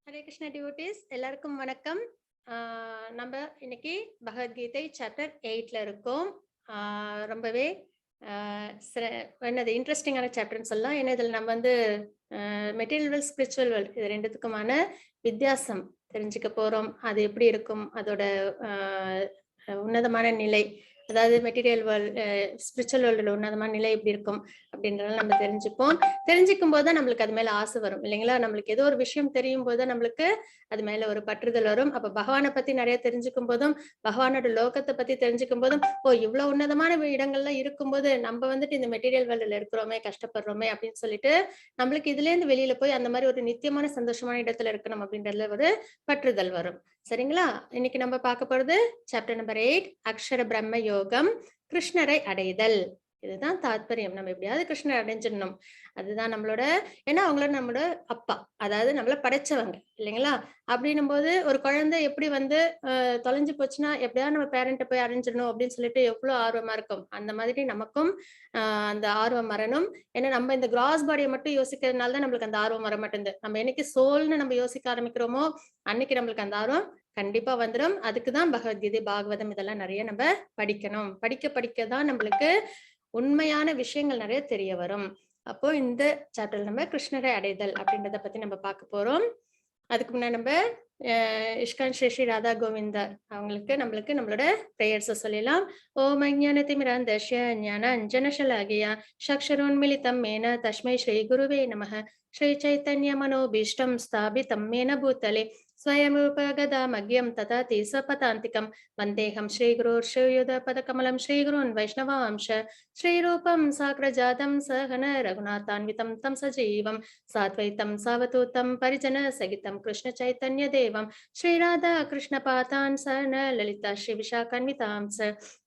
Hare Krishna devotees எல்லாருக்கும் வணக்கம். நம்ம இன்னைக்கு பகவத்கீதை சாப்டர் 8ல இருக்கோம். ரொம்பவே என்னது இன்ட்ரெஸ்டிங்கான சாப்டர்னு சொல்லலாம். ஏன்னா இதில் நம்ம வந்து மெட்டீரியல் வேர்ல்ட், ஸ்பிரிச்சுவல் வேர்ல்ட் இது ரெண்டுத்துக்குமான வித்தியாசம் தெரிஞ்சுக்க போறோம். அது எப்படி இருக்கும், அதோட உன்னதமான நிலை, அதாவது மெட்டீரியல் வேர்ல்ட், ஸ்பிரிச்சுவல் வேர்ல்டுல உன்னதமான நிலை எப்படி இருக்கும் அப்படின்றத நம்ம தெரிஞ்சுப்போம். தெரிஞ்சுக்கும் போது தான் நம்மளுக்கு அது மேல ஆசை வரும் இல்லைங்களா? நம்மளுக்கு ஏதோ ஒரு விஷயம் தெரியும் போது நம்மளுக்கு அது மேல ஒரு பற்றுதல் வரும். அப்ப பகவானை பத்தி நிறைய தெரிஞ்சுக்கும் போதும், பகவானோட லோகத்தை பத்தி தெரிஞ்சுக்கும் போதும், இவ்வளவு உன்னதமான இடங்கள்ல இருக்கும்போது நம்ம வந்துட்டு இந்த மெட்டீரியல் வேர்ல்டுல இருக்கிறோமே, கஷ்டப்படுறோமே அப்படின்னு சொல்லிட்டு நம்மளுக்கு இதுல இருந்து வெளியில போய் அந்த மாதிரி ஒரு நித்தியமான சந்தோஷமான இடத்துல இருக்கணும் அப்படின்றதுல ஒரு பற்றுதல் வரும். சரிங்களா? இன்னைக்கு நம்ம பார்க்க போறது சாப்டர் நம்பர் 8, அக்ஷர பிரம்ம யோகம், கிருஷ்ணரை அடைதல். இதுதான் தாத்பரியம். நம்ம எப்படியாவது கிருஷ்ணரை அடைஞ்சிடணும். அதுதான் நம்மளோட, ஏன்னா அவங்களோட நம்மளோட அப்பா, அதாவது நம்மள படைச்சவங்க இல்லைங்களா? அப்படின்னும் போது ஒரு குழந்தை எப்படி வந்து தொலைஞ்சு போச்சுன்னா எப்படியாவது நம்ம பேரண்ட்டை போய் அடைஞ்சிடணும் அப்படின்னு சொல்லிட்டு எவ்வளவு ஆர்வமா இருக்கும். அந்த மாதிரி நமக்கும் அந்த ஆர்வம் வரணும். ஏன்னா நம்ம இந்த கிராஸ் பாடியை மட்டும் யோசிக்கிறதுனால தான் நம்மளுக்கு அந்த ஆர்வம் வர மாட்டேங்குது. நம்ம என்னைக்கு சோல்னு நம்ம யோசிக்க ஆரம்பிக்கிறோமோ அன்னைக்கு நம்மளுக்கு அந்த ஆர்வம் கண்டிப்பா வந்துடும். அதுக்குதான் பகவத்கீதை, பாகவதம் இதெல்லாம் நிறைய நம்ம படிக்கணும். படிக்க படிக்கதான் நம்மளுக்கு உண்மையான விஷயங்கள் நிறைய தெரிய வரும். அப்போ இந்த சாப்டர்ல நம்ம கிருஷ்ணரை அடைதல் அப்படின்றத பத்தி நம்ம பார்க்க போறோம். அதுக்கு முன்னாடி நம்ம இஷ்கான் ஸ்ரீ ஸ்ரீ ராதா கோவிந்தர் அவங்களுக்கு நம்மளோட பிரேயர்ஸை சொல்லிடலாம். ஓம் அஞ்ஞானதிமிராந்தஸ்ய ஞானாஞ்சனசலாகிய சக்ஷரோன்மிலிதம் மேன தஸ்மை ஸ்ரீ குருவே நமः. ஸ்ரீ சைத்தன்ய மனோபீஷ்டம் ஸ்தாபிதம் மேன பூத்தலே स्वयं रूपगदामग्यं तथाति स्वपदान्तिकं वन्देऽहं श्रीगुरोर्श्रीयुधपदकमलं श्रीगुरून् वैष्णवांश श्रीरूपं साग्रजातं सहन रघुनाथान्वितं तं सजीवं साद्वैतं सावधूतं परिजनसहितं कृष्णचैतन्यदेवं श्रीराधा कृष्णपादान् सहन ललिता श्रीविशाखान्वितांस।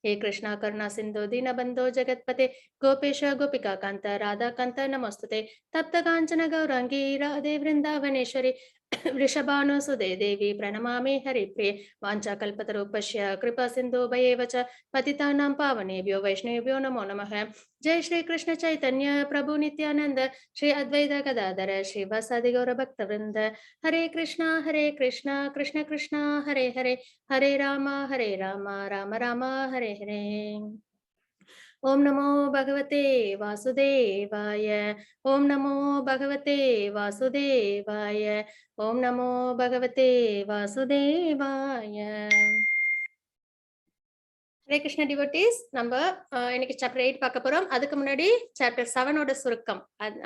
हे कृष्णा करुणा सिन्धु दीनबन्धो जगत्पते गोपेश गोपिकान्त राधाकान्त नमोस्तुते। तप्त काञ्चन गौराङ्गी राधे वृन्दावनेश्वरी वृषभानुसुदे देवी प्रणमामि हरिप्रिये। वाञ्छाकल्पतरुपश्य कृपा सिन्धुभयेव च पतितानां पावनेभ्यो वैष्णवेभ्यो नमो नमः। जय श्री कृष्ण चैतन्य प्रभु नित्यानंद श्री अद्वैत गदाधर श्रीवासादि गौर भक्तवृंद। हरे कृष्णा कृष्ण कृष्ण हरे हरे, हरे राम राम राम हरे हरे। ओम नमो भगवते वासुदेवाय, ओम नमो भगवते वासुदेवाय, ओम नमो भगवते वासुदेवाय। ஹரே கிருஷ்ண டிவோட்டிஸ், நம்ம இன்னைக்கு சாப்டர் 8 பார்க்க போறோம். அதுக்கு முன்னாடி சாப்டர் 7ஓட சுருக்கம்,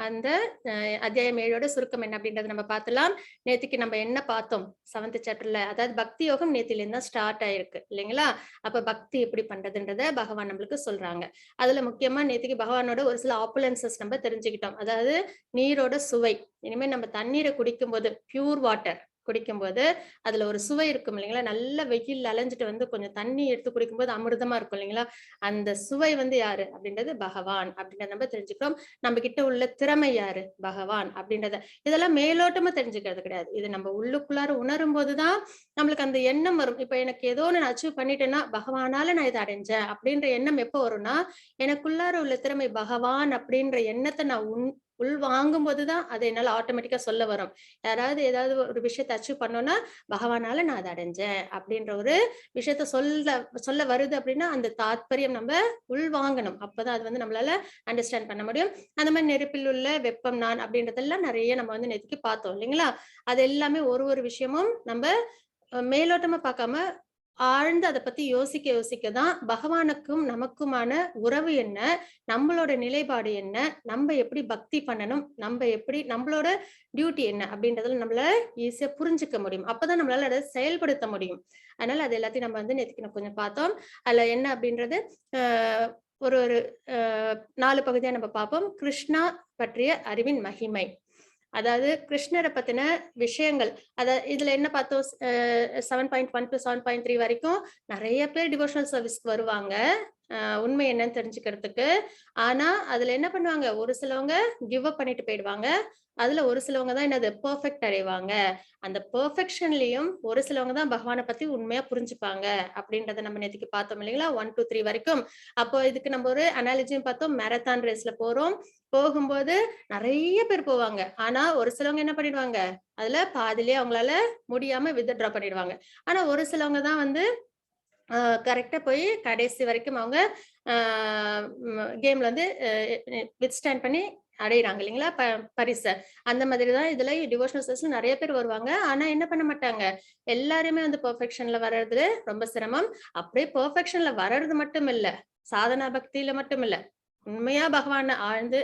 அந்த அத்தியாயம் 7ஓட சுருக்கம் என்ன அப்படின்றத நம்ம பார்த்துலாம். நேத்துக்கு நம்ம என்ன பார்த்தோம் 7th சாப்டர்ல, அதாவது பக்தி யோகம் நேத்தில இருந்தா ஸ்டார்ட் ஆயிருக்கு இல்லைங்களா? அப்ப பக்தி எப்படி பண்றதுன்றத பகவான் நம்மளுக்கு சொல்றாங்க. அதுல முக்கியமா நேத்திக்கு பகவானோட ஒரு சில ஆப்புலன்சஸ் நம்ம தெரிஞ்சுக்கிட்டோம். அதாவது நீரோட சுவை. இனிமே நம்ம தண்ணீரை குடிக்கும் போது, பியூர் வாட்டர் குடிக்கும்போது அதுல ஒரு சுவை இருக்கும் இல்லைங்களா? நல்ல வெயில் அலைஞ்சிட்டு வந்து கொஞ்சம் தண்ணி எடுத்து குடிக்கும்போது அமிர்தமா இருக்கும் இல்லைங்களா? அந்த சுவை வந்து யாரு அப்படின்றது பகவான் அப்படின்றத நம்ம தெரிஞ்சுக்கிறோம். நம்ம கிட்ட உள்ள திறமை யாரு? பகவான் அப்படின்றத. இதெல்லாம் மேலோட்டமா தெரிஞ்சுக்கிறது கிடையாது. இது நம்ம உள்ளுக்குள்ளார உணரும் போதுதான் நம்மளுக்கு அந்த எண்ணம் வரும். இப்ப எனக்கு ஏதோ ஒன்று அச்சீவ் பண்ணிட்டேன்னா பகவானால நான் இதை அடைஞ்சேன் அப்படின்ற எண்ணம் எப்போ வரும்னா, எனக்குள்ளார உள்ள திறமை பகவான் அப்படின்ற எண்ணத்தை நான் உள் வாங்கும் போதுதான் அதை என்னால ஆட்டோமேட்டிக்கா சொல்ல வரும். யாராவது ஏதாவது ஒரு விஷயத்தை அச்சீவ் பண்ணோம்னா பகவானால நான் அதை அடைஞ்சேன் அப்படின்ற ஒரு விஷயத்த சொல்ல வருது அப்படின்னா அந்த தாத்பரியம் நம்ம உள் வாங்கணும். அப்பதான் அது வந்து நம்மளால அண்டர்ஸ்டாண்ட் பண்ண முடியும். அந்த மாதிரி நெருப்பில் உள்ள வெப்பம் நான் அப்படின்றதெல்லாம் நிறைய நம்ம வந்து நேற்றுக்கு பார்த்தோம் இல்லைங்களா? அது எல்லாமே ஒரு விஷயமும் நம்ம மேலோட்டமா பார்க்காம ஆழ்ந்து அதை பத்தி யோசிக்கதான் பகவானுக்கும் நமக்குமான உறவு என்ன, நம்மளோட நிலைப்பாடு என்ன, நம்ம எப்படி பக்தி பண்ணணும், நம்ம எப்படி நம்மளோட டியூட்டி என்ன அப்படின்றதுல நம்மள ஈஸியா புரிஞ்சுக்க முடியும். அப்பதான் நம்மளால அதை செயல்படுத்த முடியும். அதனால அது எல்லாத்தையும் நம்ம வந்து நேற்றுக்கு கொஞ்சம் பார்த்தோம். அதுல என்ன அப்படின்றது ஒரு ஒரு 4 பகுதியா நம்ம பார்ப்போம். கிருஷ்ணா பற்றிய அறிவின் மகிமை, அதாவது கிருஷ்ணரை பத்தின விஷயங்கள். இதுல என்ன பார்த்தோம், 7.1 to 7.3 வரைக்கும் நிறைய பேர் டிவோஷனல் சர்வீஸ்க்கு வருவாங்க உண்மை என்னன்னு தெரிஞ்சுக்கிறதுக்கு. ஆனா அதுல என்ன பண்ணுவாங்க, ஒரு சிலவங்க கிவ் அப் பண்ணிட்டு போயிடுவாங்க. அதுல ஒரு சிலவங்க தான் என்னது பெர்ஃபெக்ட் அடைவாங்க. அந்த பெர்ஃபெக்ஷன்லயும் ஒரு சிலவங்க தான் பகவானை பத்தி உண்மையா புரிஞ்சுப்பாங்க அப்படின்றத நம்ம நேற்றுக்கு பார்த்தோம் இல்லைங்களா? 1 to 3 வரைக்கும். அப்போ இதுக்கு நம்ம ஒரு அனாலஜியும் பார்த்தோம். மேரத்தான் ரேஸ்ல போறோம். போகும்போது நிறைய பேர் போவாங்க. ஆனா ஒரு சிலவங்க என்ன பண்ணிடுவாங்க, அதுல பாதியிலேயே அவங்களால முடியாம வித்ட்ரா பண்ணிடுவாங்க. ஆனா ஒரு சிலவங்க தான் வந்து கரெக்ட்டா போய் கடைசி வரைக்கும் அவங்க அ கேம்ல வந்து வித்ஸ்டாண்ட் பண்ணி அடையறாங்க இல்லைங்களா? பரிச. அந்த மாதிரி தான் இதுல டிவோஷனல் சர்வீஸ்ல நெறைய பேர் வருவாங்க. ஆனா என்ன பண்ண மாட்டாங்க, எல்லாருமே வந்து பெர்ஃபெக்ஷன்ல வர்றது ரொம்ப சிரமம். அப்படியே பெர்ஃபெக்ஷன்ல வர்றது மட்டும் இல்ல, சாதனா பக்தியில மட்டும் இல்ல. உண்மையா பகவான ஆழ்ந்து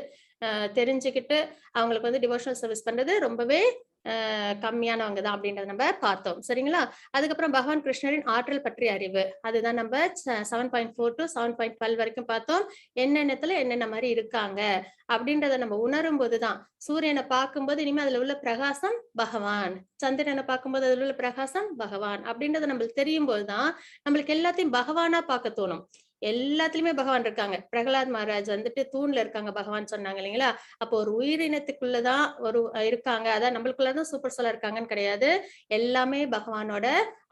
தெரிஞ்சுக்கிட்டு அவங்களுக்கு வந்து டிவோஷனல் சர்வீஸ் பண்றது ரொம்பவே கம்மியானவங்க தான் அப்படின்றத நம்ம பார்த்தோம். சரிங்களா? அதுக்கப்புறம் பகவான் கிருஷ்ணரின் ஆற்றல் பற்றிய அறிவு. அதுதான் நம்ம 7.4 டூ 7.12 வரைக்கும் பார்த்தோம். என்னென்னத்துல என்னென்ன மாரி இருக்காங்க அப்படின்றத நம்ம உணரும்போது தான், சூரியன பார்க்கும்போது இனிமே அதுல உள்ள பிரகாசம் பகவான். சந்திரன பார்க்கும்போது அதுல உள்ள பிரகாசம் பகவான். அப்படின்றது நம்மளுக்கு தெரியும்போது தான், நம்மளுக்கு எல்லாத்தையும் பகவானா பார்க்க தோணும். எல்லாத்துலயுமே பகவான் இருக்காங்க. பிரகலாத் மகாராஜ் வந்துட்டு தூண்ல இருக்காங்க பகவான் சொன்னாங்க இல்லைங்களா? அப்போ ஒரு உயிரினத்துக்குள்ள தான் ஒரு இருக்காங்க. அதான் நம்மளுக்குள்ள தான் சூப்பர் சோலா இருக்காங்கன்னு கிடையாது. எல்லாமே பகவானோட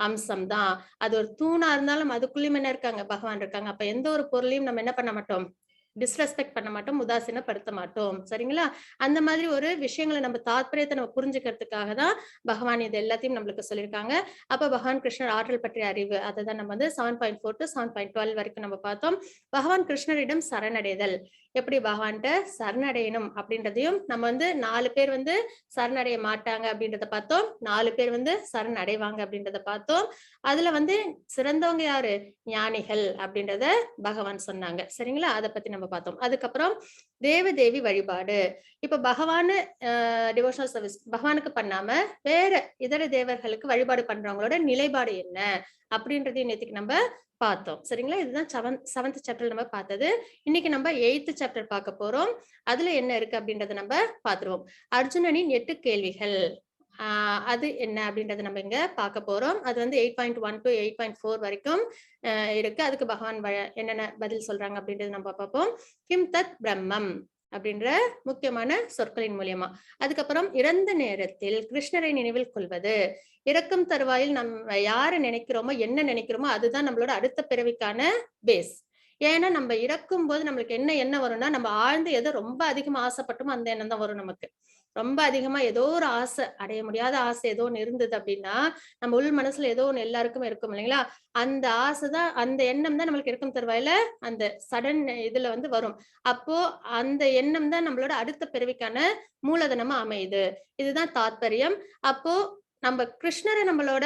அம்சம் தான். அது ஒரு தூணா இருந்தாலும் அதுக்குள்ளயும் என்ன இருக்காங்க? பகவான் இருக்காங்க. அப்ப எந்த ஒரு பொருளையும் நம்ம என்ன பண்ண மாட்டோம்? டிஸ்ரெஸ்பெக்ட் பண்ண மாட்டோம். உதாசீனப்படுத்த மாட்டோம். சரிங்களா? அந்த மாதிரி ஒரு விஷயங்கள நம்ம தாத்பரியத்த நம்ம புரிஞ்சுக்கிறதுக்காக தான் பகவான் இது எல்லாத்தையும் நம்மளுக்கு சொல்லியிருக்காங்க. அப்ப பகவான் கிருஷ்ணர் ஆற்றல் பற்றிய அறிவு. அததான் நம்ம வந்து 7.4 டூ 7.12 வரைக்கும் நம்ம பார்த்தோம். பகவான் கிருஷ்ணரிடம் சரணடைதல். எப்படி பகவான்ட்ட சரணடையணும் அப்படின்றதையும் நம்ம வந்து 4 பேர் வந்து சரணடைய மாட்டாங்க அப்படின்றத பார்த்தோம். 4 பேர் வந்து சரணடைவாங்க அப்படின்றத பார்த்தோம். அதுல வந்து சிறந்தவங்க யாரு? ஞானிகள் அப்படின்றத பகவான் சொன்னாங்க. சரிங்களா? அத பத்தி நம்ம பார்த்தோம். அதுக்கப்புறம் தேவதேவி வழிபாடு. இப்ப பகவானு டிவோஷனல் சர்வீஸ் பகவானுக்கு பண்ணாம, வேற இதர தேவர்களுக்கு வழிபாடு பண்றவங்களோட நிலைப்பாடு என்ன? அப்படின்றதையும் நேத்துக்கு நம்ம பார்த்தோம். சரிங்களா? இதுதான் 7th சாப்டர்ல நம்ம பார்த்தது. இன்னைக்கு நம்ம 8th சாப்டர் பார்க்க போறோம். அதுல என்ன இருக்கு அப்படின்றத நம்ம பார்த்துருவோம். அர்ஜுனனின் 8 கேள்விகள். ஆ அது என்ன அப்படின்றத நம்ம இங்க பார்க்க போறோம். அது வந்து 8.1 to 8.4 வரைக்கும் இருக்கு. அதுக்கு பகவான் என்னென்ன பதில் சொல்றாங்க அப்படின்றத நம்ம பார்ப்போம். கிம் தத் பிரம்மம் அப்படின்ற முக்கியமான சொற்களின் மூலியமா. அதுக்கப்புறம் இறந்த நேரத்தில் கிருஷ்ணரை நினைவில் கொள்வது. இறக்கும் தருவாயில் நம்ம யார நினைக்கிறோமோ, என்ன நினைக்கிறோமோ அதுதான் நம்மளோட அடுத்த பிறவிக்கான பேஸ். ஏன்னா நம்ம இறக்கும்போது நம்மளுக்கு என்ன எண்ணம் வரும்னா, நம்ம ஆழ்ந்து எத ரொம்ப அதிகமா ஆசைப்பட்டோமோ அந்த எண்ணம் தான் வரும் நமக்கு. ரொம்ப அதிகமா ஏதோ ஒரு ஆசை, அடைய முடியாத ஆசை ஏதோ ஒண்ணு இருந்தது அப்படின்னா, நம்ம உள் மனசுல ஏதோ ஒண்ணு எல்லாருக்குமே இருக்கும் இல்லைங்களா? அந்த ஆசை தான் அந்த எண்ணம் தான் நம்மளுக்கு இறக்கும் தருவாயில அந்த சடன் இதுல வந்து வரும். அப்போ அந்த எண்ணம் தான் நம்மளோட அடுத்த பிறவிக்கான மூலதனமா அமையுது. இதுதான் தாத்பரியம். அப்போ நம்ம கிருஷ்ணர நம்மளோட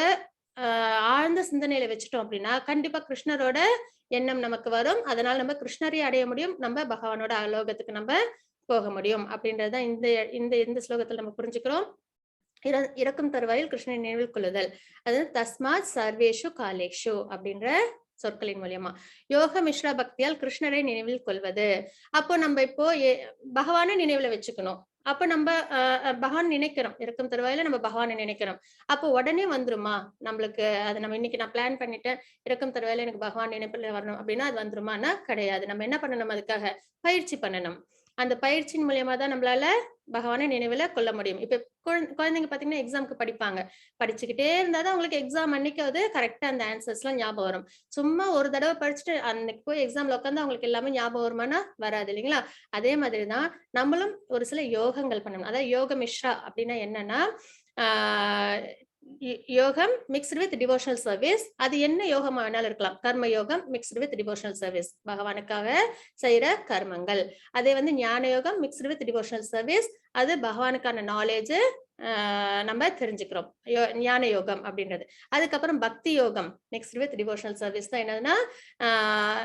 ஆழ்ந்த சிந்தனையில வச்சுட்டோம் அப்படின்னா, கண்டிப்பா கிருஷ்ணரோட எண்ணம் நமக்கு வரும். அதனால நம்ம கிருஷ்ணரை அடைய முடியும். நம்ம பகவானோட அலோகத்துக்கு நம்ம போக முடியும். அப்படின்றது தான் இந்த இந்த இந்த ஸ்லோகத்துல நம்ம புரிஞ்சுக்கிறோம். இறக்கும் தருவாயில் கிருஷ்ணனை நினைவில் கொள்ளுதல். அது தஸ்மாத் சர்வேஷு காலேஷு அப்படின்ற சொற்களின் மூலியமா. யோக மிஸ்ரா பக்தியால் கிருஷ்ணரை நினைவில் கொள்வது. அப்போ நம்ம இப்போ பகவானை நினைவுல வச்சுக்கணும். அப்ப நம்ம பகவான் நினைக்கிறோம். இறக்கும் தருவாயில நம்ம பகவானை நினைக்கிறோம். அப்போ உடனே வந்துருமா? நம்மளுக்கு அது நம்ம இன்னைக்கு நான் பிளான் பண்ணிட்டேன். இறக்கும் தருவாயில எனக்கு பகவான் நினைப்புல வரணும் அப்படின்னா அது வந்துருமான்னா கிடையாது. நம்ம என்ன பண்ணணும் அதுக்காக? பயிற்சி பண்ணணும். அந்த பயிற்சியின் மூலியமா தான் நம்மளால பகவானை நினைவுல கொள்ள முடியும். இப்ப குழந்தைங்க பாத்தீங்கன்னா எக்ஸாம்க்கு படிப்பாங்க. படிச்சுக்கிட்டே இருந்தா தான் அவங்களுக்கு எக்ஸாம் அன்னைக்கு அது கரெக்ட்டா அந்த ஆன்சர்ஸ்லாம் ஞாபகம் வரும். சும்மா ஒரு தடவ படிச்சுட்டு அன்னைக்கு போய் எக்ஸாம்ல உட்கார்ந்தா அவங்களுக்கு எல்லாமே ஞாபகம் வருமானா? வராது இல்லைங்களா? அதே மாதிரி தான் நம்மளும் ஒரு சில யோகங்கள் பண்ணணும். அதாவது யோக மிஸ்ரா அப்படின்னா என்னன்னா, ஆ யோகம் மிக்ஸ்டு வித் டிவோஷனல் சர்வீஸ். அது என்ன யோகமா வேணாலும் இருக்கலாம். கர்ம யோகம் மிக்ஸ்டு வித் டிவோஷனல் சர்வீஸ். பகவானுக்காக செய்யற கர்மங்கள். அதே வந்து ஞான யோகம் மிக்ஸ்டு வித் டிவோஷனல் சர்வீஸ். அது பகவானுக்கான நாலேஜ் நம்ம தெரிஞ்சுக்கிறோம். ஞான யோகம் அப்படின்றது. அதுக்கப்புறம் பக்தி யோகம் மிக்ஸ்டு வித் டிவோஷனல் சர்வீஸ் தான் என்னதுன்னா,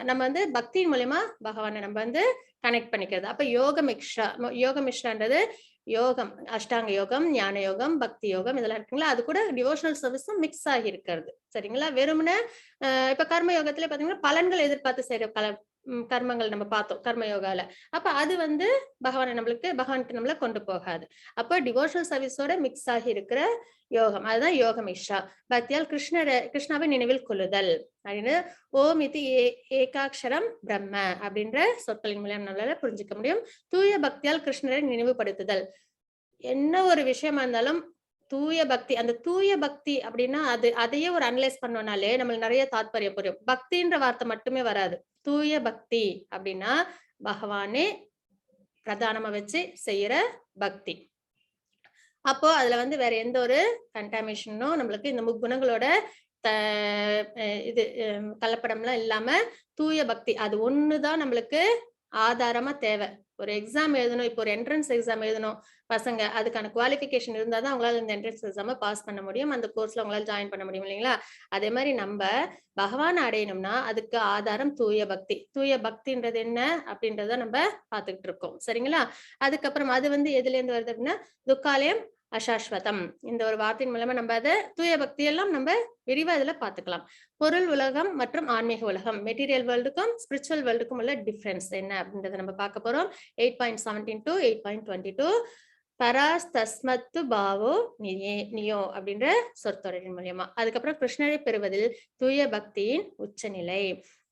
நம்ம வந்து பக்தியின் மூலியமா பகவானை நம்ம வந்து கனெக்ட் பண்ணிக்கிறது. அப்ப யோக மிக்ஷான்றது யோகம், அஷ்டாங்க யோகம், ஞான யோகம், பக்தி யோகம் இதெல்லாம் இருக்குங்களா? அது கூட டிவோஷனல் சர்வீஸும் மிக்ஸ் ஆகி இருக்கிறது. சரிங்களா? வெறுமனே இப்ப கர்ம யோகத்திலே பாத்தீங்கன்னா, பலன்கள் எதிர்பார்த்து செய்யற கர்மங்கள் நம்ம பார்த்தோம். கர்ம யோகால. அப்ப அது வந்து பகவானுக்கு நம்மள கொண்டு போகாது. அப்ப டிவோஷனல் சர்வீஸோட மிக்ஸ் ஆகி இருக்கிற யோகம். அதுதான் யோகம் இஷா. பக்தியால் கிருஷ்ணாவை நினைவில் கொள்ளுதல். அப்படின்னு ஓம் இது ஏகாட்சரம் பிரம்ம அப்படின்ற சொற்களின் மூலம் நம்மளால புரிஞ்சுக்க முடியும். தூய பக்தியால் கிருஷ்ணரை நினைவுபடுத்துதல். என்ன ஒரு விஷயமா இருந்தாலும் தூய பக்தி அந்த தூய பக்தி அப்படின்னா அதையே ஒரு அனலைஸ் பண்ணோம்னாலே நம்மளுக்கு நிறைய தாத்பரியம் புரியும். பக்தின்ற வார்த்தை மட்டுமே வராது. தூய பக்தி அப்படின்னா பகவானே பிரதானமா வச்சு செய்யற பக்தி. அப்போ அதுல வந்து வேற எந்த ஒரு கண்டாமினேஷனும் நம்மளுக்கு இந்த முக்குணங்களோட இது கலப்படம்லாம் இல்லாம தூய பக்தி அது ஒண்ணுதான் நம்மளுக்கு ஆதாரமா தேவை. ஒரு எக்ஸாம் எழுதணும், இப்போ ஒரு என்ட்ரன்ஸ் எக்ஸாம் எழுதணும் பசங்க, அதுக்கான குவாலிஃபிகேஷன் இருந்தாதான் அவங்களால இந்த என்ட்ரன்ஸ் எக்ஸாம பாஸ் பண்ண முடியும், அந்த கோர்ஸ்ல அவங்களால ஜாயின் பண்ண முடியும் இல்லைங்களா? அதே மாதிரி நம்ம பகவான் அடையணும்னா அதுக்கு ஆதாரம் தூய பக்தி. தூய பக்தின்றது என்ன அப்படின்றத நம்ம பாத்துக்கிட்டு இருக்கோம் சரிங்களா? அதுக்கப்புறம் அது வந்து எதுல இருந்து வருது அப்படின்னா துக்காலயம் அசாஸ்வதம், இந்த ஒரு வார்த்தையின் மூலமா நம்ம அதை தூய பக்தி எல்லாம் நம்ம விரிவா இதுல பாத்துக்கலாம். பொருள் உலகம் மற்றும் ஆன்மீக உலகம், மெட்டீரியல் வேர்ல்டுக்கும் ஸ்பிரிச்சுவல் வேர்ல்டுக்கும் உள்ள டிஃபரன்ஸ் என்ன அப்படின்றத நம்ம பார்க்க போறோம். 8.17 to 8.22 பராஸ் தஸ்மத்து பாவோ நியோ அப்படின்ற சொற்தொடரின் மூலியமா. அதுக்கப்புறம் கிருஷ்ணரை பெறுவதில் தூய பக்தியின் உச்சநிலை,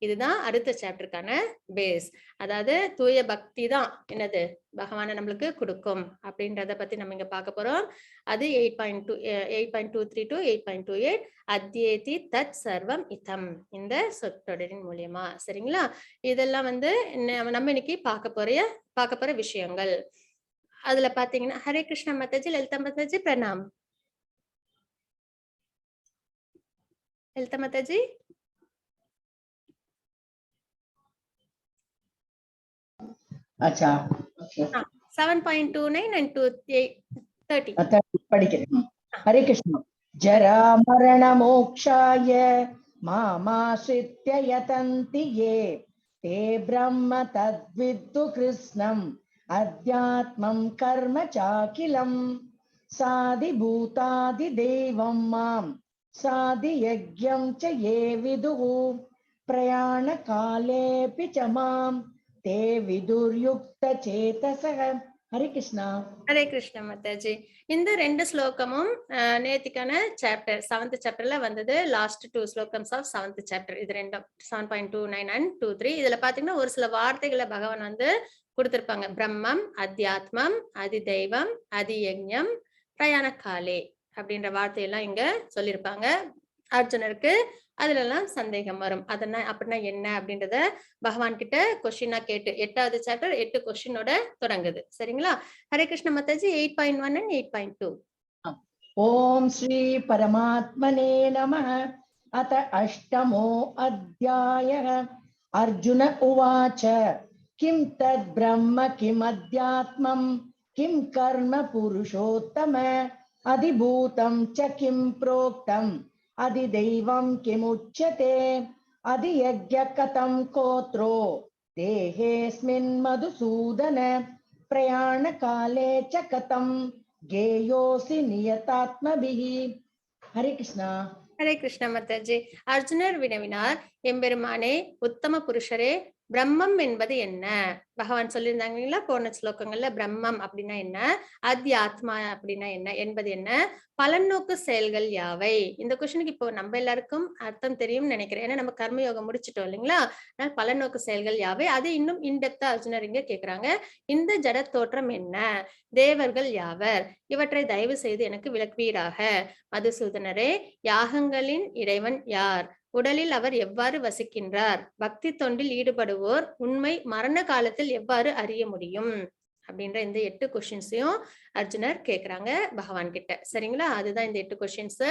இதுதான் அடுத்த சாப்டருக்கான பேஸ். அதாவது தூய பக்தி தான் என்னது பகவானை நம்மளுக்கு கொடுக்கும் அப்படின்றத பத்தி நம்ம இங்க பார்க்க போறோம். அது 8.23 to 8.28 அத்யேதி தத் சர்வம் இதம், இந்த சொற்றொடரின் மூலியமா சரிங்களா? இதெல்லாம் வந்து நம்ம இன்னைக்கு பார்க்க போற விஷயங்கள். அதுல பாத்தீங்கன்னா ஹரே கிருஷ்ணா மாதாஜி, லலிதா மாதாஜி பிரணாம். லலிதா மாதாஜி. अच्छा, 7.29 and 30 படிக்கிறேன். ஹரே கிருஷ்ணா. ஜரா மரண மோக்ஷாய மாமாஸ்ரித்ய யதந்தி யே தே பிரம்ம தத்வித்து கிருஷ்ணம் அத்யாத்மம் கர்ம சாக்கிலம் சாதி பூதாதி தேவம் மாம் சாதி யஜ்யம் ச யே விதுஹு பிரயாண காலேபி ச மாம் தே விதுர்யுக்த சேதசக. ஹரே கிருஷ்ணா. ஹரே கிருஷ்ணா மாதாஜி. இந்த ரெண்டு ஸ்லோகமும் நேத்திக்கான சாப்டர் 7th சாப்டர்ல வந்தது. லாஸ்ட் 2 ஸ்லோகம்ஸ் ஆஃப் 7th சாப்டர். இது ரெண்டும் 7.29 and 23. இதுல பாத்தீங்கன்னா ஒரு சில வார்த்தைகளை பகவான் வந்து கொடுத்திருப்பாங்க. பிரம்மம், அத்தியாத்மம், அதி தெய்வம், அதி யஜ்ஞம், பிரயாண காலே அப்படின்ற வார்த்தையெல்லாம் இங்க சொல்லியிருப்பாங்க. அர்ஜுனருக்கு அதுல எல்லாம் சந்தேகம் வரும், அதனா அப்படின்னா என்ன அப்படின்றத பகவான் கிட்ட கொஸ்டினா கேட்டு 8வது சாப்டர் 8 கொஸ்டினோட தொடங்குது சரிங்களா? ஹரே கிருஷ்ண மாதாஜி. 8.1 and 8.2. ஓம் ஸ்ரீ பரமாத்மனே நமः. அத அஷ்டமோ அத்தியாயः. அர்ஜுன உவாச்ச கிம் தத் பிரம்ம கிம் அத்யாத்மம் கிம் கர்ம புருஷோத்தம அதிபூதம் ச கிம் ப்ரோக்தம் அதி தெய்வம் கிமுச்யதே அதி யஜ்ய கதம் கோத்ரோ தேஹேஸ்மின் மதுசூதன பிரயாண காலே ச கதம் கேயோசி நியதாத்மபிஹி. ஹரே கிருஷ்ணா. ஹரே கிருஷ்ண மாதாஜி. அர்ஜுனர் வினவினார், எம்பெருமானே உத்தம புருஷரே, பிரம்மம் என்பது என்ன? பகவான் சொல்லியிருந்தாங்க இல்லைங்களா போன ஸ்லோகங்கள்ல, பிரம்மம் அப்படின்னா என்ன, அத்தியாத்மா அப்படின்னா என்ன, என்பது என்ன, பலநோக்கு செயல்கள் யாவை? இந்த கொஸ்டினுக்கு இப்போ நம்ம எல்லாருக்கும் அர்த்தம் தெரியும்னு நினைக்கிறேன், ஏன்னா நம்ம கர்மயோகம் முடிச்சிட்டோம் இல்லைங்களா? அதனால பலநோக்கு செயல்கள் யாவை, அது இன்னும் இன்டெப்தா அர்ஜுனர் இங்க கேக்குறாங்க. இந்த ஜட தோற்றம் என்ன, தேவர்கள் யாவர், இவற்றை தயவு செய்து எனக்கு விளக்குவீராக. மதுசூதனரே, யாகங்களின் இறைவன் யார், உடலில் அவர் எவ்வாறு வசிக்கின்றார், பக்தி தொண்டில் ஈடுபடுவோர் உண்மை மரண காலத்தில் எவ்வாறு அறிய முடியும் அப்படின்ற இந்த 8 கொஸ்டின்ஸையும் அர்ஜுனர் கேக்குறாங்க பகவான் கிட்ட சரிங்களா? அதுதான் இந்த 8 கொஸ்டின்ஸ்.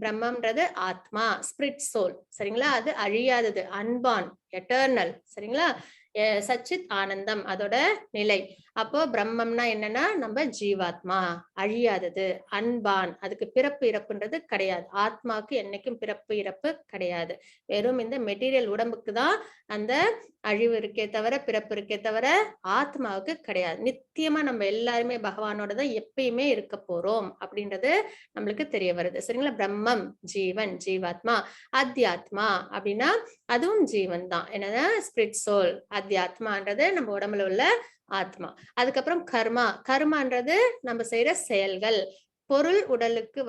பிரம்மம்ன்றது ஆத்மா, ஸ்பிரிட் சோல் சரிங்களா? அது அழியாதது, அன்பான், எட்டர்னல் சரிங்களா? சச்சித் ஆனந்தம் அதோட நிலை. அப்போ பிரம்மம்னா என்னன்னா நம்ம ஜீவாத்மா, அழியாதது, அன்பான், அதுக்கு பிறப்பு இறப்புன்றது கிடையாது. ஆத்மாவுக்கு என்னைக்கும் பிறப்பு இறப்பு கிடையாது. வெறும் இந்த மெட்டீரியல் உடம்புக்கு தான் அந்த அழிவு இருக்கே தவிர பிறப்பு இருக்கே தவிர ஆத்மாவுக்கு கிடையாது. நித்தியமா நம்ம எல்லாருமே பகவானோட தான் எப்பயுமே இருக்க போறோம் அப்படின்றது நம்மளுக்கு தெரிய வருது சரிங்களா? பிரம்மம் ஜீவன், ஜீவாத்மா. அத்தியாத்மா அப்படின்னா அதுவும் ஜீவன் தான், என்னன்னா ஸ்பிரிட் சோல். அத்தியாத்மான்றது நம்ம உடம்புல உள்ள ஆத்மா. அதுக்கப்புறம் கர்மா, கர்மான்றது நம்ம செய்யற செயல்கள், பொருள் உடலுக்கு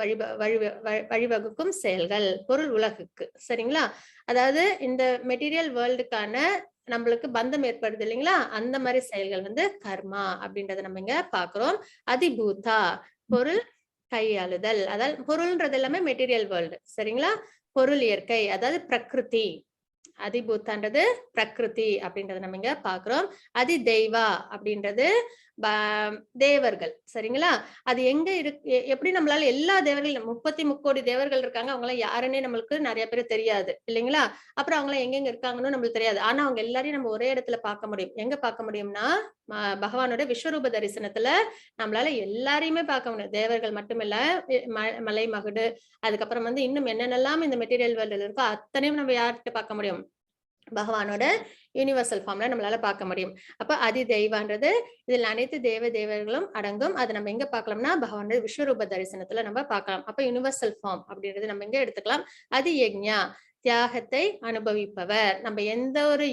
வழிவகுக்கும் செயல்கள், பொருள் உலகுக்கு சரிங்களா? அதாவது இந்த மெட்டீரியல் வேர்ல்டுக்கான நம்மளுக்கு பந்தம் ஏற்படுது இல்லைங்களா, அந்த மாதிரி செயல்கள் வந்து கர்மா அப்படின்றத நம்ம இங்க பாக்குறோம். அதிபூதா, பொருள் கையாளுதல், அதாவது பொருள்ன்றது எல்லாமே மெட்டீரியல் வேர்ல்டு சரிங்களா? பொருள் இயற்கை, அதாவது பிரகிருதி, அதிபூத்தான்றது பிரகிருதி அப்படின்றத நம்ம இங்க பாக்குறோம். அதி தெய்வா அப்படின்றது தேவர்கள். சரிங்களா? அது எங்க இருக்கு, எப்படி நம்மளால எல்லா தேவர்கள் 33 தேவர்கள் இருக்காங்க. அவங்க எல்லாம் யாருன்னே நம்மளுக்கு நிறைய பேர் தெரியாது இல்லைங்களா? அப்புறம் அவங்க எல்லாம் எங்கெங்க இருக்காங்கன்னு நம்மளுக்கு தெரியாது. ஆனா அவங்க எல்லாரையும் நம்ம ஒரே இடத்துல பார்க்க முடியும். எங்க பார்க்க முடியும்னா பகவானோட விஸ்வரூப தரிசனத்துல நம்மளால எல்லாரையுமே பார்க்க முடியும். தேவர்கள் மட்டுமில்ல, மலை மகுடு, அதுக்கப்புறம் வந்து இன்னும் என்னென்னலாம் இந்த மெட்டீரியல் வேர்ல்டுல இருக்கோ அத்தனையும் நம்ம யார்கிட்ட பார்க்க முடியும்? பகவானோட யூனிவர்சல் ஃபார்ம்ல நம்மளால பார்க்க முடியும். அப்ப அதி தெய்வான்றது இதில் அனைத்து தேவர்களும் அடங்கும். அதை நம்ம எங்க பார்க்கலாம்னா பகவானோட விஸ்வரூப தரிசனத்துல நம்ம பார்க்கலாம். அப்ப யூனிவர்சல் ஃபார்ம் அப்படின்றது நம்ம எங்க எடுத்துக்கலாம்? அதி யக்ஞா, தியாகத்தை அனுபவிப்பவர். நம்ம எந்த ஒரு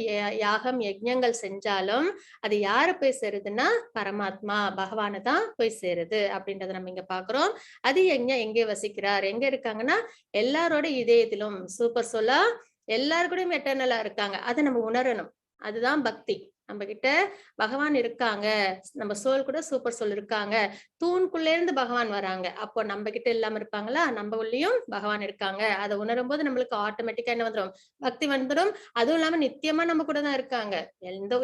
யாகம் யஜ்ஞங்கள் செஞ்சாலும் அது யாரு போய் சேருதுன்னா பரமாத்மா பகவானை தான் போய் சேருது அப்படின்றத நம்ம இங்க பாக்குறோம். அதி யக்ஞா எங்கே வசிக்கிறார், எங்க இருக்காங்கன்னா எல்லாரோட இதயத்திலும் சூப்பர் சோலா எல்லாருக்கூடயும் எட்டர்னலா இருக்காங்க. அதை நம்ம உணரணும். அதுதான் பக்தி. நம்ம கிட்ட பகவான் இருக்காங்க, நம்ம சோல் கூட சூப்பர் சோல் இருக்காங்க, தூண்குள்ள இருந்து பகவான் வராங்க. அப்போ நம்ம கிட்ட இல்லாம இருப்பாங்களா? நம்ம உள்ளயும் பகவான் இருக்காங்க. அதை உணரும் போது நம்மளுக்கு ஆட்டோமேட்டிக்கா என்ன வந்துடும்? பக்தி வந்துடும். அதுவும் இல்லாம நித்தியமா நம்ம கூட தான் இருக்காங்க.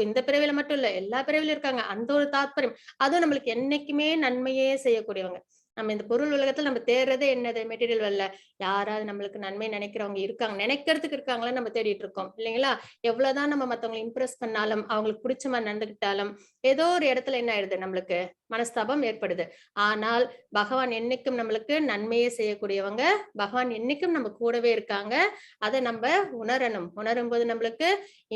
இந்த பிறவில மட்டும் இல்ல, எல்லா பிறவிலும் இருக்காங்க. அந்த ஒரு தாத்பரியம். அதுவும் நம்மளுக்கு என்னைக்குமே நன்மையே செய்யக்கூடியவங்க. நம்ம இந்த பொருள் உலகத்துல நம்ம தேடுறதே என்னது? மெட்டீரியல் வரல. யாராவது நம்மளுக்கு நன்மை நினைக்கிறவங்க இருக்காங்க, நினைக்கிறதுக்கு இருக்காங்களான்னு நம்ம தேடிட்டு இருக்கோம் இல்லைங்களா? எவ்வளவுதான் நம்ம மத்தவங்களை இம்ப்ரெஸ் பண்ணாலும், அவங்களுக்கு பிடிச்ச மாதிரி நடந்துகிட்டாலும் ஏதோ ஒரு இடத்துல என்ன ஆயிடுது? நம்மளுக்கு மனஸ்தாபம் ஏற்படுது. ஆனால் பகவான் என்னைக்கும் நம்மளுக்கு நன்மையே செய்யக்கூடியவங்க. பகவான் என்னைக்கும் நம்ம கூடவே இருக்காங்க. அதை நம்ம உணரணும். உணரும் போது நம்மளுக்கு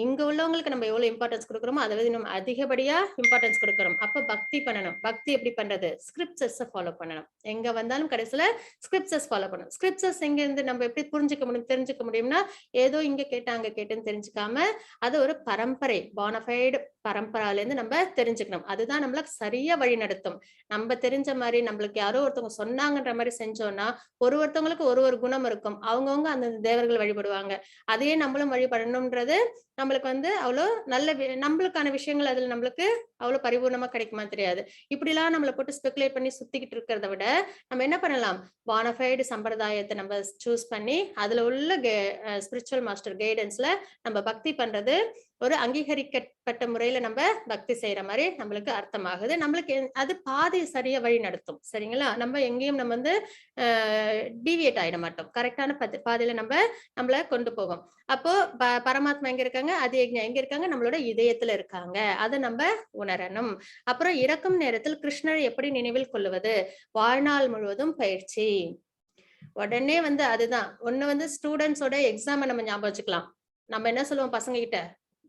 இங்க உள்ளவங்களுக்கு நம்ம எவ்வளவு இம்பார்ட்டன்ஸ் கொடுக்குறோமோ அதை விட நம்ம அதிகப்படியா இம்பார்ட்டன்ஸ் கொடுக்கறோம். அப்ப பக்தி பண்ணணும். பக்தி எப்படி பண்றது? ஸ்கிரிப்சர்ஸ் ஃபாலோ பண்ணணும். எங்க வந்தாலும் கடைசியில ஸ்கிரிப்சர்ஸ் ஃபாலோ பண்ணணும். ஸ்கிரிப்சர்ஸ் எங்க இருந்து நம்ம எப்படி புரிஞ்சுக்க முடியும், தெரிஞ்சுக்க முடியும்னா ஏதோ இங்க கேட்டாங்க கேட்டுன்னு தெரிஞ்சுக்காம அது ஒரு பரம்பரை, பானஃபைடு பரம்பரால இருந்து நம்ம தெரிஞ்சுக்கணும். அதுதான் நம்மள சரியா வழி நடத்தும். நம்ம தெரிஞ்ச மாதிரி நம்மளுக்கு யாரோ ஒருத்தவங்க சொன்னாங்கன்ற மாதிரி செஞ்சோம்னா ஒருத்தவங்களுக்கு ஒரு குணம் இருக்கும். அவங்கவுங்க அந்த தேவர்கள் வழிபடுவாங்க. அதையே நம்மளும் வழிபடணும்ன்றது நம்மளுக்கு வந்து அவ்வளோ நல்ல நம்மளுக்கான விஷயங்கள் அதுல நம்மளுக்கு அவ்வளவு பரிபூர்ணமா கிடைக்குமா தெரியாது. இப்படி எல்லாம் நம்மளை போட்டு ஸ்பெகுலேட் பண்ணி சுத்திக்கிட்டு இருக்கிறத விட நம்ம என்ன பண்ணலாம்? பானஃபைடு சம்பிரதாயத்தை நம்ம சூஸ் பண்ணி அதுல உள்ள ஸ்பிரிச்சுவல் மாஸ்டர் கைடன்ஸ்ல நம்ம பக்தி பண்றது ஒரு அங்கீகரிக்கப்பட்ட முறையில நம்ம பக்தி செய்யற மாதிரி நம்மளுக்கு அர்த்தமாகுது. நம்மளுக்கு அது பாதை சரியா வழி நடத்தும். சரிங்களா? நம்ம எங்கேயும் நம்ம வந்து டீவியேட் ஆயிட மாட்டோம். கரெக்டான பாதையில நம்மள கொண்டு போகும். அப்போ பரமாத்மா எங்க இருக்காங்க? அது எங்க இருக்காங்க? நம்மளோட இதயத்துல இருக்காங்க. அதை நம்ம உணரணும். அப்புறம் இறக்கும் நேரத்தில் கிருஷ்ணரை எப்படி நினைவில் கொள்ளுவது? வாழ்நாள் முழுவதும் பயிற்சி. உடனே வந்து அதுதான் ஒண்ணு வந்து ஸ்டூடெண்ட்ஸோட எக்ஸாமை நம்ம ஞாபகம் வச்சுக்கலாம். நம்ம என்ன சொல்லுவோம் பசங்க கிட்ட?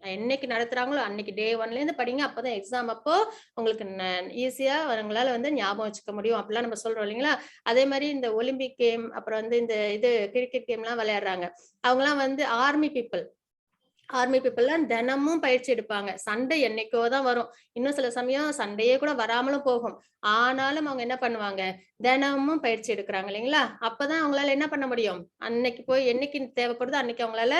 என்னைக்கு நடத்துறாங்களோ அன்னைக்கு டே 1ல இருந்து படிங்க. அப்பதான் எக்ஸாம் அப்போ உங்களுக்கு ஈஸியா உங்களால வந்து ஞாபகம் வச்சுக்க முடியும் அப்படிலாம் நம்ம சொல்றோம் இல்லைங்களா? அதே மாதிரி இந்த ஒலிம்பிக் கேம், அப்புறம் வந்து இந்த கிரிக்கெட் கேம் எல்லாம் விளையாடுறாங்க. அவங்க எல்லாம் வந்து ஆர்மி பீப்புள்லாம் தினமும் பயிற்சி எடுப்பாங்க. சண்டை என்னைக்கோதான் வரும். இன்னும் சில சமயம் சண்டையே கூட வராமலும் போகும். ஆனாலும் அவங்க என்ன பண்ணுவாங்க? தினமும் பயிற்சி எடுக்கிறாங்க இல்லைங்களா? அப்பதான் அவங்களால என்ன பண்ண முடியும்? அன்னைக்கு போய் என்னைக்கு தேவைப்படுதோ அன்னைக்கு அவங்களால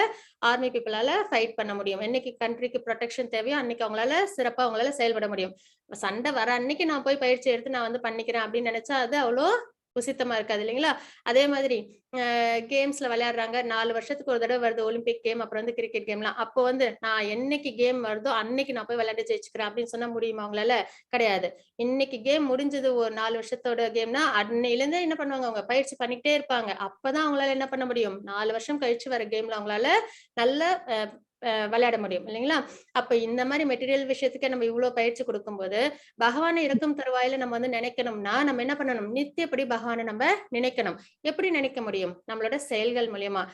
ஆர்மி பீப்புளால ஃபைட் பண்ண முடியும். என்னைக்கு கண்ட்ரிக்கு ப்ரொடெக்ஷன் தேவையோ அன்னைக்கு அவங்களால செயல்பட முடியும். சண்டை வர அன்னைக்கு நான் போய் பயிற்சி எடுத்து நான் வந்து பண்ணிக்கிறேன் அப்படின்னு நினைச்சா அது அவ்வளோ உசித்தமா இருக்காது இல்லைங்களா? அதே மாதிரி கேம்ஸ்ல விளையாடுறாங்க. 4 வருஷத்துக்கு ஒரு தடவை வருது ஒலிம்பிக் கேம், அப்புறம் வந்து கிரிக்கெட் கேம்லாம். அப்போ வந்து நான் என்னைக்கு கேம் வருதோ அன்னைக்கு நான் போய் விளையாண்டு ஜெயிச்சுக்கிறேன் அப்படின்னு சொன்னா முடியுமா அவங்களால? கிடையாது. இன்னைக்கு கேம் முடிஞ்சது ஒரு 4 வருஷத்தோட கேம்னா அன்னையில இருந்து என்ன பண்ணுவாங்க? அவங்க பயிற்சி பண்ணிக்கிட்டே இருப்பாங்க. அப்பதான் அவங்களால என்ன பண்ண முடியும்? 4 வருஷம் கழிச்சு வர கேம்ல அவங்களால நல்ல விளையாட முடியும் இல்லைங்களா? அப்ப இந்த மாதிரி மெட்டீரியல் விஷயத்துக்கு நம்ம இவ்வளவு பயிற்சி கொடுக்கும்போது பகவானை இறக்கும் தருவாயில நம்ம வந்து நினைக்கணும்னா நம்ம என்ன பண்ணணும்? நித்தியப்படி பகவானை நம்ம நினைக்கணும். எப்படி நினைக்க முடியும்? நம்மளோட செயல்கள் மூலியமா.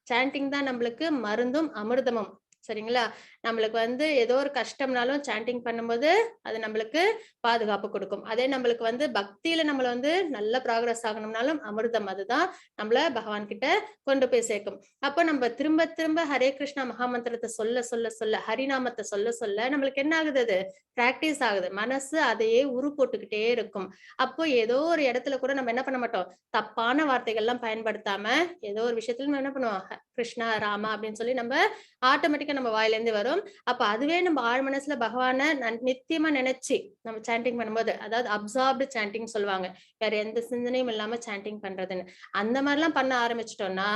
சாண்டிங் தான் நம்மளுக்கு மருந்தும் அமிர்தமும். சரிங்களா? நம்மளுக்கு வந்து ஏதோ ஒரு கஷ்டம்னாலும் சாண்டிங் பண்ணும்போது அது நம்மளுக்கு பாதுகாப்பு கொடுக்கும். அதே நம்மளுக்கு வந்து பக்தியில நம்மள வந்து நல்ல ப்ராக்ரஸ் ஆகணும்னாலும் அமிர்தம் அதுதான் நம்மள பகவான் கிட்ட கொண்டு போய் சேர்க்கும். அப்போ நம்ம திரும்ப திரும்ப ஹரே கிருஷ்ணா மகாமந்திரத்தை சொல்ல சொல்ல சொல்ல, ஹரிநாமத்தை சொல்ல சொல்ல நம்மளுக்கு என்ன ஆகுது? அது பிராக்டிஸ் ஆகுது. மனசு அதையே உரு போட்டுக்கிட்டே இருக்கும். அப்போ ஏதோ ஒரு இடத்துல கூட நம்ம என்ன பண்ண மாட்டோம்? தப்பான வார்த்தைகள்லாம் பயன்படுத்தாம ஏதோ ஒரு விஷயத்துல நம்ம என்ன பண்ணுவோம்? கிருஷ்ணா ராமா அப்படின்னு சொல்லி நம்ம ஆட்டோமேட்டிக்கா நம்ம வாயில இருந்து வரும். இருந்தாலும் அப்ப அதுவே நம்ம ஆழ் மனசுல பகவான நித்தியமா நினைச்சு நம்ம சாண்டிங் பண்ணும்போது, அதாவது அப்சார்ப்டு சாண்டிங் சொல்லுவாங்க, வேற எந்த சிந்தனையும் இல்லாம சாண்டிங் பண்றதுன்னு. அந்த மாதிரிலாம் பண்ண ஆரம்பிச்சிட்டோம்னா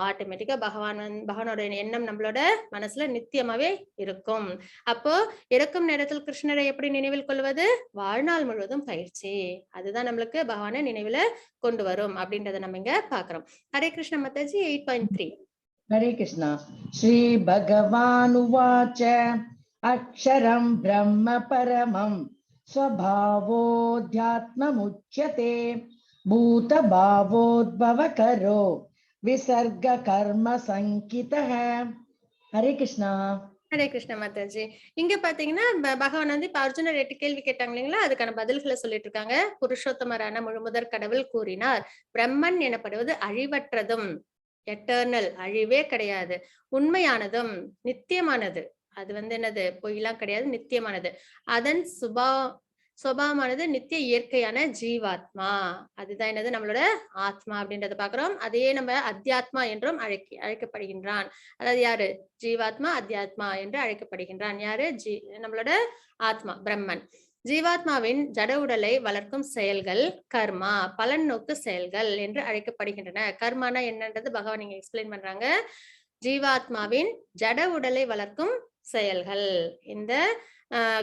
ஆட்டோமேட்டிக்கா பகவானோட எண்ணம் நம்மளோட மனசுல நித்தியமாவே இருக்கும். அப்போ இறக்கும் நேரத்தில் கிருஷ்ணரை எப்படி நினைவில் கொள்வது? வாழ்நாள் முழுவதும் பயிற்சி. அதுதான் நம்மளுக்கு பகவானை நினைவுல கொண்டு வரும் அப்படின்றத நம்ம இங்க பாக்குறோம். ஹரே கிருஷ்ண மாதாஜி 8.3. हरे कृष्णा। श्री भगवानुवाच अक्षरं ब्रह्म परमं स्वभावोऽध्यात्ममुच्यते भूतभावोद्भवकरो विसर्ग कर्म संकितः। हरे कृष्णा। ஹரே கிருஷ்ண மாதாஜி. இங்க பாத்தீங்கன்னா பகவான் வந்து இப்ப அர்ஜுனர் 8 கேள்வி கேட்டாங்க இல்லைங்களா, அதுக்கான பதில்களை சொல்லிட்டு இருக்காங்க. புருஷோத்தமரான முழுமுதற் கடவுள் கூறினார், பிரம்மன் எனப்படுவது அழிவற்றதும், எட்டர்னல், அழிவே கிடையாது, உண்மையானதும், நித்தியமானது. அது வந்து என்னது, பொய்லாம் கிடையாது, நித்தியமானது. அதன் சுபாவமானது நித்திய இயற்கையான ஜீவாத்மா. அதுதான் என்னது, நம்மளோட ஆத்மா அப்படின்றத பாக்குறோம். அதையே நம்ம அத்தியாத்மா என்றும் அழைக்கப்படுகின்றான். அதாவது யாரு, ஜீவாத்மா அத்தியாத்மா என்று அழைக்கப்படுகின்றான். யாரு, நம்மளோட ஆத்மா பிரம்மன். ஜீவாத்மாவின் ஜட உடலை வளர்க்கும் செயல்கள் கர்மா, பலன் நோக்கு செயல்கள் என்று அழைக்கப்படுகின்றன. கர்மானா என்னன்றது பகவான் நீங்க எக்ஸ்பிளைன் பண்றாங்க. ஜீவாத்மாவின் ஜட உடலை வளர்க்கும் செயல்கள், இந்த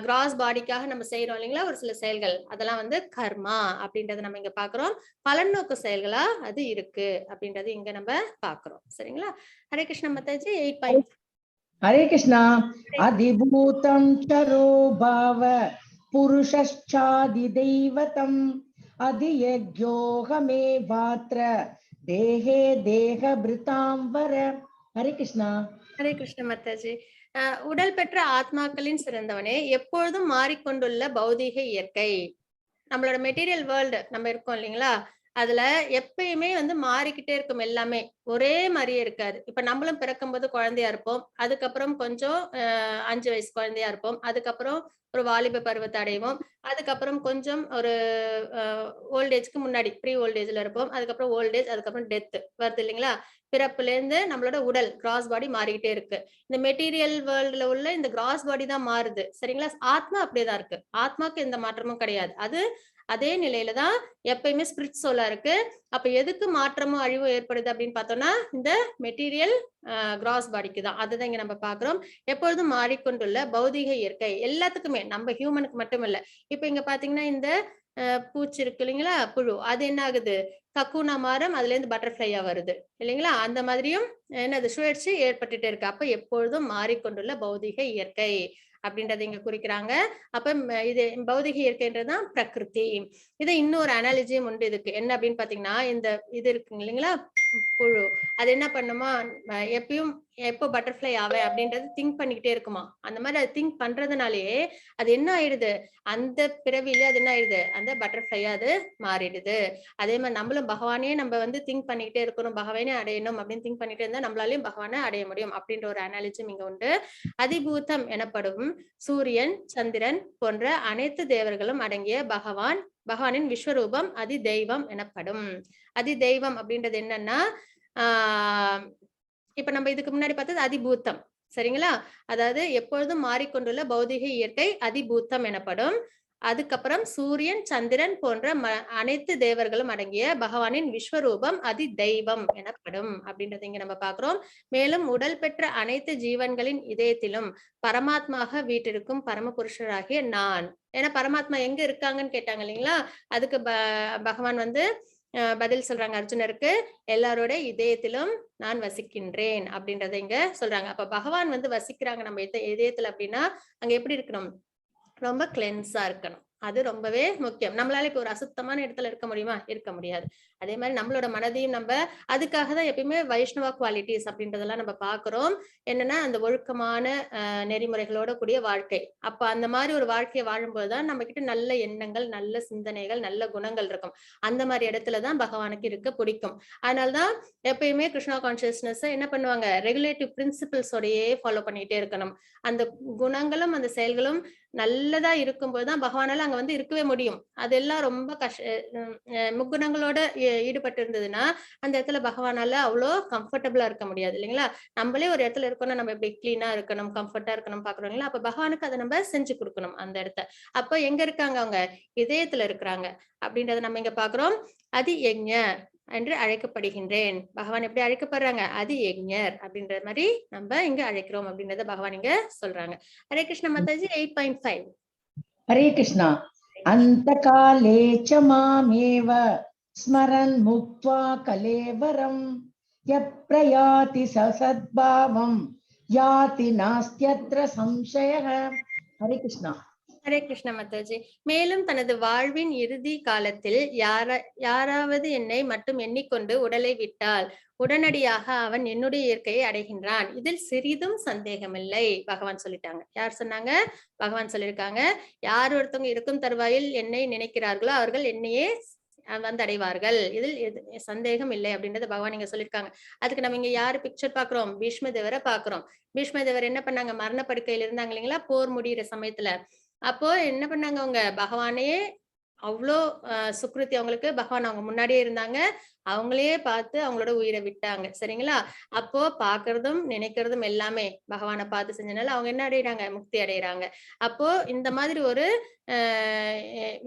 கிராஸ் பாடிக்காக நம்ம செய்யறோம் இல்லைங்களா ஒரு சில செயல்கள், அதெல்லாம் வந்து கர்மா அப்படின்றத நம்ம இங்க பாக்குறோம். பலன் நோக்கு செயல்களா அது இருக்கு அப்படின்றது இங்க நம்ம பாக்குறோம். சரிங்களா? ஹரே கிருஷ்ண மாதாஜி 8. हरे कृष्णा। अधिभूतं चरो भाव पुरुषश्चादिदैवतम् अधियज्ञोऽहमेवात्र देहे देहभृतां वर। हरे कृष्णा। ஹரே கிருஷ்ண மாதாஜி. உடல் பெற்ற ஆத்மாக்களின் சிறந்தவனே, எப்பொழுதும் மாறிக்கொண்டுள்ள பௌதீக இயற்கை, நம்மளோட மெட்டீரியல் வேர்ல்டு நம்ம இருக்கோம் இல்லைங்களா, அதுல எப்பயுமே வந்து மாறிக்கிட்டே இருக்கும். எல்லாமே ஒரே மாதிரியே இருக்காது. இப்ப நம்மளும் பிறக்கும்போது குழந்தையா இருப்போம், அதுக்கப்புறம் கொஞ்சம் 5 வயசு குழந்தையா இருப்போம், அதுக்கப்புறம் ஒரு வாலிப பருவத்தை அடைவோம், அதுக்கப்புறம் கொஞ்சம் ஒரு ஓல்டேஜ்க்கு முன்னாடி ப்ரீ ஓல்டேஜ்ல இருப்போம், அதுக்கப்புறம் ஓல்டேஜ், அதுக்கப்புறம் டெத் வருது இல்லைங்களா. பிறப்புல இருந்து நம்மளோட உடல் கிராஸ் பாடி மாறிக்கிட்டே இருக்கு. இந்த மெட்டீரியல் வேர்ல்டுல உள்ள இந்த கிராஸ் பாடி தான் மாறுது. சரிங்களா? ஆத்மா அப்படியேதான் இருக்கு. ஆத்மாக்கு எந்த மாற்றமும் கிடையாது. அது அதே நிலையில தான் எப்பயுமே ஸ்பிரிட் சோலா இருக்கு. அப்ப எதுக்கு மாற்றமும் அழிவும் ஏற்படுது அப்படின்னு பார்த்தோம்னா, இந்த மெட்டீரியல் கிராஸ் பாடிக்கு தான். அதுதான் இங்க நம்ம பாக்குறோம். எப்பொழுதும் மாறிக்கொண்டுள்ள பௌதீக இயற்கை எல்லாத்துக்குமே, நம்ம ஹியூமனுக்கு மட்டும் இல்ல. இப்ப இங்க பாத்தீங்கன்னா இந்த பூச்சி இருக்கு இல்லைங்களா, புழு, அது என்ன ஆகுது, கக்கூனா மாறும், அதுல இருந்து பட்டர்ஃபிளையா வருது இல்லைங்களா. அந்த மாதிரியும் என்னது சுழற்சி ஏற்பட்டுட்டே இருக்கு. அப்ப எப்பொழுதும் மாறிக்கொண்டுள்ள பௌதீக இயற்கை அப்படின்றத இங்க குறிக்கிறாங்க. அப்ப இது பௌதிக இயற்கைன்றதுதான் பிரகிருதி. இது இன்னொரு அனாலஜியும் உண்டு இதுக்கு. என்ன அப்படின்னு பாத்தீங்கன்னா, இந்த இது இருக்குங்க இல்லைங்களா புழு, அது என்ன பண்ணுமா, எப்பயும் எப்போ பட்டர்ஃபிளை ஆவேன் அப்படின்றது திங்க் பண்ணிக்கிட்டே இருக்குமா. அந்த மாதிரி அது திங்க் பண்றதுனாலேயே அது என்ன ஆயிடுது, அந்த பிறவிலே அது என்ன ஆயிடுது, அந்த பட்டர்ஃபிளையா அது மாறிடுது. அதே மாதிரி நம்மளும் பகவானே நம்ம வந்து திங்க் பண்ணிக்கிட்டே இருக்கணும், பகவானே அடையணும் அப்படின்னு திங்க் பண்ணிட்டே இருந்தா நம்மளாலையும் பகவானை அடைய முடியும் அப்படின்ற ஒரு அனாலஜியும் இங்க உண்டு. அதிபூதம் எனப்படும் சூரியன், சந்திரன் போன்ற அனைத்து தேவர்களும் அடங்கிய பகவானின் விஸ்வரூபம் அதி தெய்வம் எனப்படும். அதி தெய்வம் அப்படின்றது என்னன்னா, இப்ப நம்ம இதுக்கு முன்னாடி பார்த்தது அதிபூத்தம். சரிங்களா? அதாவது எப்பொழுதும் மாறிக்கொண்டுள்ள பௌதிக இயற்கை அதிபூத்தம் எனப்படும். அதுக்கப்புறம் சூரியன், சந்திரன் போன்ற அனைத்து தேவர்களும் அடங்கிய பகவானின் விஸ்வரூபம் அதி தெய்வம் எனப்படும் அப்படின்றத இங்க நம்ம பாக்குறோம். மேலும் உடல் பெற்ற அனைத்து ஜீவன்களின் இதயத்திலும் பரமாத்மாக வீட்டிற்கும் பரம புருஷராகிய நான். ஏன்னா பரமாத்மா எங்க இருக்காங்கன்னு கேட்டாங்க இல்லைங்களா, அதுக்கு பகவான் வந்து பதில் சொல்றாங்க அர்ஜுனருக்கு, எல்லாரோட இதயத்திலும் நான் வசிக்கின்றேன் அப்படின்றத இங்க சொல்றாங்க. அப்ப பகவான் வந்து வசிக்கிறாங்க நம்ம இதயத்துல அப்படின்னா அங்க எப்படி இருக்கணும், ரொம்ப கிளென்ஸா இருக்கணும். அது ரொம்பவே முக்கியம். நம்மளால இப்ப ஒரு அசுத்தமான இடத்துல இருக்க முடியுமா? இருக்க முடியாது. அதே மாதிரி நம்மளோட மனதையும் நம்ம அதுக்காக தான் எப்பயுமே வைஷ்ணவா குவாலிட்டிஸ் அப்படின்றதெல்லாம் நம்ம பாக்குறோம். என்னன்னா அந்த ஒழுக்கமான நெறிமுறைகளோட கூடிய வாழ்க்கை. அப்ப அந்த மாதிரி ஒரு வாழ்க்கையை வாழும்போதுதான் நம்ம கிட்ட நல்ல எண்ணங்கள், நல்ல சிந்தனைகள், நல்ல குணங்கள் இருக்கும். அந்த மாதிரி இடத்துலதான் பகவானுக்கு இருக்க பிடிக்கும். அதனாலதான் எப்பயுமே கிருஷ்ணா கான்சியஸ்னஸ் என்ன பண்ணுவாங்க, ரெகுலேட்டிவ் பிரின்சிபிள்ஸோடயே ஃபாலோ பண்ணிட்டே இருக்கணும். அந்த குணங்களும் அந்த செயல்களும் நல்லதா இருக்கும்போதுதான் பகவானால அங்க வந்து இருக்கவே முடியும். அதெல்லாம் ரொம்ப முக்குணங்களோட ஈடுபட்டு இருந்ததுன்னா அந்த இடத்துல பகவானால அவ்வளோ கம்ஃபர்டபுளா இருக்க முடியாது இல்லைங்களா? நம்மளே ஒரு இடத்துல இருக்கோம்னா நம்ம எப்படி கிளீனா இருக்கணும், கம்ஃபர்ட்டா இருக்கணும் பாக்குறோங்களா? அப்ப பகவானுக்கு அதை நம்ம செஞ்சு கொடுக்கணும் அந்த இடத்த. அப்ப எங்க இருக்காங்க அவங்க? இதயத்துல இருக்கிறாங்க அப்படின்றத நம்ம இங்க பாக்குறோம். அதி யஜ்ஞர் என்று அழைக்கப்படுகின்றேன். பகவான் எப்படி அழைக்கப்படுறாங்க? அதி யஜ்ஞர் அப்படின்ற மாதிரி நம்ம இங்க அழைக்கிறோம் அப்படின்றத பகவான் இங்க சொல்றாங்க. ஹரே கிருஷ்ண மாதாஜி 8.5. ஹரே கிருஷ்ணா. அந்த காலே ச மாமேவ ஸ்மரன் முக்த்வா கலேவரம் யப்ரயாதி சசத்பாவம் யாதி நாஸ்த்யத்ர சம்சயः. ஹரே கிருஷ்ணா. ஹரே கிருஷ்ண மாதாஜி. மேலும் தனது வாழ்வின் இறுதி காலத்தில் யாராவது என்னை மட்டும் எண்ணிக்கொண்டு உடலை விட்டால் உடனடியாக அவன் என்னுடைய இயற்கையை அடைகின்றான். இதில் சிறிதும் சந்தேகமில்லை. பகவான் சொல்லிட்டாங்க. யார் சொன்னாங்க? பகவான் சொல்லியிருக்காங்க. யார் ஒருத்தவங்க இருக்கும் தருவாயில் என்னை நினைக்கிறார்களோ அவர்கள் என்னையே வந்து அடைவார்கள். இதில் சந்தேகம் இல்லை அப்படின்றத பகவான் இங்க சொல்லியிருக்காங்க. அதுக்கு நம்ம இங்க யாரு பிக்சர் பாக்குறோம்? பீஷ்ம தேவரை பாக்குறோம். பீஷ்ம தேவர் என்ன பண்ணாங்க? மரண படுக்கையில இருந்தாங்க இல்லைங்களா? போர் முடியிற சமயத்துல. அப்போ என்ன பண்ணாங்க அவங்க? பகவானையே அவ்வளோ சுக்ருத்தி அவங்களுக்கு. பகவான் அவங்க முன்னாடியே இருந்தாங்க. அவங்களையே பார்த்து அவங்களோட உயிரை விட்டாங்க. சரிங்களா? அப்போ பாக்குறதும் நினைக்கிறதும் எல்லாமே பகவானை பார்த்து செஞ்சனால அவங்க என்ன அடையிறாங்க? முக்தி அடையிறாங்க. அப்போ இந்த மாதிரி ஒரு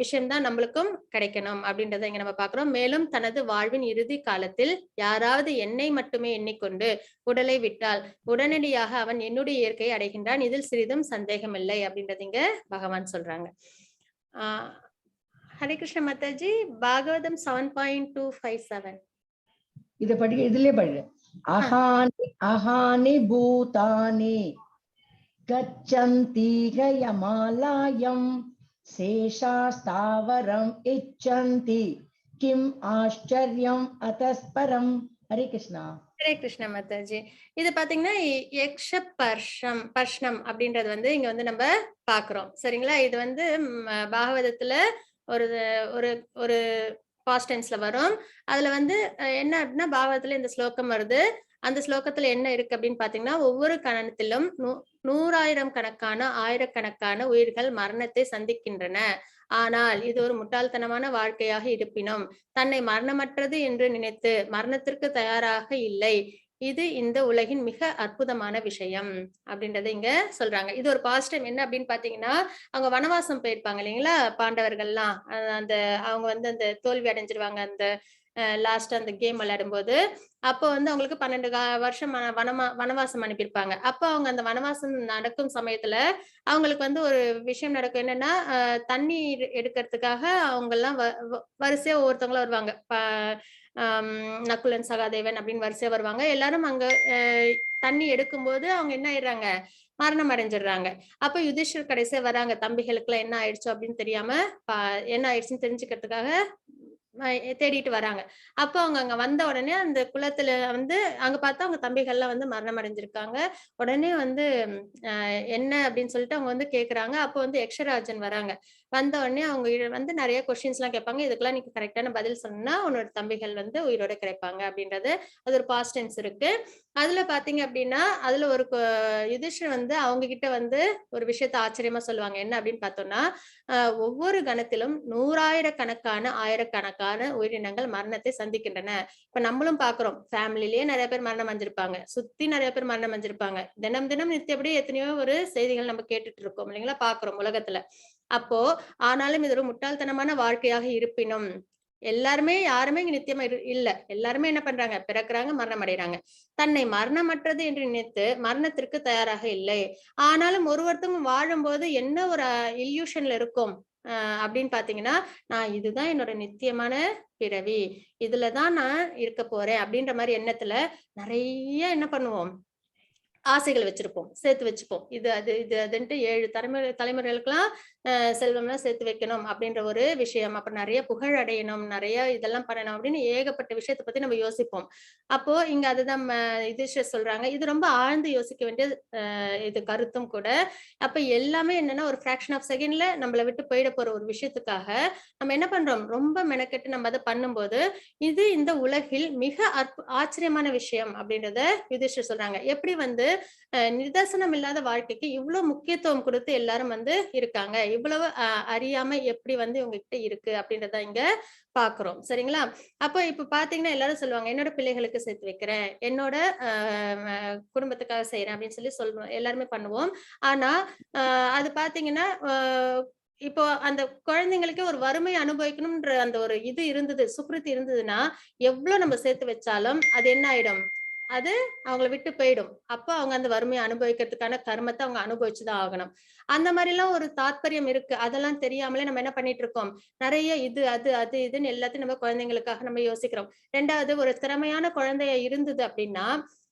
விஷயம்தான் நம்மளுக்கும் கிடைக்கணும் அப்படின்றத இங்க நம்ம பாக்குறோம். மேலும் தனது வாழ்வின் இறுதி காலத்தில் யாராவது என்னை மட்டுமே எண்ணிக்கொண்டு உடலை விட்டால் உடனடியாக அவன் என்னுடைய இயற்கையை அடைகின்றான். இதில் சிறிதும் சந்தேகம் இல்லை அப்படின்றது இங்க பகவான் சொல்றாங்க. ஹரே கிருஷ்ண மாதாஜி. பாகவதம் 7.257. இத படிக்க இதுலயே படிக்க. அஹானி அஹானி பூதானி கச்சந்தி கயமாலாயம் சேஷாஸ்தாவரம் இச்சந்தி கிம் ஆச்சரியம் அதஸ்பரம். ஹரே கிருஷ்ணா. ஹரே கிருஷ்ண மாதாஜி. இது பாத்தீங்கன்னா யக்ஷ பர்ஷ்ணம் அப்படின்றது வந்து இங்க வந்து நம்ம பாக்குறோம். சரிங்களா? இது வந்து பாகவதத்துல ஒரு ஒரு ஒரு பாஸ்ட் டென்ஸ்ல வரும். அதுல வந்து என்ன அப்படின்னா பாகவதத்துல இந்த ஸ்லோகம் வருது. அந்த ஸ்லோகத்துல என்ன இருக்கு அப்படின்னு பாத்தீங்கன்னா, ஒவ்வொரு கணத்திலும் 100,000 கணக்கான ஆயிரக்கணக்கான உயிர்கள் மரணத்தை சந்திக்கின்றன. ஆனால் இது ஒரு முட்டாள்தனமான வாழ்க்கையாக இருப்பினும் தன்னை மரணமற்றது என்று நினைத்து மரணத்திற்கு தயாராக இல்லை. இது இந்த உலகின் மிக அற்புதமான விஷயம் அப்படின்றத இங்க சொல்றாங்க. இது ஒரு பாசிட்டிவ் என்ன அப்படின்னு பாத்தீங்கன்னா, அவங்க வனவாசம் போயிருப்பாங்க இல்லைங்களா? பாண்டவர்கள்லாம் அந்த அவங்க வந்து அந்த தோல்வி அடைஞ்சிருவாங்க அந்த லாஸ்ட் அந்த கேம் விளையாடும் போது. அப்போ வந்து அவங்களுக்கு 12 வருஷம் வனவாசம் அனுப்பியிருப்பாங்க. அப்போ அவங்க அந்த வனவாசம் நடக்கும் சமயத்துல அவங்களுக்கு வந்து ஒரு விஷயம் நடக்கும். என்னன்னா தண்ணீர் எடுக்கிறதுக்காக அவங்க எல்லாம் வரிசையா ஒவ்வொருத்தவங்களும் வருவாங்க. நக்குலன் சகாதேவன் அப்படின்னு வரிசையா வருவாங்க. எல்லாரும் அங்க தண்ணி எடுக்கும்போது அவங்க என்ன ஆயிடுறாங்க? மரணம் அடைஞ்சிடுறாங்க. அப்ப யுதிஷ்டர் கடைசியா வராங்க. தம்பிகளுக்கு எல்லாம் என்ன ஆயிடுச்சு அப்படின்னு தெரியாம என்ன ஆயிடுச்சுன்னு தெரிஞ்சுக்கிறதுக்காக தேடிட்டு வராங்க. அப்போ அவங்க அங்க வந்த உடனே அந்த குளத்துல வந்து அங்க பார்த்தா அவங்க தம்பிகள்லாம் வந்து மரணம் அடைஞ்சிருக்காங்க. உடனே வந்து என்ன அப்படின்னு சொல்லிட்டு அவங்க வந்து கேக்குறாங்க. அப்போ வந்து யக்ஷராஜன் வராங்க. வந்த உடனே அவங்க வந்து நிறைய கொஸ்டின்ஸ் எல்லாம் கேட்பாங்க. இதுக்கெல்லாம் நீங்க கரெக்டான பதில் சொன்னா உன்னோட தம்பிகள் வந்து உயிரோட கிடைப்பாங்க அப்படின்றது. அது ஒரு பாஸ்ட் டென்ஸ் இருக்கு. அதுல பாத்தீங்க அப்படின்னா அதுல ஒரு யுதிஷ்டர் வந்து அவங்க கிட்ட வந்து ஒரு விஷயத்த ஆச்சரியமா சொல்லுவாங்க. என்ன அப்படின்னு பார்த்தோம்னா, ஒவ்வொரு கணத்திலும் 100,000 ஆயிரக்கணக்கான உயிரினங்கள் மரணத்தை சந்திக்கின்றன. இப்ப நம்மளும் பாக்குறோம். ஃபேமிலிலேயே நிறைய பேர் மரணம் அடைஞ்சிருப்பாங்க. சுத்தி நிறைய பேர் மரணம் அடைஞ்சிருப்பாங்க. தினம் தினம் நித்தியப்படி எத்தனையோ ஒரு செய்திகள் நம்ம கேட்டுட்டு இருக்கோம் இல்லைங்களா? பாக்குறோம் உலகத்துல. அப்போ ஆனாலும் இது ஒரு முட்டாள்தனமான வாழ்க்கையாக இருப்பினும் எல்லாருமே யாருமே இங்க நித்தியமா இல்ல. எல்லாருமே என்ன பண்றாங்க? பிறக்குறாங்க, மரணம் அடைறாங்க. தன்னை மரணமற்றது என்று நினைத்து மரணத்திற்கு தயாராக இல்லை. ஆனாலும் ஒருத்தவங்க வாழும்போது என்ன ஒரு இல்யூஷன்ல இருக்கும் அப்படின்னு பாத்தீங்கன்னா, நான் இதுதான் என்னோட நித்தியமான பிறவி. இதுலதான் நான் இருக்க போறேன் அப்படின்ற மாதிரி எண்ணத்துல நிறைய என்ன பண்ணுவோம்? ஆசைகள் வச்சிருப்போம். சேர்த்து வச்சுப்போம். இது அது இது அதுன்ட்டு 7 தலைமுறைகளுக்கெல்லாம் செல்வம்லாம் சேர்த்து வைக்கணும் அப்படின்ற ஒரு விஷயம். அப்புறம் நிறைய புகழ் அடையணும், நிறைய இதெல்லாம் பண்ணணும் அப்படின்னு ஏகப்பட்ட விஷயத்த பத்தி நம்ம யோசிப்போம். அப்போ இங்க அதுதான் யுதிஷ்டர் சொல்றாங்க. இது ரொம்ப ஆழ்ந்து யோசிக்க வேண்டிய இது கருத்தும் கூட. அப்ப எல்லாமே என்னன்னா ஒரு ஃபிராக்ஷன் ஆஃப் செகண்ட்ல நம்மள விட்டு போயிட போற ஒரு விஷயத்துக்காக நம்ம என்ன பண்றோம்? ரொம்ப மெனக்கெட்டு நம்ம அதை பண்ணும்போது இது இந்த உலகில் மிக ஆச்சரியமான விஷயம் அப்படின்றத யுதிஷ்டர் சொல்றாங்க. எப்படி வந்து நிதர்சனம் இல்லாத வாழ்க்கைக்கு இவ்வளவு முக்கியத்துவம் கொடுத்து எல்லாரும் வந்து இருக்காங்க. இவ்வளவு அறியாமை எப்படி வந்து இவங்க கிட்ட இருக்கு அப்படின்றத இங்க பாக்குறோம். சரிங்களா? அப்ப இப்ப பாத்தீங்கன்னா எல்லாரும் சொல்லுவாங்க, என்னோட பிள்ளைகளுக்கு சேர்த்து வைக்கிறேன், என்னோட குடும்பத்துக்காக செய்யறேன் அப்படின்னு சொல்லி சொல்லுவோம். எல்லாருமே பண்ணுவோம். ஆனா அது பாத்தீங்கன்னா இப்போ அந்த குழந்தைங்களுக்கு ஒரு வறுமை அனுபவிக்கணும்ன்ற அந்த ஒரு இது இருந்தது, சுக்ருதி இருந்ததுன்னா, எவ்வளவு நம்ம சேர்த்து வச்சாலும் அது என்ன ஆயிடும்? அது அவங்கள விட்டு போயிடும். அப்ப அவங்க அந்த வறுமையை அனுபவிக்கிறதுக்கான கர்மத்தை அவங்க அனுபவிச்சுதான் ஆகணும். அந்த மாதிரிலாம் ஒரு தாத்பரியம் இருக்கு. அதெல்லாம் தெரியாமலே நம்ம என்ன பண்ணிட்டு இருக்கோம்? நிறைய இது, அது இதுன்னு எல்லாத்தையும் நம்ம குழந்தைங்களுக்காக நம்ம யோசிக்கிறோம். 2வது ஒரு திறமையான குழந்தையா இருந்தது அப்படின்னா,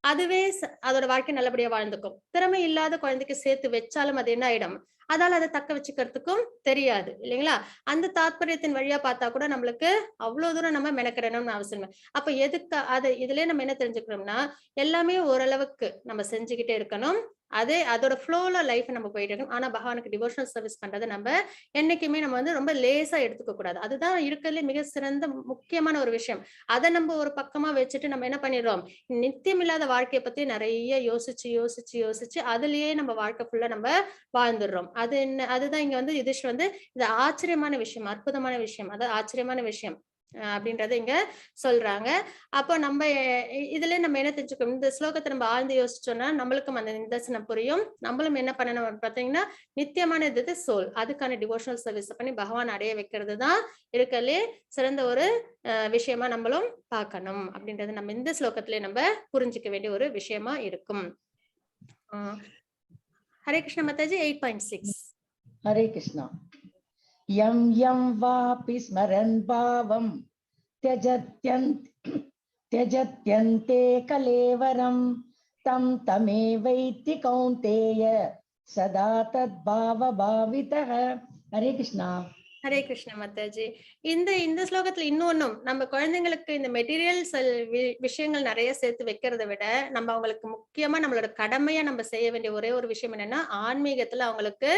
அதுவே அதோட வாழ்க்கை நல்லபடியா வாழ்ந்துக்கும். திறமை இல்லாத குழந்தைக்கு சேர்த்து வச்சாலும் அது என்ன ஆயிடும்? அதால அத தக்க வச்சுக்கிறதுக்கும் தெரியாது. இல்லைங்களா? அந்த தாத்பரியத்தின் வழியா பார்த்தா கூட நம்மளுக்கு அவ்வளவு தூரம் நம்ம மெனக்கிடணும்னு அவசியம் இல்ல. அப்ப எதுக்கு இதுலயே நம்ம என்ன தெரிஞ்சுக்கிறோம்னா, எல்லாமே ஓரளவுக்கு நம்ம செஞ்சுக்கிட்டே இருக்கணும். அதோட ஃப்ளோல லைஃப் நம்ம போயிட்டு இருக்கணும். ஆனா பகவானுக்கு டிவோஷனல் சர்வீஸ் பண்றத நம்ம என்னைக்குமே நம்ம வந்து ரொம்ப லேசா எடுத்துக்க கூடாது. அதுதான் இருக்கிறதுலே மிக சிறந்த முக்கியமான ஒரு விஷயம். அத நம்ம ஒரு பக்கமா வச்சுட்டு நம்ம என்ன பண்ணிடுறோம்? நித்தியமில்லாத வாழ்க்கைய பத்தி நிறைய யோசிச்சு அதுலயே நம்ம வாழ்க்கை ஃபுல்லா நம்ம வாழ்ந்துடுறோம். அதுதான் இங்க வந்து யுதிஷ்டர் வந்து இது ஆச்சரியமான விஷயம், அற்புதமான விஷயம், அதாவது ஆச்சரியமான விஷயம் அப்படின்றத இங்க சொல்றாங்க. அப்போ நம்ம இதுல நம்ம என்ன தெரிஞ்சுக்கணும்? இந்த ஸ்லோகத்தை நம்ம ஆழ்ந்து யோசிச்சோம்னா நம்மளுக்கும் அந்த நிதர்சனம் புரியும். நம்மளும் என்ன பண்ணணும் பாத்தீங்கன்னா, நித்தியமான இது சோல், அதுக்கான டிவோஷனல் சர்வீஸ் பண்ணி பகவான் அடைய வைக்கிறது தான் இருக்கலே சிறந்த ஒரு விஷயமா நம்மளும் பார்க்கணும் அப்படின்றது நம்ம இந்த ஸ்லோகத்திலே நம்ம புரிஞ்சுக்க வேண்டிய ஒரு விஷயமா இருக்கும். हरे कृष्ण माताजी 8.6 हरे कृष्णा यं यं वापि स्मरन् भावं त्यजत्यन्ते कलेवरं तं तमेवैति कौन्तेय सदा तद्भावभावितः हरे कृष्णा ஹரே கிருஷ்ண மாதாஜி. இந்த ஸ்லோகத்துல இன்னொன்னும் நம்ம குழந்தைங்களுக்கு இந்த மெட்டீரியல் விஷயங்கள் நிறைய சேர்த்து வைக்கிறத விட நம்ம அவங்களுக்கு முக்கியமா நம்மளோட கடமையா நம்ம செய்ய வேண்டிய ஒரே ஒரு விஷயம் என்னன்னா, ஆன்மீகத்துல அவங்களுக்கு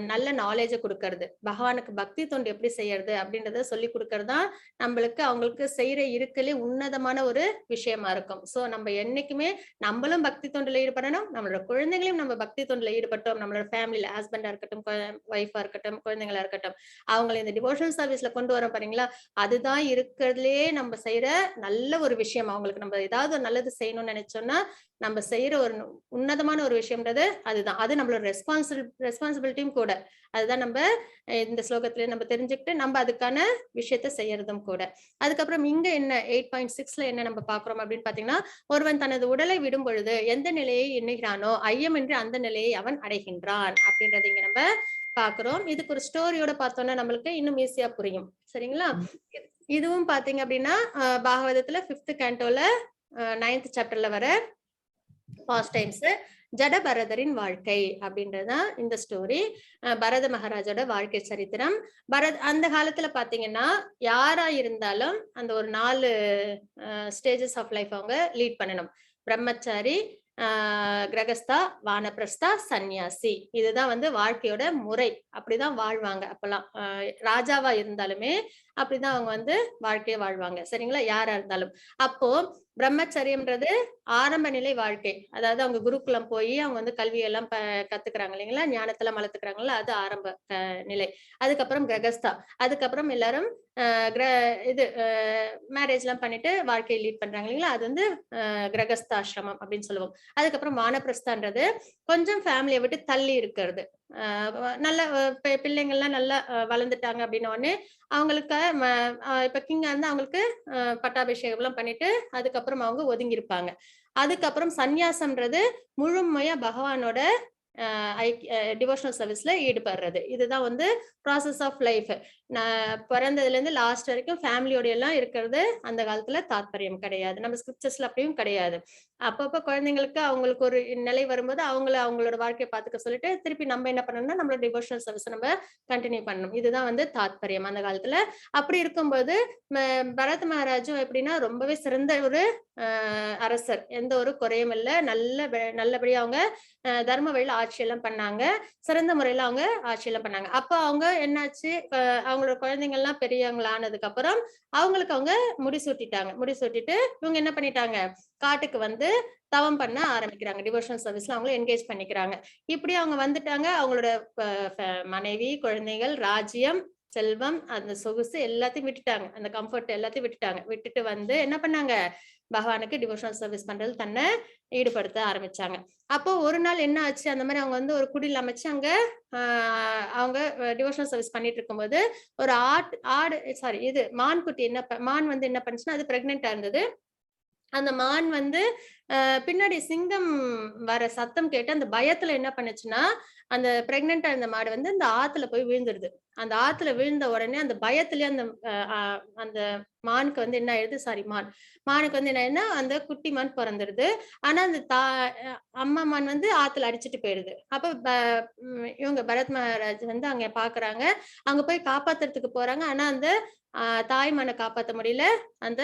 நல்ல நாலேஜ கொடுக்கறது, பகவானுக்கு பக்தி தொண்டு எப்படி செய்யறது அப்படின்றத சொல்லி கொடுக்கறது தான் நம்மளுக்கு அவங்களுக்கு செய்யற இருக்கலே உன்னதமான ஒரு விஷயமா இருக்கும். சோ நம்ம என்னைக்குமே நம்மளும் பக்தி தொண்டுல ஈடுபடணும், நம்மளோட குழந்தைகளையும் நம்ம பக்தி தொண்டுல ஈடுபட்டோம். நம்மளோட ஃபேமிலியில ஹஸ்பண்டா இருக்கட்டும், ஒய்ஃபா இருக்கட்டும், குழந்தைங்களா இருக்கட்டும், அவங்களை இந்த டிவோஷனல் சர்வீஸ்ல கொண்டு வரோம் பாத்தீங்களா, அதுதான் இருக்கிறதுலே நம்ம செய்யற நல்ல ஒரு விஷயம். அவங்களுக்கு நம்ம ஏதாவது ஒரு நல்லது செய்யணும்னு நினைச்சோம்னா நம்ம செய்யற ஒரு உன்னதமான ஒரு விஷயம்ன்றது அதுதான். அது நம்மளோட ரெஸ்பான்சிபிலிட்டியும் கூட. அதுதான் நம்ம இந்த ஸ்லோகத்திலே நம்ம தெரிஞ்சுக்கிட்டு நம்ம அதுக்கான விஷயத்த செய்யறதும் கூட. அதுக்கப்புறம் இங்க என்ன 8.6ல என்ன நம்ம பாக்குறோம் அப்படின்னு பாத்தீங்கன்னா, ஒருவன் தனது உடலை விடும் பொழுது எந்த நிலையை எண்ணுகிறானோ ஐயமின்றி அந்த நிலையை அவன் அடைகின்றான் அப்படின்றத இங்க நம்ம பாக்குறோம். இதுக்கு ஒரு ஸ்டோரியோட பார்த்தோம்னா நம்மளுக்கு இன்னும் ஈஸியா புரியும். சரிங்களா? இதுவும் பாத்தீங்க அப்படின்னா பாகவதத்துல 5th cantoல 9th chapterல வர பாஸ்ட் டைம்ஸ் ஜடபரதரின் வாழ்க்கை அப்படின்றதுதான் இந்த ஸ்டோரி. பரத மகாராஜோட வாழ்க்கை சரித்திரம். அந்த காலத்துல பாத்தீங்கன்னா யாரா இருந்தாலும் அந்த ஒரு 4 ஸ்டேஜஸ் ஆஃப் லைஃப் அவங்க லீட் பண்ணணும். பிரம்மச்சாரி, கிரகஸ்தா, வானப்பிரஸ்தா, சன்னியாசி. இதுதான் வந்து வாழ்க்கையோட முறை. அப்படிதான் வாழ்வாங்க அப்பெல்லாம். ராஜாவா இருந்தாலுமே அப்படிதான் அவங்க வந்து வாழ்க்கைய வாழ்வாங்க. சரிங்களா? யாரா இருந்தாலும். அப்போ பிரம்மச்சரியம்ன்றது ஆரம்ப நிலை வாழ்க்கை. அதாவது அவங்க குருகுலம் போய் அவங்க வந்து கல்வியெல்லாம் கத்துக்கிறாங்க இல்லைங்களா? ஞானத்தெல்லாம் வளர்த்துக்கிறாங்கல்ல, அது ஆரம்ப நிலை. அதுக்கப்புறம் கிரகஸ்தா, அதுக்கப்புறம் எல்லாரும் மேரேஜ் எல்லாம் பண்ணிட்டு வாழ்க்கையை லீட் பண்றாங்க இல்லைங்களா? அது வந்து கிரகஸ்தாசிரமம் அப்படின்னு சொல்லுவோம். அதுக்கப்புறம் வானப்பிரஸ்தான்றது கொஞ்சம் ஃபேமிலியை விட்டு தள்ளி இருக்கிறது. நல்ல பிள்ளைங்கள்லாம் நல்லா வளர்ந்துட்டாங்க அப்படின்ன உடனே அவங்களுக்கு இப்ப கிங்கா இருந்தா அவங்களுக்கு பட்டாபிஷேகம் எல்லாம் பண்ணிட்டு அதுக்கப்புறம் அவங்க ஒதுங்கி இருப்பாங்க. அதுக்கப்புறம் சந்நியாசம்ன்றது முழுமையா பகவானோட டிவோஷனல் சர்வீஸ்ல ஈடுபடுறது. இதுதான் வந்து ப்ராசஸ் ஆஃப் லைஃப். நான் பிறந்ததுல இருந்து லாஸ்ட் வரைக்கும் ஃபேமிலியோட எல்லாம் இருக்கிறது அந்த காலத்துல தாத்பரியம் கிடையாது. நம்ம ஸ்கிரிப்சர்ஸ்ல அப்படியும் கிடையாது. அப்பப்ப குழந்தைங்களுக்கு அவங்களுக்கு ஒரு நிலை வரும்போது அவங்களோட வாழ்க்கையை பார்த்துக்க சொல்லிட்டு திருப்பி நம்ம என்ன பண்ணணும்னா நம்மளோட டிவோஷனல் சர்வீஸ் நம்ம கண்டினியூ பண்ணணும். இதுதான் வந்து தாத்பரியம் அந்த காலத்துல. அப்படி இருக்கும்போது பரத் மகாராஜும் எப்படின்னா ரொம்பவே சிறந்த ஒரு அரசர், எந்த ஒரு குறையும் இல்ல, நல்லபடியா அவங்க தர்ம வழியில ஆட்சி எல்லாம் பண்ணாங்க, சிறந்த முறையில அவங்க ஆட்சி எல்லாம் பண்ணாங்க. அப்ப அவங்க என்னாச்சு, அவங்களோட குழந்தைங்க எல்லாம் பெரியவங்கள ஆனதுக்கு அப்புறம் அவங்களுக்கு அவங்க முடிசூட்டிட்டாங்க. முடிசூட்டிட்டு இவங்க என்ன பண்ணிட்டாங்க, காட்டுக்கு வந்து தவம் பண்ண ஆரம்பிக்கிறாங்க. டிவோஷனல் சர்வீஸ்ல அவங்கள என்கேஜ் பண்ணிக்கிறாங்க. இப்படி அவங்க வந்துட்டாங்க. அவங்களோட மனைவி, குழந்தைகள், ராஜ்யம், செல்வம், அந்த சொகுசு எல்லாத்தையும் விட்டுட்டாங்க. அந்த கம்ஃபர்ட் எல்லாத்தையும் விட்டுட்டாங்க. விட்டுட்டு வந்து என்ன பண்ணாங்க, பகவானுக்கு டிவோஷனல் சர்வீஸ் பண்றது தன்னை ஈடுபடுத்த ஆரம்பிச்சாங்க. அப்போ ஒரு நாள் என்ன ஆச்சு, அந்த மாதிரி அவங்க வந்து ஒரு குடில் அமைச்சு அங்க அவங்க டிவோஷனல் சர்வீஸ் பண்ணிட்டு இருக்கும்போது ஒரு மான் குட்டி மான் வந்து என்ன பண்ணுச்சுன்னா, அது பிரெக்னெண்டா இருந்தது. அந்த மான் வந்து பின்னாடி சிங்கம் வர சத்தம் கேட்டு அந்த பயத்துல என்ன பண்ணுச்சுன்னா, அந்த பிரெக்னெண்டா இருந்த மாடு வந்து அந்த ஆத்துல போய் விழுந்துருது. அந்த ஆத்துல விழுந்த உடனே அந்த பயத்திலேயே அந்த மானுக்கு வந்து என்ன ஆயிடுது, மானுக்கு வந்து என்ன ஆயிடுதுன்னா, அந்த குட்டி மான் பொறந்துருது. ஆனா அந்த அம்மா மான் வந்து ஆத்துல அடிச்சிட்டு போயிடுது. அப்ப இவங்க பரத் மகாராஜ் வந்து அங்க பாக்குறாங்க. அங்க போய் காப்பாத்துறதுக்கு போறாங்க. ஆனா அந்த தாய் மானை காப்பாத்த முடியல. அந்த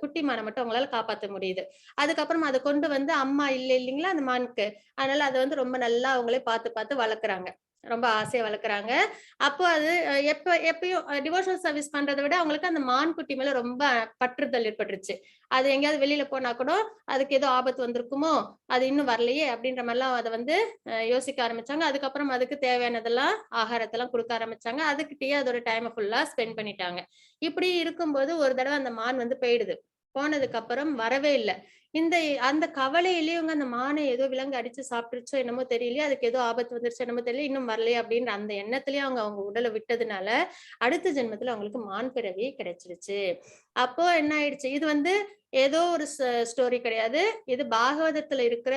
குட்டி மானை மட்டும் அவங்களால காப்பாத்த முடியுது. அதுக்கப்புறம் அத கொண்டு வந்து அம்மா இல்லைங்களா அந்த மானுக்கு. அதனால அத வந்து ரொம்ப நல்லா அவங்களே பார்த்து பார்த்து வளர்க்குறாங்க. ரொம்ப ஆசையா வளர்க்குறாங்க. அப்போ அது எப்பயும் டிவோஷனல் சர்வீஸ் பண்றத விட அவங்களுக்கு அந்த மான் குட்டி மேல ரொம்ப பற்றுதல் ஏற்பட்டுருச்சு. அது எங்கேயாவது வெளியில போனா கூட அதுக்கு ஏதோ ஆபத்து வந்திருக்குமோ, அது இன்னும் வரலையே அப்படின்ற மாதிரிலாம் அத வந்து யோசிக்க ஆரம்பிச்சாங்க. அதுக்கப்புறம் அதுக்கு தேவையானதெல்லாம் ஆகாரத்தெல்லாம் குடுக்க ஆரம்பிச்சாங்க. அதுகிட்டயே அதோட டைம ஃபுல்லா ஸ்பெண்ட் பண்ணிட்டாங்க. இப்படி இருக்கும்போது ஒரு தடவ அந்த மான் வந்து போயிடுது. போனதுக்கு அப்புறம் வரவே இல்ல. அந்த கவலையிலேயே இவங்க அந்த மானை ஏதோ விலங்கு அடிச்சு சாப்பிட்டுருச்சோ என்னமோ தெரியலையே, அதுக்கு ஏதோ ஆபத்து வந்துருச்சோ என்னமோ தெரியல, இன்னும் வரலையே அப்படின்ற அந்த எண்ணத்திலேயே அவங்க உடலை விட்டதுனால, அடுத்த ஜென்மத்துல அவங்களுக்கு மான் பிறவி கிடைச்சிருச்சு. அப்போ என்ன ஆயிடுச்சு, இது வந்து ஏதோ ஒரு ஸ்டோரி கிடையாது. இது பாகவதத்துல இருக்கிற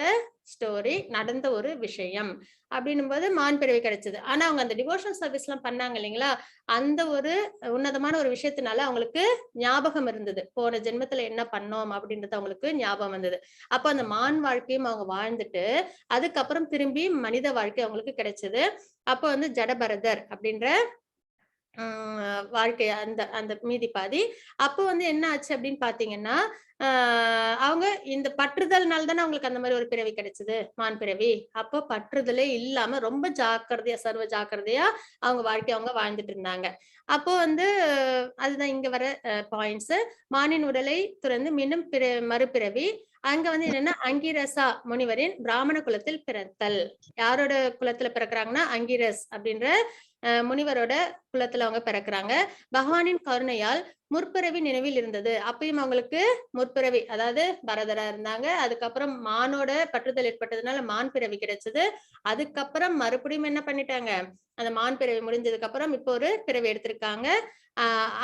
ஸ்டோரி, நடந்த ஒரு விஷயம். அப்படின்னும்போது மான் பிறவி கிடைச்சது. ஆனா அவங்க அந்த டிவோஷனல் சர்வீஸ் எல்லாம் பண்ணாங்க இல்லைங்களா, அந்த ஒரு உன்னதமான ஒரு விஷயத்தினால அவங்களுக்கு ஞாபகம் இருந்தது. போன ஜென்மத்துல என்ன பண்ணோம் அப்படின்றது அவங்களுக்கு ஞாபகம் வந்தது. அப்ப அந்த மான் வாழ்க்கையும் அவங்க வாழ்ந்துட்டு, அதுக்கப்புறம் திரும்பி மனித வாழ்க்கை அவங்களுக்கு கிடைச்சது. அப்ப வந்து ஜடபரதர் அப்படின்ற வாழ்க்கை அந்த அந்த மீதி பாதி. அப்போ வந்து என்ன ஆச்சு அப்படின்னு பார்த்தீங்கன்னா, அவங்க இந்த பற்றுதல்னால தானே அவங்களுக்கு அந்த மாரி ஒரு பிறவி கிடைச்சது, மான் பிறவி. அப்போ பற்றுதலே இல்லாம ரொம்ப ஜாக்கிரதையா, சர்வ ஜாக்கிரதையா அவங்க வாழ்க்கைய அவங்க வாழ்ந்துட்டு இருந்தாங்க. அப்போ வந்து அதுதான் இங்க வர பாயிண்ட்ஸ். மானின் உடலை துறந்து மீண்டும் மறுபிறவி. அங்க வந்து என்னன்னா, அங்கிரசா முனிவரின் பிராமண குலத்தில் பிறத்தல். யாரோட குலத்துல பிறக்குறாங்கன்னா, அங்கிரஸ் அப்படின்ற முனிவரோட குலத்துல அவங்க பிறக்குறாங்க. பகவானின் கருணையால் முற்பிறவி நினைவில் இருந்தது. அப்பயும் அவங்களுக்கு முற்பிறவி, அதாவது பரதரா இருந்தாங்க. அதுக்கப்புறம் மானோட பற்றுதல் ஏற்பட்டதுனால மான் பிறவி கிடைச்சது. அதுக்கப்புறம் மறுபடியும் என்ன பண்ணிட்டாங்க, அந்த மான் பிறவி முடிஞ்சதுக்கு அப்புறம் இப்போ ஒரு பிறவி எடுத்திருக்காங்க.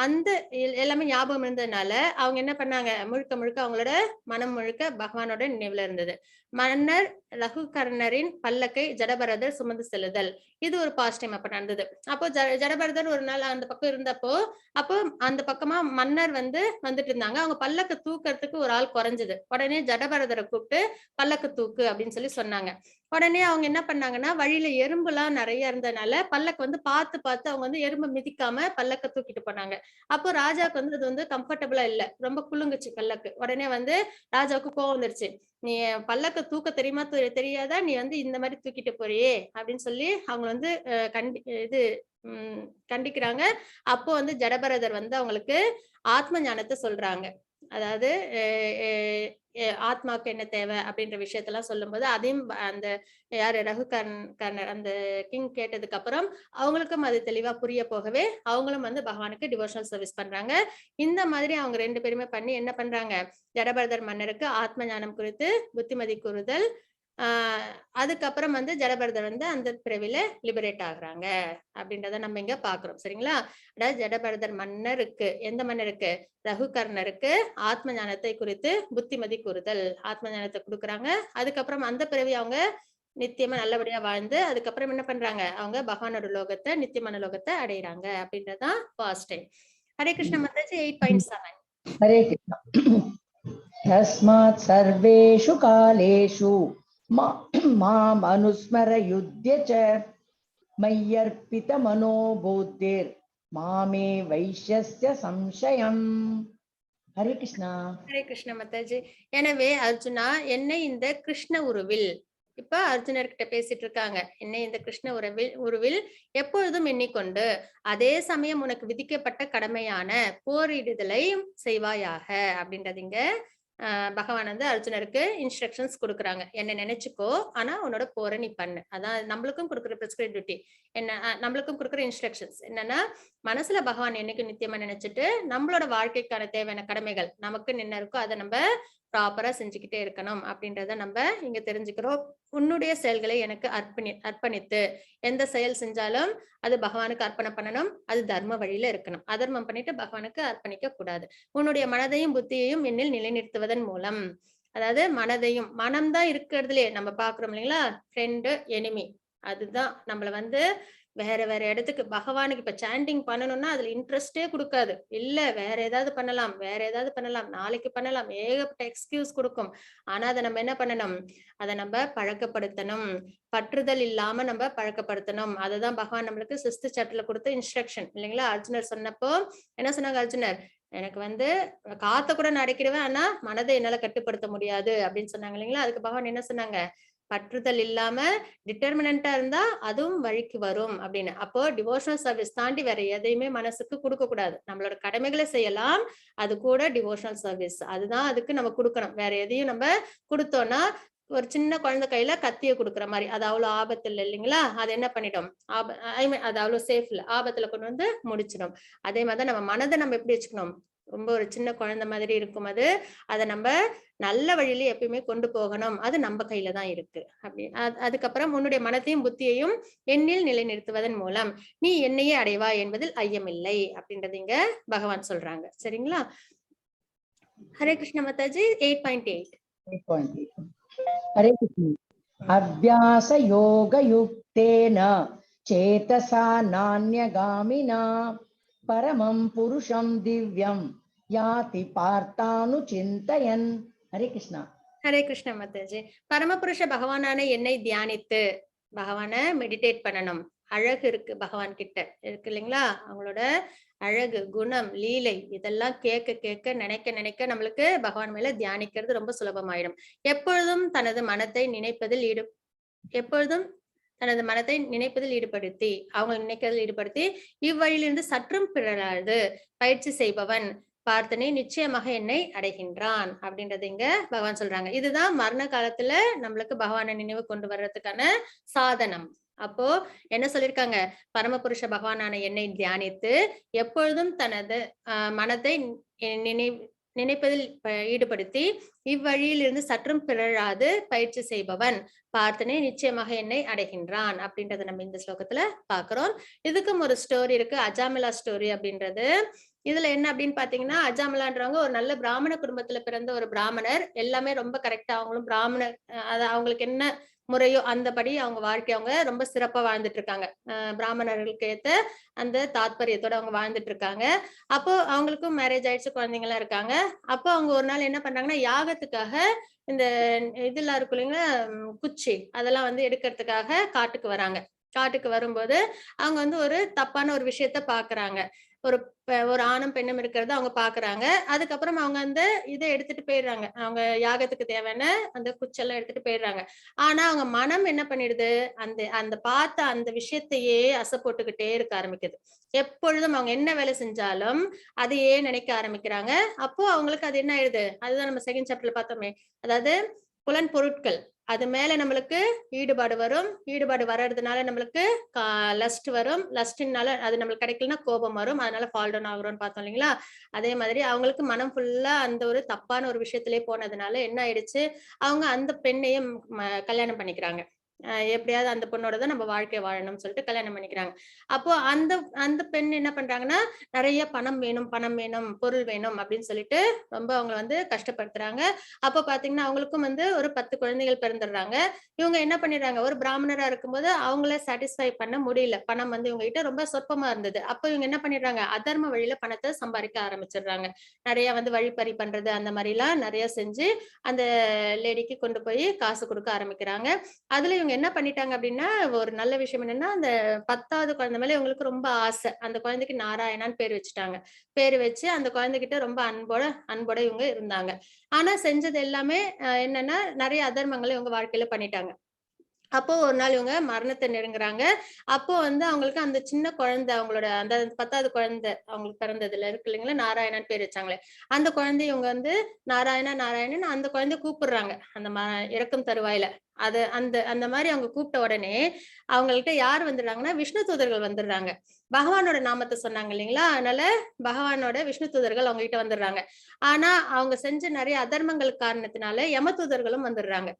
அந்த எல்லாமே ஞாபகம் இருந்ததுனால அவங்க என்ன பண்ணாங்க, முழுக்க முழுக்க அவங்களோட மனம் முழுக்க பகவானோட நினைவுல இருந்தது. மன்னர் லகுகர்ணரின் பல்லக்கை ஜடபரதர் சுமந்து செல்லுதல். இது ஒரு பாஸ்ட் டைம் அப்ப நடந்தது. அப்போ ஜடபரதர் ஒரு நாள் அந்த பக்கம் இருந்தப்போ, அப்போ அந்த பக்கமா மன்னர் வந்து வந்துட்டு இருந்தாங்க. அவங்க பல்லக்க தூக்கறதுக்கு ஒரு ஆள் குறைஞ்சது. உடனே ஜடபரதரை கூப்பிட்டு பல்லக்கு தூக்கு அப்படின்னு சொல்லி சொன்னாங்க. உடனே அவங்க என்ன பண்ணாங்கன்னா, வழியில எறும்புலாம் நிறைய இருந்ததுனால பல்லக்கு வந்து பார்த்து பார்த்து அவங்க வந்து எறும்பை மிதிக்காம பல்லக்க தூக்கிட்டு போனாங்க. அப்போ ராஜாவுக்கு வந்து அது வந்து கம்ஃபர்டபுளா இல்ல. ரொம்ப குலுங்குச்சு பல்லக்கு. உடனே வந்து ராஜாவுக்கு கோவம் வந்துருச்சு. நீ பல்லக்க தூக்க தெரியுமா தெரியாதா, நீ வந்து இந்த மாதிரி தூக்கிட்டு போறியே அப்படின்னு சொல்லி அவங்க வந்து இது கண்டிக்கிறாங்க. அப்போ வந்து ஜடபரதர் வந்து அவங்களுக்கு ஆத்ம ஞானத்தை சொல்றாங்க. அதாவது ஆத்மாவுக்கு என்ன தேவை அப்படின்ற விஷயத்தெல்லாம் சொல்லும்போது அதையும் அந்த யாரு கர்ணர் அந்த கிங் கேட்டதுக்கு அப்புறம் அவங்களுக்கும் அது தெளிவா புரிய போகவே அவங்களும் வந்து பகவானுக்கு டிவோஷனல் சர்வீஸ் பண்றாங்க. இந்த மாதிரி அவங்க 2 பேருமே பண்ணி என்ன பண்றாங்க, ஜடபரதர் மன்னருக்கு ஆத்ம ஞானம் குறித்து புத்திமதி கூறுதல். அதுக்கப்புறம் வந்து ஜடபரதர் வந்து அந்த பிறவில லிபரேட் ஆகுறாங்க அப்படின்றத நம்ம இங்க பாக்குறோம். சரிங்களா? அதாவது ஜடபரதர் மன்னருக்கு, எந்த மன்னருக்கு, ரகுகர்ணருக்கு ஆத்ம ஞானத்தை குறித்து புத்திமதி கூறுதல், ஆத்ம ஞானத்தை கொடுக்குறாங்க. அதுக்கப்புறம் அந்த பிறவி அவங்க நித்தியமா நல்லபடியா வாழ்ந்து அதுக்கப்புறம் என்ன பண்றாங்க, அவங்க பகவானோட லோகத்தை, நித்தியமான லோகத்தை அடையிறாங்க அப்படின்றதான் பாஸ்ட் டைம். ஹரே கிருஷ்ண மாதாஜி 8.7. हरे कृष्ण। तस्मात् सर्वेषु कालेषु माम् अनुस्मर युध्य च मय्यर्पित मनो बुद्धिर् मामे वैश्यस्य संशयम्. हरे कृष्णा. ஹரே கிருஷ்ண மாதாஜி. எனவே அர்ஜுனா, என்னை இந்த கிருஷ்ண உருவில், இப்ப அர்ஜுனர்கிட்ட பேசிட்டு இருக்காங்க. என்னை இந்த கிருஷ்ண உருவில் எப்பொழுதும் எண்ணிக்கொண்டு அதே சமயம் உனக்கு விதிக்கப்பட்ட கடமையான போரிடுதலை செய்வாயாக அப்படின்றது இங்க பகவான் வந்து அர்ஜுனருக்கு இன்ஸ்ட்ரக்ஷன்ஸ் கொடுக்குறாங்க. என்ன நினைச்சுக்கோ, ஆனா உன்னோட போரை நீ பண்ணு. அதான் நம்மளுக்கும் கொடுக்குற பிரிஸ்கிரைப் டியூட்டி. என்ன நம்மளுக்கும் கொடுக்குற இன்ஸ்ட்ரக்ஷன்ஸ் என்னன்னா, மனசுல பகவான் என்னைக்கு நித்தியமா நினைச்சிட்டு நம்மளோட வாழ்க்கைக்கான தேவையான கடமைகள் நமக்கு என்ன இருக்கோ அதை நம்ம ப்ராப்பரா செஞ்சுக்கிட்டே இருக்கணும் அப்படின்றத நம்ம இங்க தெரிஞ்சுக்கிறோம். உன்னுடைய செயல்களை எனக்கு அர்ப்பணித்து எந்த செயல் செஞ்சாலும் அது பகவானுக்கு அர்ப்பணம் பண்ணணும். அது தர்ம வழியில இருக்கணும். அதர்மம் பண்ணிட்டு பகவானுக்கு அர்ப்பணிக்க கூடாது. உன்னுடைய மனதையும் புத்தியையும் என்னில் நிலைநிறுத்துவதன் மூலம், அதாவது மனதையும் மனம்தான் இருக்கிறதுலயே நம்ம பாக்குறோம் இல்லைங்களா, ஃப்ரெண்டு எனிமி. அதுதான் நம்மள வந்து வேற வேற இடத்துக்கு பகவானுக்கு இப்ப சாண்டிங் பண்ணணும்னா அதுல இன்ட்ரெஸ்டே கொடுக்காது. இல்ல வேற ஏதாவது பண்ணலாம், வேற ஏதாவது பண்ணலாம், நாளைக்கு பண்ணலாம், ஏகப்பட்ட எக்ஸ்கியூஸ் கொடுக்கும். ஆனா அதை நம்ம என்ன பண்ணணும், அதை நம்ம பழக்கப்படுத்தணும். பற்றுதல் இல்லாம நம்ம பழக்கப்படுத்தணும். அதுதான் பகவான் நம்மளுக்கு 6th சாப்டர்ல கொடுத்த இன்ஸ்ட்ரக்ஷன் இல்லைங்களா. அர்ஜுனர் சொன்னப்போ என்ன சொன்னாங்க அர்ஜுனர், எனக்கு வந்து காத்த கூட நான் அடக்கிடுவேன், ஆனா மனதை என்னால கட்டுப்படுத்த முடியாது அப்படின்னு சொன்னாங்க இல்லைங்களா. அதுக்கு பகவான் என்ன சொன்னாங்க, பற்றுதல் இல்லாம டிட்டர்மினண்டா இருந்தா அதுவும் வழிக்கு வரும் அப்படின்னு. அப்போ டிவோஷனல் சர்வீஸ் தாண்டி வேற எதையுமே மனசுக்கு கொடுக்க கூடாது. நம்மளோட கடமைகளை செய்யலாம், அது கூட டிவோஷனல் சர்வீஸ் அதுதான் அதுக்கு நம்ம கொடுக்கணும். வேற எதையும் நம்ம கொடுத்தோம்னா ஒரு சின்ன குழந்தை கையில கத்திய கொடுக்குற மாதிரி, அது அவ்வளவு ஆபத்து இல்லை இல்லைங்களா. அது என்ன பண்ணிடும், ஐ மீன் அது அவ்வளவு சேஃப் இல்லை, ஆபத்துல கொண்டு வந்து முடிச்சிடும். அதே மாதிரிதான் நம்ம மனதை நம்ம எப்படி வச்சுக்கணும், ரொம்ப ஒரு சின்ன குழந்தை மாதிரி இருக்கும் அது. அதை நம்ம நல்ல வழியில எப்பயுமே கொண்டு போகணும். அது நம்ம கையில தான் இருக்கு அப்படி. அதுக்கப்புறம் உன்னுடைய மனத்தையும் புத்தியையும் எண்ணில் நிலைநிறுத்துவதன் மூலம் நீ என்னையே அடைவா என்பதில் ஐயமில்லை அப்படின்றது இங்க பகவான் சொல்றாங்க. சரிங்களா. ஹரே கிருஷ்ண மாதாஜி. 8.8 हरे कृष्ण। अभ्यास योग युक्तेन चेतसा नान्यगामिना परमं पुरुषं दिव्यं याति पार्थानुचिन्तयन्। हरे कृष्णा. ஹரே கிருஷ்ண மாதாஜி. பரமபுருஷ பகவானான என்னை தியானித்து பகவான மெடிடேட் பண்ணணும். அழகு இருக்கு பகவான் கிட்ட இருக்கு இல்லைங்களா, அவங்களோட அழகு, குணம், லீலை இதெல்லாம் கேட்க கேட்க நினைக்க நினைக்க நம்மளுக்கு பகவான் மேல தியானிக்கிறது ரொம்ப சுலபமாயிடும். எப்பொழுதும் தனது மனத்தை நினைப்பதில் எப்பொழுதும் தனது மனத்தை நினைப்பதில் ஈடுபடுத்தி, அவங்க நினைக்கிறதில் ஈடுபடுத்தி இவ்வழியிலிருந்து சற்றும் பிறழாது பயிற்சி செய்பவன் பார்த்தனே நிச்சயமாக என்னை அடைகின்றான் அப்படின்றது இங்க பகவான் சொல்றாங்க. இதுதான் மரண காலத்துல நம்மளுக்கு பகவானை நினைவு கொண்டு வர்றதுக்கான சாதனம். அப்போ என்ன சொல்லிருக்காங்க, பரமபுருஷ பகவானான என்னை தியானித்து எப்பொழுதும் தனது மனதை நினைப்பதில் ஈடுபடுத்தி இவ்வழியில் இருந்து சற்றும் பிறழாது பயிற்சி செய்பவன் பார்த்தனே நிச்சயமாக என்னை அடைகின்றான் அப்படின்றத நம்ம இந்த ஸ்லோகத்துல பாக்குறோம். இதுக்கும் ஒரு ஸ்டோரி இருக்கு, அஜாமிலா ஸ்டோரி அப்படின்றது. இதுல என்ன அப்படின்னு பாத்தீங்கன்னா, அஜாமிலான்றவங்க ஒரு நல்ல பிராமண குடும்பத்துல பிறந்த ஒரு பிராமணர். எல்லாமே ரொம்ப கரெக்டா அவங்களும் பிராமணர், அவங்களுக்கு என்ன முறையோ அந்தபடி அவங்க வாழ்க்கை அவங்க ரொம்ப சிறப்பா வாழ்ந்துட்டு இருக்காங்க. பிராமணர்களுக்கு ஏத்த அந்த தாத்பரியத்தோட அவங்க வாழ்ந்துட்டு இருக்காங்க. அப்போ அவங்களுக்கும் மேரேஜ் ஆயிடுச்சு, குழந்தைங்க எல்லாம் இருக்காங்க. அப்போ அவங்க ஒரு நாள் என்ன பண்றாங்கன்னா, யாகத்துக்காக இந்த இதெல்லாம் இருக்கும் இல்லைங்களா, குச்சி அதெல்லாம் வந்து எடுக்கிறதுக்காக காட்டுக்கு வராங்க. காட்டுக்கு வரும்போது அவங்க வந்து ஒரு தப்பான ஒரு விஷயத்த பாக்குறாங்க. ஒரு ஆணும் பெண்ணும் இருக்கிறத அவங்க பாக்குறாங்க. அதுக்கப்புறம் அவங்க அந்த இதை எடுத்துட்டு போயிடுறாங்க. அவங்க யாகத்துக்கு தேவையான அந்த குச்செல்லாம் எடுத்துட்டு போயிடுறாங்க. ஆனா அவங்க மனம் என்ன பண்ணிடுது, அந்த அந்த பார்த்த அந்த விஷயத்தையே அசை போட்டுக்கிட்டே இருக்க ஆரம்பிக்குது. எப்பொழுதும் அவங்க என்ன வேலை செஞ்சாலும் அதையே நினைக்க ஆரம்பிக்கிறாங்க. அப்போ அவங்களுக்கு அது என்ன ஆயிடுது, அதுதான் நம்ம செகண்ட் சாப்டர்ல பார்த்தோமே, அதாவது புலன் பொருட்கள் அது மேல நம்மளுக்கு ஈடுபாடு வரும். ஈடுபாடு வர்றதுனால நம்மளுக்கு லஸ்ட் வரும். லஸ்ட்னால அது நம்மளுக்கு கிடைக்கலன்னா கோபம் வரும். அதனால ஃபால் டவுன் ஆகுறோம்னு பார்த்தோம் இல்லைங்களா. அதே மாதிரி அவங்களுக்கு மனம் ஃபுல்லா அந்த ஒரு தப்பான ஒரு விஷயத்திலே போனதுனால என்ன ஆயிடுச்சு, அவங்க அந்த பெண்ணையும் கல்யாணம் பண்ணிக்கிறாங்க. எப்படியாவது அந்த பொண்ணோட தான் நம்ம வாழ்க்கை வாழணும்னு சொல்லிட்டு கல்யாணம் பண்ணிக்கிறாங்க. அப்போ அந்த அந்த பெண் என்ன பண்றாங்கன்னா, நிறைய பணம் வேணும், பணம் வேணும், பொருள் வேணும் அப்படின்னு சொல்லிட்டு ரொம்ப அவங்களை வந்து கஷ்டப்படுத்துறாங்க. அப்போ பாத்தீங்கன்னா அவங்களுக்கும் வந்து ஒரு 10 குழந்தைகள் பிறந்துடுறாங்க. இவங்க என்ன பண்ணிடுறாங்க, ஒரு பிராமணரா இருக்கும்போது அவங்கள சாட்டிஸ்ஃபை பண்ண முடியல. பணம் வந்து இவங்க கிட்ட ரொம்ப சொற்பமா இருந்தது. அப்போ இவங்க என்ன பண்ணிடுறாங்க, அதர்ம வழியில பணத்தை சம்பாதிக்க ஆரம்பிச்சிடுறாங்க. நிறைய வந்து வழிப்பறி பண்றது அந்த மாதிரி எல்லாம் நிறைய செஞ்சு அந்த லேடிக்கு கொண்டு போய் காசு கொடுக்க ஆரம்பிக்கிறாங்க. அதுல இவங்க என்ன பண்ணிட்டாங்க அப்படின்னா, ஒரு நல்ல விஷயம் என்னன்னா, அந்த 10வது குழந்தை மேல இவங்களுக்கு ரொம்ப ஆசை. அந்த குழந்தைக்கு நாராயணான்னு பேர் வச்சுட்டாங்க. பேரு வச்சு அந்த குழந்தைகிட்ட ரொம்ப அன்போட அன்போட இவங்க இருந்தாங்க. ஆனா செஞ்சது எல்லாமே என்னன்னா, நிறைய அதர்மங்களை இவங்க வாழ்க்கையில பண்ணிட்டாங்க. அப்போ ஒரு நாள் இவங்க மரணத்தை நெருங்குறாங்க. அப்போ வந்து அவங்களுக்கு அந்த சின்ன குழந்தை அவங்களோட அந்த 10வது குழந்தை அவங்களுக்கு பிறந்ததுல இருக்கு இல்லைங்களா? நாராயணான்னு பேர் வச்சாங்களே. அந்த குழந்தைய இவங்க வந்து நாராயணா, நாராயணன்னு அந்த குழந்தைய கூப்பிடுறாங்க. அந்த இறக்கும் தருவாயில. அது அந்த அந்த மாரி அவங்க கூப்பிட்ட உடனே, அவங்கள்ட்ட யார் வந்துடுறாங்கன்னா, விஷ்ணு தூதர்கள் வந்துடுறாங்க. பகவானோட நாமத்த சொன்னாங்க இல்லைங்களா? அதனால பகவானோட விஷ்ணு தூதர்கள் அவங்க கிட்ட வந்துடுறாங்க. ஆனா, அவங்க செஞ்ச நெறைய அதர்மங்கள் காரணத்தினால யம தூதர்களும் வந்துடுறாங்க.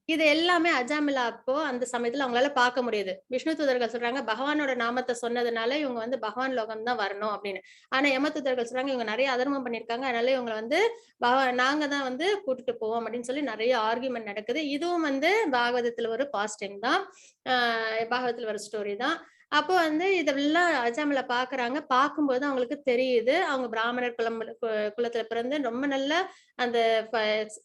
இது எல்லாமே அஜாமிலா அப்போ அந்த சமயத்துல அவங்களால பார்க்க முடியுது. விஷ்ணு தூதர்கள் சொல்றாங்க, பகவானோட நாமத்த சொன்னதுனால இவங்க வந்து பகவான் லோகம் தான் வரணும் அப்படின்னு. ஆனா யம தூதர்கள் சொல்றாங்க, இவங்க நெறைய அதர்மம் பண்ணியிருக்காங்க. அதனால இவங்கள வந்து நாங்க தான் வந்து கூட்டிட்டு போவோம் அப்படின்னு சொல்லி நெறைய ஆர்கியுமென்ட் நடக்குது. இதுவும் வந்து பாகவதத்துல ஒரு பாஸ்ட் டைம் தான். பாகவதத்துல ஒரு ஸ்டோரி தான். அப்போ வந்து இதெல்லாம் அஜாமிலா பார்க்குறாங்க. பார்க்கும்போது அவங்களுக்கு தெரியுது. அவங்க பிராமணர் குலத்துல பிறந்து ரொம்ப நல்ல அந்த ஃப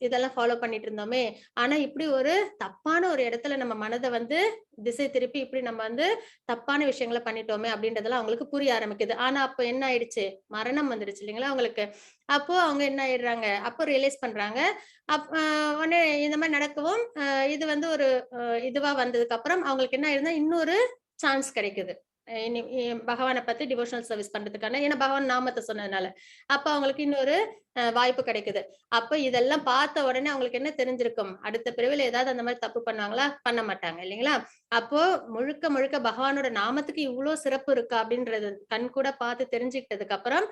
இதெல்லாம் ஃபாலோ பண்ணிட்டு இருந்தோமே! ஆனா இப்படி ஒரு தப்பான ஒரு இடத்துல நம்ம மனத வந்து திசை திருப்பி இப்படி நம்ம வந்து தப்பான விஷயங்கள பண்ணிட்டோமே அப்படின்றதெல்லாம் அவங்களுக்கு புரிய ஆரம்பிக்குது. ஆனா அப்ப என்ன ஆயிடுச்சு? மரணம் வந்துடுச்சு இல்லைங்களா அவங்களுக்கு. அப்போ அவங்க என்ன ஆயிடுறாங்க, அப்போ ரியலைஸ் பண்றாங்க. உடனே இந்த மாரி நடக்கவும், இது வந்து ஒரு இதுவா வந்ததுக்கு அப்புறம் அவங்களுக்கு என்ன ஆயிருதுன்னா, இன்னொரு சான்ஸ் கிடைக்குது. இனி பகவான பத்தி டிவோஷனல் சர்வீஸ் பண்றதுக்கான ஏன்னா பகவான் நாமத்த சொன்னதுனால. அப்ப அவங்களுக்கு இன்னொரு வாய்ப்பு கிடைக்குது. அப்ப இதெல்லாம் பார்த்த உடனே அவங்களுக்கு என்ன தெரிஞ்சிருக்கும்? அடுத்த பிறவில ஏதாவது அந்த மாரி தப்பு பண்ணுவாங்களா? பண்ண மாட்டாங்க இல்லைங்களா? அப்போ முழுக்க முழுக்க பகவானோட நாமத்துக்கு இவ்ளோ சிறப்பு இருக்கா? அப்படின்றது கண்கூட பார்த்து தெரிஞ்சுக்கிட்டதுக்கு அப்புறம்,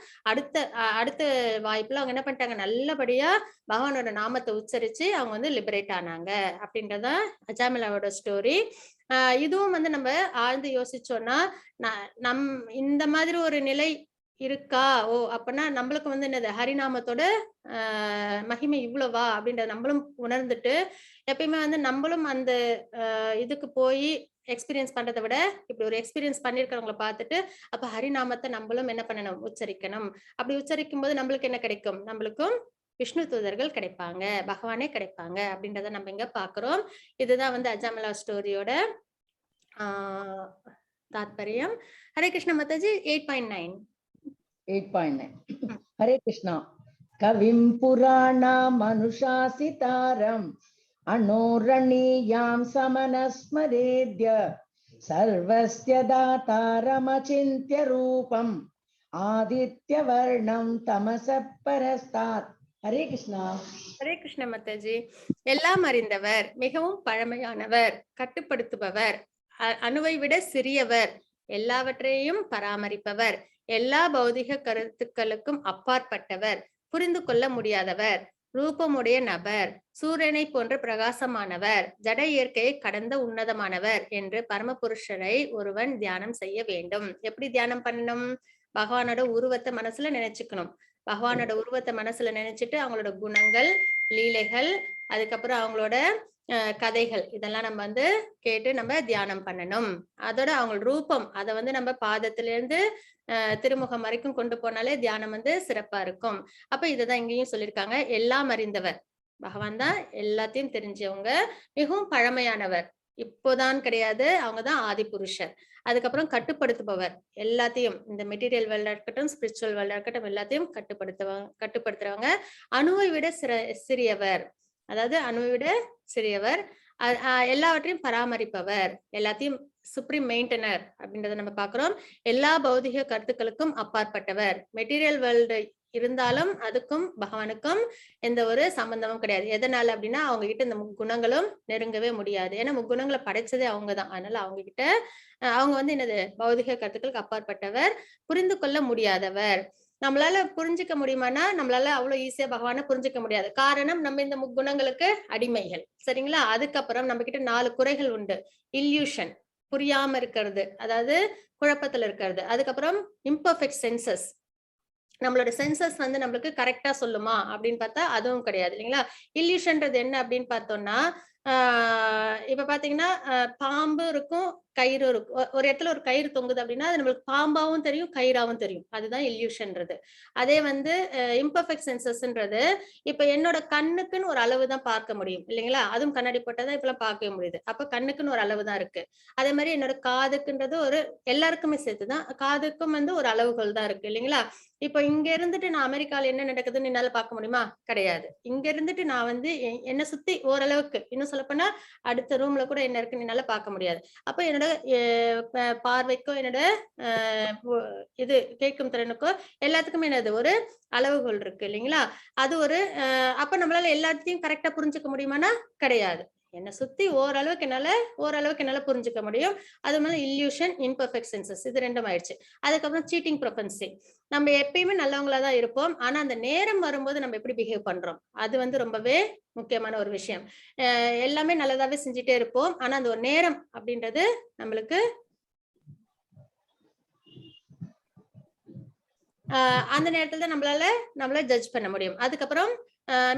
அடுத்த வாய்ப்புல அவங்க என்ன பண்ணிட்டாங்க? நல்லபடியா பகவானோட நாமத்த உச்சரிச்சு அவங்க வந்து லிபரேட் ஆனாங்க. அப்படின்றது தான் அஜாமிலாவோட ஸ்டோரி. இதுவும் வந்து நம்ம ஆழ்ந்து யோசிச்சோம்னா, ந நம் இந்த மாதிரி ஒரு நிலை இருக்கா? ஓ! அப்பன்னா நம்மளுக்கு வந்து என்னது ஹரிநாமத்தோட அ மகிமை இவ்வளவா? அப்படின்றத நம்மளும் உணர்ந்துட்டு, எப்பயுமே வந்து நம்பளும் அந்த இதுக்கு போயி எக்ஸ்பீரியன்ஸ் பண்றத விட, இப்படி ஒரு எக்ஸ்பீரியன்ஸ் பண்ணியிருக்கிறவங்கள பார்த்துட்டு, அப்ப ஹரிநாமத்த நம்பளும் என்ன பண்ணணும்? உச்சரிக்கணும். அப்படி உச்சரிக்கும்போது நம்மளுக்கு என்ன கிடைக்கும்? நம்மளுக்கும் விஷ்ணு தூதர்கள் கிடைப்பாங்க. பகவானே கிடைப்பாங்க. அப்படின்றத நம்ம இங்க பார்க்கிறோம். இதுதான் வந்து அஜாமலா ஸ்டோரியோட ஆ தாத்பரியம். ஹரே கிருஷ்ண மாதாஜி 8.9. 8.9 हरे कृष्णा कविं पुराणामनुशासितारम् अणोरणीयां समनस्मरेद्य सर्वस्य दातारमचिन्त्य रूपम् आदित्यवर्णं तमसः परस्तात् हरे कृष्णा ஹரே கிருஷ்ண மாதாஜி. எல்லாம் அறிந்தவர், மிகவும் பழமையானவர், கட்டுப்படுத்துபவர், அணுவை விட சிறியவர், எல்லாவற்றையும் பராமரிப்பவர், எல்லா பௌதிக கருத்துக்களுக்கும் அப்பாற்பட்டவர், புரிந்து கொள்ள முடியாதவர், ரூபமுடைய நபர், சூரியனை போன்ற பிரகாசமானவர், ஜட இயற்கையை கடந்த உன்னதமானவர் என்று பரமபுருஷரை ஒருவன் தியானம் செய்ய வேண்டும். எப்படி தியானம் பண்ணணும்? பகவானோட உருவத்தை மனசுல நினைச்சுக்கணும். பகவானோட உருவத்தை மனசுல நினைச்சிட்டு அவங்களோட குணங்கள், லீலைகள், அதுக்கப்புறம் அவங்களோட கதைகள் இதெல்லாம் நம்ம வந்து கேட்டு நம்ம தியானம் பண்ணணும். அதோட அவங்களோட ரூபம் அத வந்து நம்ம பாதத்திலிருந்து திருமுகம் வரைக்கும் கொண்டு போனாலே தியானம் வந்து சிறப்பா இருக்கும். அப்ப இதுதான் இங்கேயும் சொல்லியிருக்காங்க. எல்லாம் அறிந்தவர். பகவான் தான் எல்லாத்தையும் தெரிஞ்சவங்க. மிகவும் பழமையானவர். இப்போதான் கிடையாது. அவங்கதான் ஆதி புருஷர். அதுக்கப்புறம் கட்டுப்படுத்துபவர். எல்லாத்தையும் இந்த மெட்டீரியல் வேர்ல்டா இருக்கட்டும், ஸ்பிரிச்சுவல் வேர்ல்டா இருக்கட்டும் எல்லாத்தையும் கட்டுப்படுத்துறவங்க. அணுவை விட சிறியவர். அதாவது அணுவை விட சிறியவர். எல்லாவற்றையும் பராமரிப்பவர். எல்லாத்தையும் சுப்ரீம் மெயின்டெனர் அப்படின்றத நம்ம பார்க்கிறோம். எல்லா பௌதிக கருத்துக்களுக்கும் அப்பாற்பட்டவர். மெட்டீரியல் வேர்ல்டு இருந்தாலும் அதுக்கும் பகவானுக்கும் எந்த ஒரு சம்பந்தமும் கிடையாது. எதனால அப்படின்னா அவங்க கிட்ட இந்த முக்குணங்களும் நெருங்கவே முடியாது. ஏன்னா முக்குணங்களை படைச்சதே அவங்கதான். அதனால அவங்க கிட்ட அவங்க வந்து என்னது பௌதிக கருத்துக்களுக்கு அப்பாற்பட்டவர், புரிந்து கொள்ள முடியாதவர். நம்மளால புரிஞ்சுக்க முடியுமானா நம்மளால அவ்வளவு ஈஸியா பகவானை புரிஞ்சுக்க முடியாது. காரணம் நம்ம இந்த முக்குணங்களுக்கு அடிமைகள். சரிங்களா? அதுக்கப்புறம் நம்ம கிட்ட 4 குறைகள் உண்டு. இல்யூஷன் புரியாம இருக்கிறது, அதாவது குழப்பத்துல இருக்கிறது. அதுக்கப்புறம் இம்பர்ஃபெக்ட் சென்சஸ். நம்மளோட சென்சஸ் வந்து நம்மளுக்கு கரெக்டா சொல்லுமா அப்படின்னு பார்த்தா அதுவும் கிடையாது இல்லைங்களா? இல்யூஷன்றது என்ன அப்படின்னு பார்த்தோம்னா, இப்ப பாத்தீங்கன்னா பாம்பு இருக்கும், கயிறு இருக்கும். ஒரு இடத்துல ஒரு கயிறு தொங்குது அப்படின்னா அது நம்மளுக்கு பாம்பாவும் தெரியும், கயிறாவும் தெரியும். அதுதான் இல்யூஷன்றது. அதே வந்து இம்பர்ஃபெக்ட் சென்சஸ்ன்றது இப்ப என்னோட கண்ணுக்குன்னு ஒரு அளவு தான் பார்க்க முடியும் இல்லைங்களா? அதுவும் கண்ணாடி போட்டாதான் இப்பெல்லாம் பார்க்கவே முடியுது. அப்ப கண்ணுக்குன்னு ஒரு அளவு தான் இருக்கு. அதே மாதிரி என்னோட காதுக்குன்றது ஒரு எல்லாருக்குமே சேர்த்துதான். காதுக்கும் வந்து ஒரு அளவுகள் தான் இருக்கு இல்லைங்களா? இப்போ இங்க இருந்துட்டு நான் அமெரிக்கால என்ன நடக்குதுன்னு என்னால பார்க்க முடியுமா? கிடையாது. இங்க இருந்துட்டு நான் வந்து என்ன சுத்தி ஓரளவுக்கு இன்னும் சொல்லப்போனா அடுத்த ரூம்ல கூட என்ன இருக்குன்னு என்னால பார்க்க முடியாது. அப்ப என்னோட எ ப பார்வைக்கோ என்னோட அ ஒ இது கேட்கும் திறனுக்கோ எல்லாத்துக்குமே என்னது ஒரு அளவுகோல் இருக்கு இல்லைங்களா? அது ஒரு அப்ப நம்மளால எல்லாத்தையும் கரெக்ட்டா புரிஞ்சுக்க முடியுமான்னா? கிடையாது. என்ன சுத்தி ஓரளவுக்கு என்னால புரிஞ்சுக்க முடியும். அது மேல இல்யூஷன், இம்பர்ஃபெக்ட் சென்சஸ் இது 2ம் ஆயிடுச்சு. அதுக்கப்புறம் சீட்டிங் ப்ரொபென்சி. நம்ம எப்பயுமே நல்லவங்களா தான் இருப்போம். ஆனா அந்த நேரம் வரும்போது நம்ம எப்படி பிஹேவ் பண்றோம்? அது வந்து ரொம்பவே முக்கியமான ஒரு விஷயம். எல்லாமே நல்லதாவே செஞ்சுட்டே இருப்போம். ஆனா அந்த ஒரு நேரம் அப்படின்றது நம்மளுக்கு அந்த நேரத்துல தான் நம்மள ஜட்ஜ் பண்ண முடியும். அதுக்கப்புறம்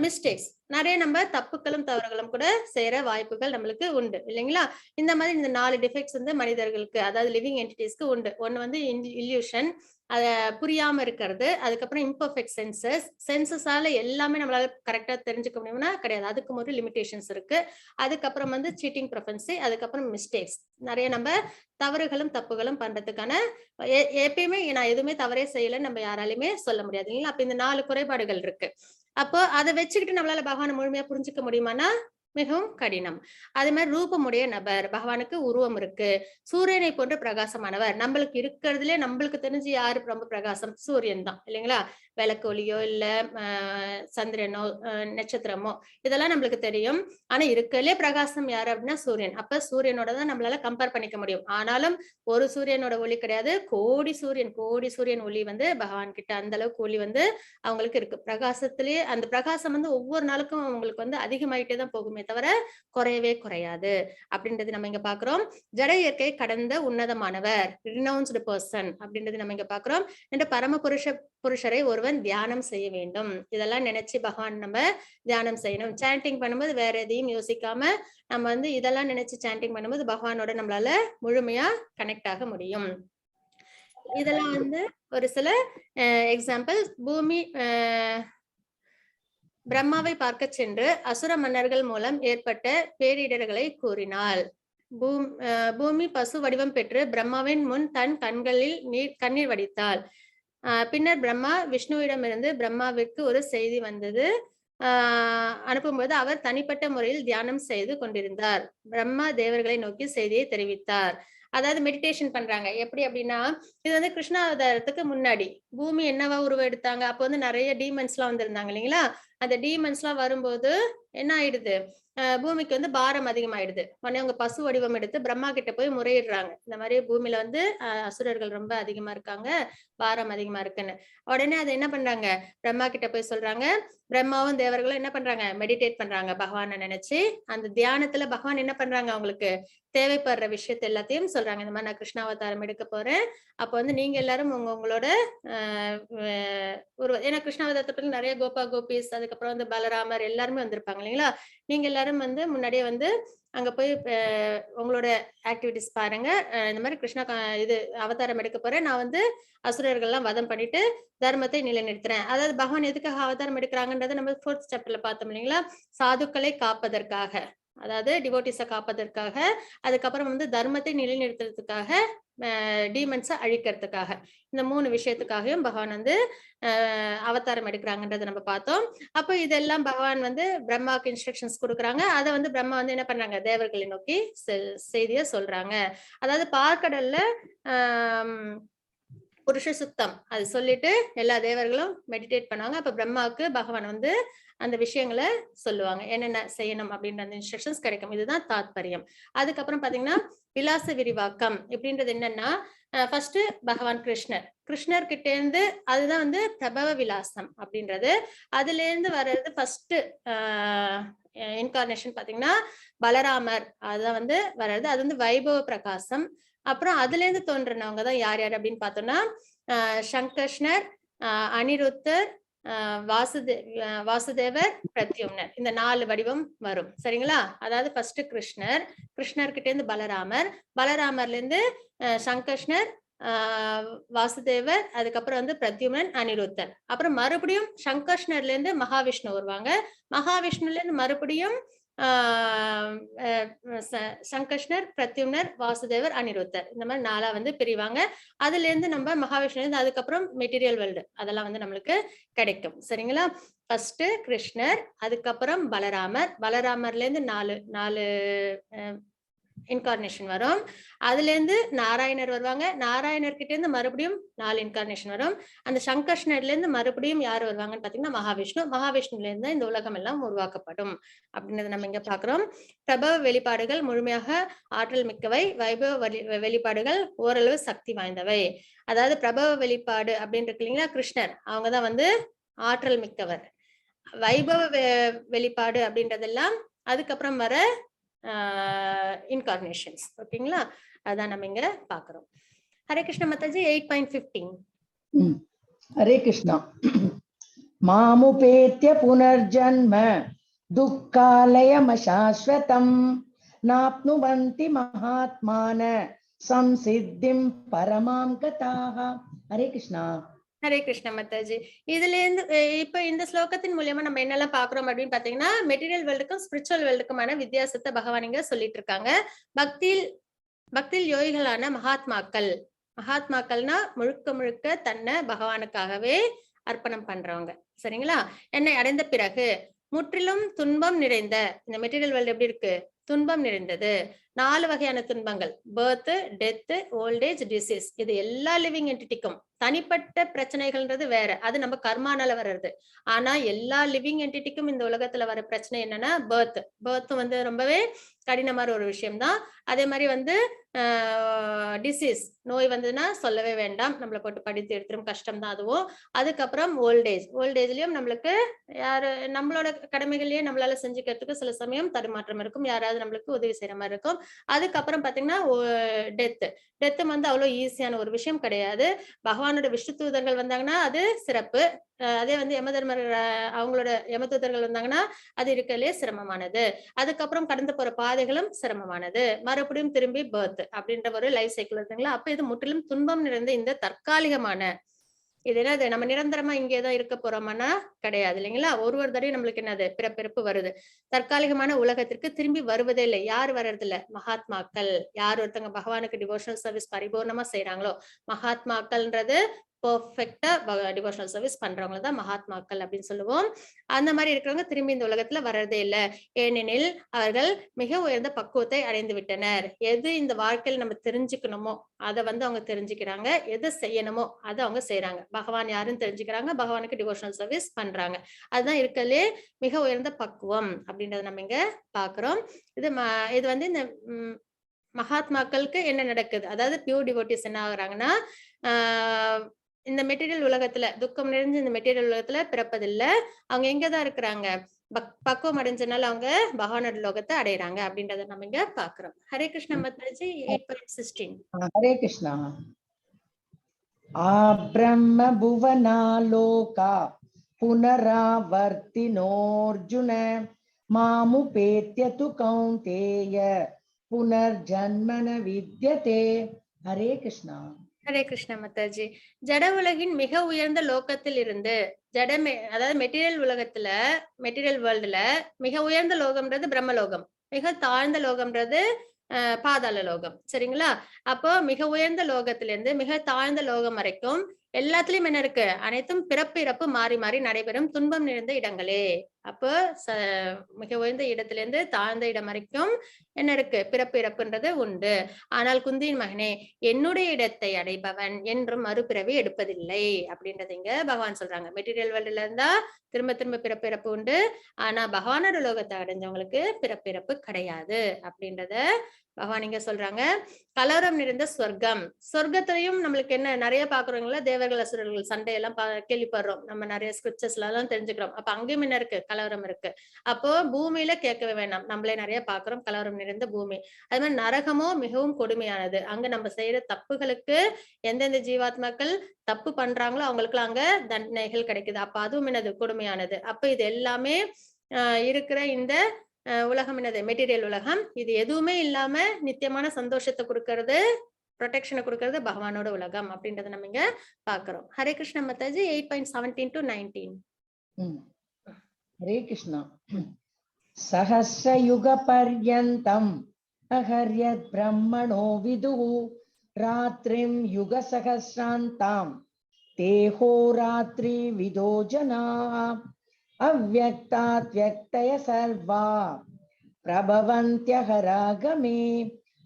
மிஸ்டேக்ஸ். நெறைய நம்ம தப்புக்களும், தவறுகளும் கூட செய்ற வாய்ப்புகள் நம்மளுக்கு உண்டு. இல்லைங்களா? இந்த மாதிரி இந்த 4 டிஃபெக்ட்ஸ் வந்து மனிதர்களுக்கு, அதாவது லிவிங் என்டிட்டீஸ்க்கு உண்டு. ஒண்ணு வந்து இல்யூஷன். அத புரியாம இருக்கிறது. அதுக்கப்புறம் இம்பர்ஃபெக்ட் சென்சஸ். சென்சஸால எல்லாமே நம்மளால கரெக்ட்டா தெரிஞ்சுக்க முடியும்னா கிடையாது. அதுக்கும் ஒரு லிமிட்டேஷன்ஸ் இருக்கு. அதுக்கப்புறம் வந்து சீட்டிங் ப்ரொபென்சி. அதுக்கப்புறம் மிஸ்டேக்ஸ். நெறைய நம்ம தவறுகளும், தப்புகளும் பண்றதுக்கான எப்பயுமே நான் எதுவுமே தவறே செய்யலன்னு நம்ம யாராலயுமே சொல்ல முடியாது இல்லைங்களா? அப்ப இந்த 4 குறைபாடுகள் இருக்கு. அப்போ அத வச்சுக்கிட்டு நம்மளால பகவான முழுமையா புரிஞ்சுக்க முடியுமான்னா, மிகவும் கடினம். அதே மாரி ரூபமுடைய நபர். பகவானுக்கு உருவம் இருக்கு. சூரியனை போன்று பிரகாசமானவர். நம்மளுக்கு தெரிஞ்சு யாரு ரொம்ப பிரகாசம்? சூரியன் தான் இல்லைங்களா? விளக்கு ஒளியோ, இல்ல அ சந்திரனோ, நட்சத்திரமோ இதெல்லாம் நம்மளுக்கு தெரியும். ஆனா இருக்கறதுலயே பிரகாசம் யாரு அப்படின்னா சூரியன். அப்ப சூரியனோட தான் நம்மளால கம்பேர் பண்ணிக்க முடியும். ஆனாலும் ஒரு சூரியனோட ஒளி கிடையாது. கோடி சூரியன் ஒளி வந்து பகவான் கிட்ட அந்த அளவுக்கு ஒளி வந்து அவங்களுக்கு இருக்கு. பிரகாசத்திலேயே அந்த பிரகாசம் வந்து ஒவ்வொரு நாளுக்கும் அவங்களுக்கு வந்து அதிகமாயிட்டே தான் போகுமே தவிர, குறையவே குறையாது. அப்படின்றது நம்ம இங்க பார்க்கிறோம். ஜட இயற்கை கடந்த உன்னதமானவர். ரினவுன்ஸ்டு பெர்சன் அப்படின்றது நம்ம இங்க பார்க்கிறோம். இந்த புருஷரை ஒருவன் தியானம் செய்ய வேண்டும். இதெல்லாம் நினைச்சு பகவான் நம்ம தியானம் செய்யணும். சாண்டிங் பண்ணும்போது வேற எதையும் யோசிக்காம நம்ம வந்து இதெல்லாம் நினைச்சு சாண்டிங் பண்ணும்போது பகவானோட நம்மளால முழுமையா கனெக்ட் ஆக முடியும். இதெல்லாம் வந்து ஒரு சில எக்ஸாம்பிள். பூமி பிரம்மாவை பார்க்கச் சென்று அசுர மன்னர்கள் மூலம் ஏற்பட்ட பேரிடர்களை கூறினாள். பூமி பசு வடிவம் பெற்று பிரம்மாவின் முன் தன் கண்களில் கண்ணீர் வடித்தாள். பின்னர் பிரம்மா விஷ்ணுவிடமிருந்து பிரம்மாவிற்கு ஒரு செய்தி வந்தது. அனுப்பும்போது அவர் தனிப்பட்ட முறையில் தியானம் செய்து கொண்டிருந்தார். பிரம்மா தேவர்களை நோக்கி செய்தியை தெரிவித்தார். அதாவது மெடிடேஷன் பண்றாங்க. எப்படி அப்படின்னா, இது வந்து கிருஷ்ணாவதாரத்துக்கு முன்னாடி. பூமி என்னவா உருவம் எடுத்தாங்க? அப்போ வந்து நெறைய டீமன்ஸ் எல்லாம் வந்திருந்தாங்க இல்லைங்களா? அந்த டீமன்ஸ் எல்லாம் வரும்போது என்ன ஆயிடுது? பூமிக்கு வந்து பாரம் அதிகமாயிடுது. உடனே அவங்க பசு வடிவம் எடுத்து பிரம்மா கிட்ட போய் முறையிடுறாங்க. இந்த மாதிரி பூமியில வந்து அசுரர்கள் ரொம்ப அதிகமா இருக்காங்க. பாரம் அதிகமா இருக்குன்னு. உடனே அதை என்ன பண்றாங்க? பிரம்மா கிட்ட போய் சொல்றாங்க. பிரம்மாவும் தேவர்களும் என்ன பண்றாங்க? மெடிடேட் பண்றாங்க பகவானை நினைச்சு. அந்த தியானத்துல பகவான் என்ன பண்றாங்க அவங்களுக்கு? தேவைப்படுற விஷயத்த எல்லாத்தையும் சொல்றாங்க. இந்த மாதிரி நான் கிருஷ்ணாவதாரம் எடுக்க போறேன். அப்ப வந்து நீங்க எல்லாரும் உங்களோட ஏன்னா கிருஷ்ணாவதாரத்தை பத்தி நிறைய கோபிஸ், அதுக்கப்புறம் வந்து பலராமர் எல்லாருமே வந்திருப்பாங்க இல்லைங்களா? நீங்க எல்லாரும் வந்து முன்னாடியே வந்து அங்க போய் உங்களோட ஆக்டிவிட்டிஸ் பாருங்க. இந்த மாதிரி கிருஷ்ணா இது அவதாரம் எடுக்க போறேன். நான் வந்து அசுரர்கள் எல்லாம் வதம் பண்ணிட்டு தர்மத்தை நிலைநிறுத்துறேன். அதாவது பகவான் எதுக்காக அவதாரம் எடுக்கிறாங்கன்றத நம்ம 4th சாப்டர்ல பார்த்தோம் இல்லைங்களா? சாதுக்களை காப்பதற்காக, அதாவது டிவோட்டிஸை காப்பதற்காக, அதுக்கப்புறம் வந்து தர்மத்தை நிலைநிறுத்துறதுக்காக, டீமன்ஸை அழிக்கிறதுக்காக, இந்த 3 விஷயத்துக்காகவும் பகவான் வந்து அவதாரம் எடுக்கிறாங்கன்றதை நம்ம பார்த்தோம். அப்போ இதெல்லாம் பகவான் வந்து பிரம்மாவுக்கு இன்ஸ்ட்ரக்ஷன்ஸ் கொடுக்குறாங்க. அதை வந்து பிரம்மா வந்து என்ன பண்றாங்க? தேவர்களை நோக்கி செய்தியை சொல்றாங்க. அதாவது பார்க்கடல்ல புருஷ சுத்தம் அது சொல்லிட்டு எல்லா தேவர்களும் மெடிடேட் பண்ணுவாங்க. அப்ப பிரம்மாவுக்கு பகவான் வந்து அந்த விஷயங்களை சொல்லுவாங்க. என்னென்ன செய்யணும் அப்படின்ற அந்த இன்ஸ்ட்ரக்ஷன்ஸ் கிடைக்கும். இதுதான் தாத்பரியம். அதுக்கப்புறம் பாத்தீங்கன்னா விலாச விரிவாக்கம் எப்படின்றது என்னன்னா, ஃபர்ஸ்ட் பகவான் கிருஷ்ணர் கிட்ட இருந்து அதுதான் வந்து பிரபவ விலாசம் அப்படின்றது. அதுல இருந்து வர்றது ஃபர்ஸ்ட் இன்கார்னேஷன் பாத்தீங்கன்னா பலராமர், அதுதான் வந்து வர்றது. அது வந்து வைபவ பிரகாசம். அப்புறம் அதுல இருந்து தோன்றினவங்க தான் யார் யார் அப்படின்னு பார்த்தோம்னா, சங்கர்ஷ்ணர், அனிருத்தர், வாசுதேவர், பிரத்யும்னர், இந்த 4 வடிவம் வரும். சரிங்களா? அதாவது ஃபர்ஸ்ட் கிருஷ்ணர்கிட்ட இருந்து பலராமர்ல இருந்து சங்கர்ஷ்ணர், வாசுதேவர், அதுக்கப்புறம் வந்து பிரத்யும்னன், அனிருத்தர். அப்புறம் மறுபடியும் சங்கர்ஷ்ணர்ல இருந்து மகாவிஷ்ணு வருவாங்க. மகாவிஷ்ணுல இருந்து மறுபடியும் சங்கர்ஷ்ணர், பிரத்யும்னர், வாசுதேவர், அனிருத்தர் இந்த மாதிரி 4 வந்து பிரிவாங்க. அதுல இருந்து நம்ம மகாவிஷ்ணு இருந்து அதுக்கப்புறம் மெட்டீரியல் வேர்ல்டு அதெல்லாம் வந்து நம்மளுக்கு கிடைக்கும். சரிங்களா? ஃபர்ஸ்ட் கிருஷ்ணர், அதுக்கப்புறம் பலராமர், பலராமர்ல இருந்து 4 இன்கார்னேஷன் வரும். அதுல இருந்து நாராயணர் வருவாங்க. நாராயணர் கிட்ட இருந்து மறுபடியும் 4 இன்கார்னேஷன் வரும். அந்த சங்கர்ஷ்ணர்ல இருந்து மறுபடியும் யார் வருவாங்கன்னு பாத்தீங்கன்னா மகாவிஷ்ணு. மகாவிஷ்ணுல இருந்து இந்த உலகம் எல்லாம் உருவாக்கப்படும் அப்படின்றத நம்ம இங்க பாக்குறோம். பிரபவ வெளிப்பாடுகள் முழுமையாக ஆற்றல் மிக்கவை, வைபவ வெளிப்பாடுகள் ஓரளவு சக்தி வாய்ந்தவை. அதாவது பிரபவ வெளிப்பாடு அப்படின்னு இருக்கு இல்லைங்களா, கிருஷ்ணர் அவங்கதான் வந்து ஆற்றல் மிக்கவர். வைபவ வெளிப்பாடு அப்படின்றதெல்லாம் அதுக்கப்புறம் வர இன்கார்னேஷன்ஸ். ஓகேங்களா? அதான் நம்ம இங்க பாக்குறோம். ஹரே கிருஷ்ண மாதாஜி 8.15. ஹரே கிருஷ்ணா. மாமுபேத்ய புனர்ஜன்ம துக்காலயமசாஸ்வதம் நாப்னுவந்தி மகாத்மான சம்சித்திம் பரமாம் கதாஹ. ஹரே கிருஷ்ணா. ஹரே கிருஷ்ண மாதாஜி. இதுல இருந்து இப்ப இந்த ஸ்லோகத்தின் மூலியமா நம்ம என்னெல்லாம் பாக்குறோம் அப்படின்னு பாத்தீங்கன்னா, மெட்டீரியல் வேர்ல்டுக்கும் ஸ்பிரிச்சுவல் வேர்ல்டுக்குமான வித்தியாசத்தை பகவான் இங்க சொல்லிட்டு இருக்காங்க. பக்தியில் யோகிகளான மகாத்மாக்கள்னா முழுக்க முழுக்க தன்னை பகவானுக்காகவே அர்ப்பணம் பண்றவங்க. சரிங்களா? என்னை அடைந்த பிறகு முற்றிலும் துன்பம் நிறைந்த இந்த மெட்டீரியல் வேர்ல்டு எப்படி இருக்கு? துன்பம் நிறைந்தது. 4 வகையான துன்பங்கள், பர்த், டெத், ஓல்டேஜ், டிசீஸ். இது எல்லா லிவிங் என்டிட்டிக்கும். தனிப்பட்ட பிரச்சனைகள்ன்றது வேற, அது நம்ம கர்மானால வர்றது. ஆனா எல்லா லிவிங் என்டிட்டிக்கும் இந்த உலகத்துல வர பிரச்சனை என்னன்னா பர்த் வந்து ரொம்பவே கடினமான ஒரு விஷயம் தான். அதே மாதிரி வந்து டிசீஸ், நோய் வந்ததுன்னா சொல்லவே வேண்டாம், நம்மளை போட்டு படித்து எடுத்துரும், கஷ்டம் தான் அதுவும். அதுக்கப்புறம் ஓல்டேஜ்லயும் நம்மளுக்கு நம்மளோட கடமைகளையே நம்மளால செஞ்சுக்கிறதுக்கு சில சமயம் தடுமாற்றம் இருக்கும், யாராவது நம்மளுக்கு உதவி செய்யற மாதிரி இருக்கும். அதுக்கப்புறம் பாத்தீங்கன்னா டெத் வந்து அவ்வளவு ஈஸியான ஒரு விஷயம் கிடையாது. பகவானோட விஷ்ணு தூதர்கள் வந்தாங்கன்னா அது சிறப்பு. அதே வந்து அவங்களோட யமதூதர்கள் வந்தாங்கன்னா அது இருக்கலே சிரமமானது. அதுக்கப்புறம் கடந்து போற பாதைகளும் சிரமமானது. மறுபடியும் திரும்பி பர்த் அப்படின்ற ஒரு லைஃப் சைக்கிள் இருக்குங்களா. அப்ப இது முற்றிலும் துன்பம் நிறைந்த இந்த தற்காலிகமான இது என்னது, நம்ம நிரந்தரமா இங்கேதான் இருக்க போறோம்னா கிடையாது இல்லைங்களா. ஒரு தடவை நம்மளுக்கு என்னது பிறப்பிறப்பு வருது. தற்காலிகமான உலகத்திற்கு திரும்பி வருவதே இல்லை. யார் வர்றது இல்ல? மகாத்மாக்கள். யார் ஒருத்தங்க பகவானுக்கு டிவோஷனல் சர்வீஸ் பரிபூர்ணமா செய்யறாங்களோ, மகாத்மாக்கள்ன்றது பெர்ஃபெக்டா டிவோஷனல் சர்வீஸ் பண்றவங்க தான் மகாத்மாக்கள் அப்படின்னு சொல்லுவோம். அந்த மாதிரி இருக்கிறவங்க திரும்பி இந்த உலகத்துல வர்றதே இல்லை. ஏனெனில் அவர்கள் மிக உயர்ந்த பக்குவத்தை அடைந்து விட்டனர். எது இந்த வாழ்க்கையில நம்ம தெரிஞ்சுக்கணுமோ அதை வந்து அவங்க தெரிஞ்சுக்கிறாங்க, எதை செய்யணுமோ அதை அவங்க செய்யறாங்க. பகவான் யாருன்னு தெரிஞ்சுக்கிறாங்க, பகவானுக்கு டிவோஷனல் சர்வீஸ் பண்றாங்க. அதுதான் இருக்கலே மிக உயர்ந்த பக்குவம் அப்படின்றத நம்ம இங்க பாக்குறோம். இது வந்து இந்த மகாத்மாக்களுக்கு என்ன நடக்குது, அதாவது பியூர் டிவோட்டிஸ் என்ன ஆகுறாங்கன்னா, இந்த மெட்டீரியல் உலகத்துல துக்கம் நிறைஞ்ச இந்த மெட்டீரியல் உலகத்துல பிறப்பதில்லை. அவங்க எங்கதான் இருக்கிறாங்க? பக்குவம் அடைஞ்சனால அவங்க பகவானோட லோகத்தை அடையறாங்க அப்படின்றத நம்ம இங்க பாக்குறோம். ஹரே கிருஷ்ண மாதாஜி 8.16. ஹரே கிருஷ்ணா. ஆப்ரம்ம புவனாலோகா புனராவர்த்தினோர்ஜுன மாமுபேத்ய து கௌந்தேய புனர்ஜன்மன வித்யதே. ஹரே கிருஷ்ணா. ஹரே கிருஷ்ண மாதாஜி. ஜட உலகின் மிக உயர்ந்த லோகத்தில் இருந்து அதாவது மெட்டீரியல் உலகத்துல, மெட்டீரியல் வேர்ல்டுல மிக உயர்ந்த லோகம்ன்றது பிரம்மலோகம், மிக தாழ்ந்த லோகம்ன்றது பாதாள லோகம். சரிங்களா? அப்போ மிக உயர்ந்த லோகத்துல இருந்து மிக தாழ்ந்த லோகம் வரைக்கும் எல்லாத்துலயும் என்ன இருக்கு? அனைத்தும் பிறப்பு இறப்பு மாறி மாறி நடைபெறும் துன்பம் நிறைந்த இடங்களே. அப்போ மிக உயர்ந்த இடத்துல இருந்து தாழ்ந்த இடம் வரைக்கும் என்ன இருக்கு? பிறப்பு இறப்புன்றது உண்டு. ஆனால் குந்தியின் மகனே, என்னுடைய இடத்தை அடைபவன் என்றும் மறுபிறவி எடுப்பதில்லை அப்படின்றது இங்க பகவான் சொல்றாங்க. மெட்டீரியல் வேர்ல்டுல இருந்தா திரும்ப திரும்ப பிறப்பு இறப்பு உண்டு, ஆனா பகவானோட லோகத்தை அடைஞ்சவங்களுக்கு பிறப்பு இறப்பு கிடையாது அப்படின்றத பகவான் இங்க சொல்றாங்க. கலவரம் நிறைந்த சொர்க்கத்திலையும் நம்மளுக்கு என்ன நிறைய பாக்குறோங்களா, தேவர்கள் அசுரர்கள் சண்டையெல்லாம் கேள்விப்படுறோம், நம்ம நிறைய ஸ்கிரிப்சர்ஸ்ல எல்லாம் தெரிஞ்சுக்கிறோம். அப்ப அங்கேயும் என்ன இருக்கு? கலவரம் இருக்கு. அப்போ பூமியில கேட்கவே வேண்டாம், நம்மளே நிறைய பாக்குறோம் கலவரம் நிறைந்த பூமி. அது மாதிரி நரகமோ மிகவும் கொடுமையானது. அங்க நம்ம செய்யற தப்புகளுக்கு எந்தெந்த ஜீவாத்மாக்கள் தப்பு பண்றாங்களோ அவங்களுக்கு அங்க தண்டனைகள் கிடைக்குது. அப்ப அதுவும் என்னது? கொடுமையானது. அப்ப இது எல்லாமே இருக்கிற இந்த உலகம் என்னது? மெட்டீரியல் உலகம். இது எதுவுமே இல்லாம நித்தியமான சந்தோஷத்தை கொடுக்கறது, ப்ரொடெக்ஷனை கொடுக்கறது பகவானோட உலகம் அப்படின்றத நம்ம இங்க பாக்குறோம். ஹரே கிருஷ்ண மாதாஜி 8.17 to 19. ஹரே கிருஷ்ணா. सहस्रयुगपर्यन्तम् अहर्यत् ब्रह्मणो विदुः रात्रिं युगसहस्रान्तां तेहोरात्रि विदो जनाः अव्यक्तात् व्यक्तय सर्वा प्रभवन्त्यहरागमे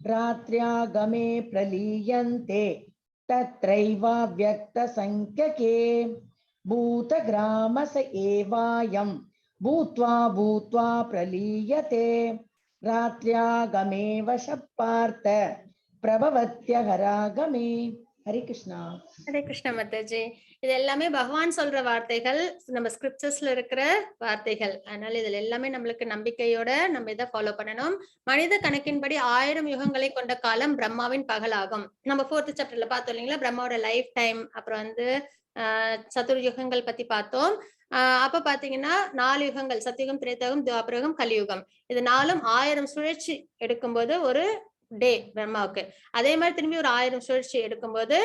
रात्र्यागमे प्रलीयन्ते तत्रैवाव्यक्तसंख्यके भूतग्रामस एवायं भूत्वा भूत्वा प्रलीयते रात्र्यागमे वशः पार्थ प्रभवत्यहरागमे. हरे कृष्णा. ஹரே கிருஷ்ண மாதாஜி. இது எல்லாமே பகவான் சொல்ற வார்த்தைகள், நம்ம ஸ்கிரிப்சர்ஸ்ல இருக்கிற வார்த்தைகள். அதனால இதுல எல்லாமே நம்மளுக்கு நம்பிக்கையோட நம்ம இதை ஃபாலோ பண்ணணும். மனித கணக்கின்படி 1000 யுகங்களை கொண்ட காலம் பிரம்மாவின் பகலாகும். நம்ம 4th சாப்டர்ல பார்த்தோம் இல்லைங்களா, பிரம்மாவோட லைஃப் டைம், அப்புறம் வந்து சதுர் யுகங்கள் பத்தி பார்த்தோம். அப்ப பாத்தீங்கன்னா 4 யுகங்கள், சத்தியுகம், திரேதாயுகம், துவாபரயுகம், கலியுகம். இது 4ம் 1000 சுழற்சி எடுக்கும்போது ஒரு டே பிரம்மாவுக்கு. அதே மாதிரி திரும்பி ஒரு 1000 சுழற்சி எடுக்கும்போது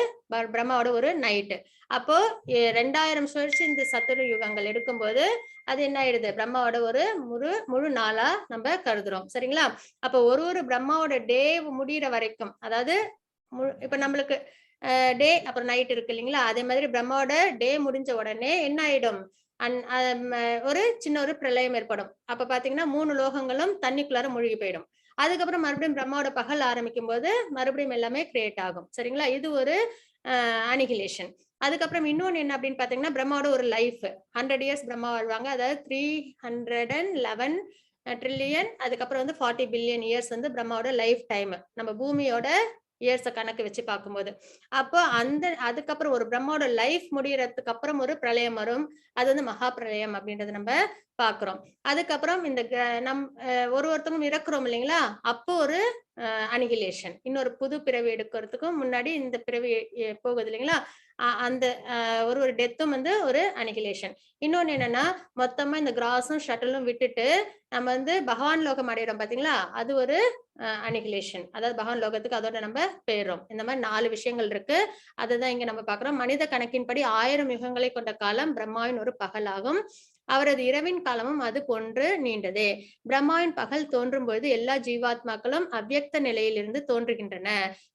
பிரம்மாவோட ஒரு நைட்டு. அப்போ 2000 சுழற்சி இந்த சத்துரு யுகங்கள் எடுக்கும்போது அது என்ன ஆயிடுது, பிரம்மாவோட ஒரு முழு நாளா நம்ம கருதுறோம். சரிங்களா? அப்போ ஒரு பிரம்மாவோட டே முடிகிற வரைக்கும், அதாவது இப்ப நம்மளுக்கு டே அப்புறம் நைட் இருக்கு இல்லைங்களா, அதே மாதிரி பிரம்மாவோட டே முடிஞ்ச உடனே என்ன ஆயிடும், ஒரு சின்ன ஒரு பிரளயம் ஏற்படும். அப்ப பாத்தீங்கன்னா 3 லோகங்களும் தண்ணிக்குள்ளார மூழ்கி போயிடும். அதுக்கப்புறம் மறுபடியும் பிரம்மாவோட பகல் ஆரம்பிக்கும் போது மறுபடியும் எல்லாமே கிரியேட் ஆகும். சரிங்களா? இது ஒரு அனிகிலேஷன். அதுக்கப்புறம் இன்னொன்னு என்ன அப்படின்னு பாத்தீங்கன்னா, பிரம்மாவோட ஒரு லைஃப் 100 இயர்ஸ் பிரம்மா வாழ்வாங்க. அதாவது 311 ட்ரில்லியன், அதுக்கப்புறம் வந்து 40 பில்லியன் இயர்ஸ் வந்து பிரம்மாவோட லைஃப் டைம், நம்ம பூமியோட இயர்ஸ கணக்கு வச்சு பார்க்கும்போது. அப்போ அதுக்கப்புறம் ஒரு பிரம்மாவோட லைஃப் முடியறதுக்கு அப்புறம் ஒரு பிரளயம் வரும். அது வந்து மகா பிரளயம் அப்படின்றத நம்ம பாக்குறோம். அதுக்கப்புறம் இந்த ஒருத்தவங்க இறக்குறோம் இல்லைங்களா, அப்போ ஒரு அனிகிலேஷன், இன்னொரு புது பிறவி எடுக்கிறதுக்கும் முன்னாடி இந்த பிறவி போகுது இல்லைங்களா, அந்த ஒரு டெத்தும் வந்து ஒரு அனிகிலேஷன். இன்னொன்னு என்னன்னா, மொத்தமா இந்த கிராஸும் ஷட்டலும் விட்டுட்டு நம்ம வந்து பகவான் லோகம் அடையிறோம் பாத்தீங்களா, அது ஒரு அனிகிலேஷன். அதாவது பகவான் லோகத்துக்கு அதோட நம்ம போயிடுறோம். இந்த மாதிரி 4 விஷயங்கள் இருக்கு. அதுதான் இங்க நம்ம பாக்குறோம். மனித கணக்கின்படி 1000 யுகங்களை கொண்ட காலம் பிரம்மாவின் ஒரு பகலாகும். அவரது இரவின் காலமும் அது போன்று நீண்டதே. பிரம்மாவின் பகல் தோன்றும் பொழுது எல்லா ஜீவாத்மாக்களும் அவ்யக்த நிலையிலிருந்து தோன்றுகின்றன.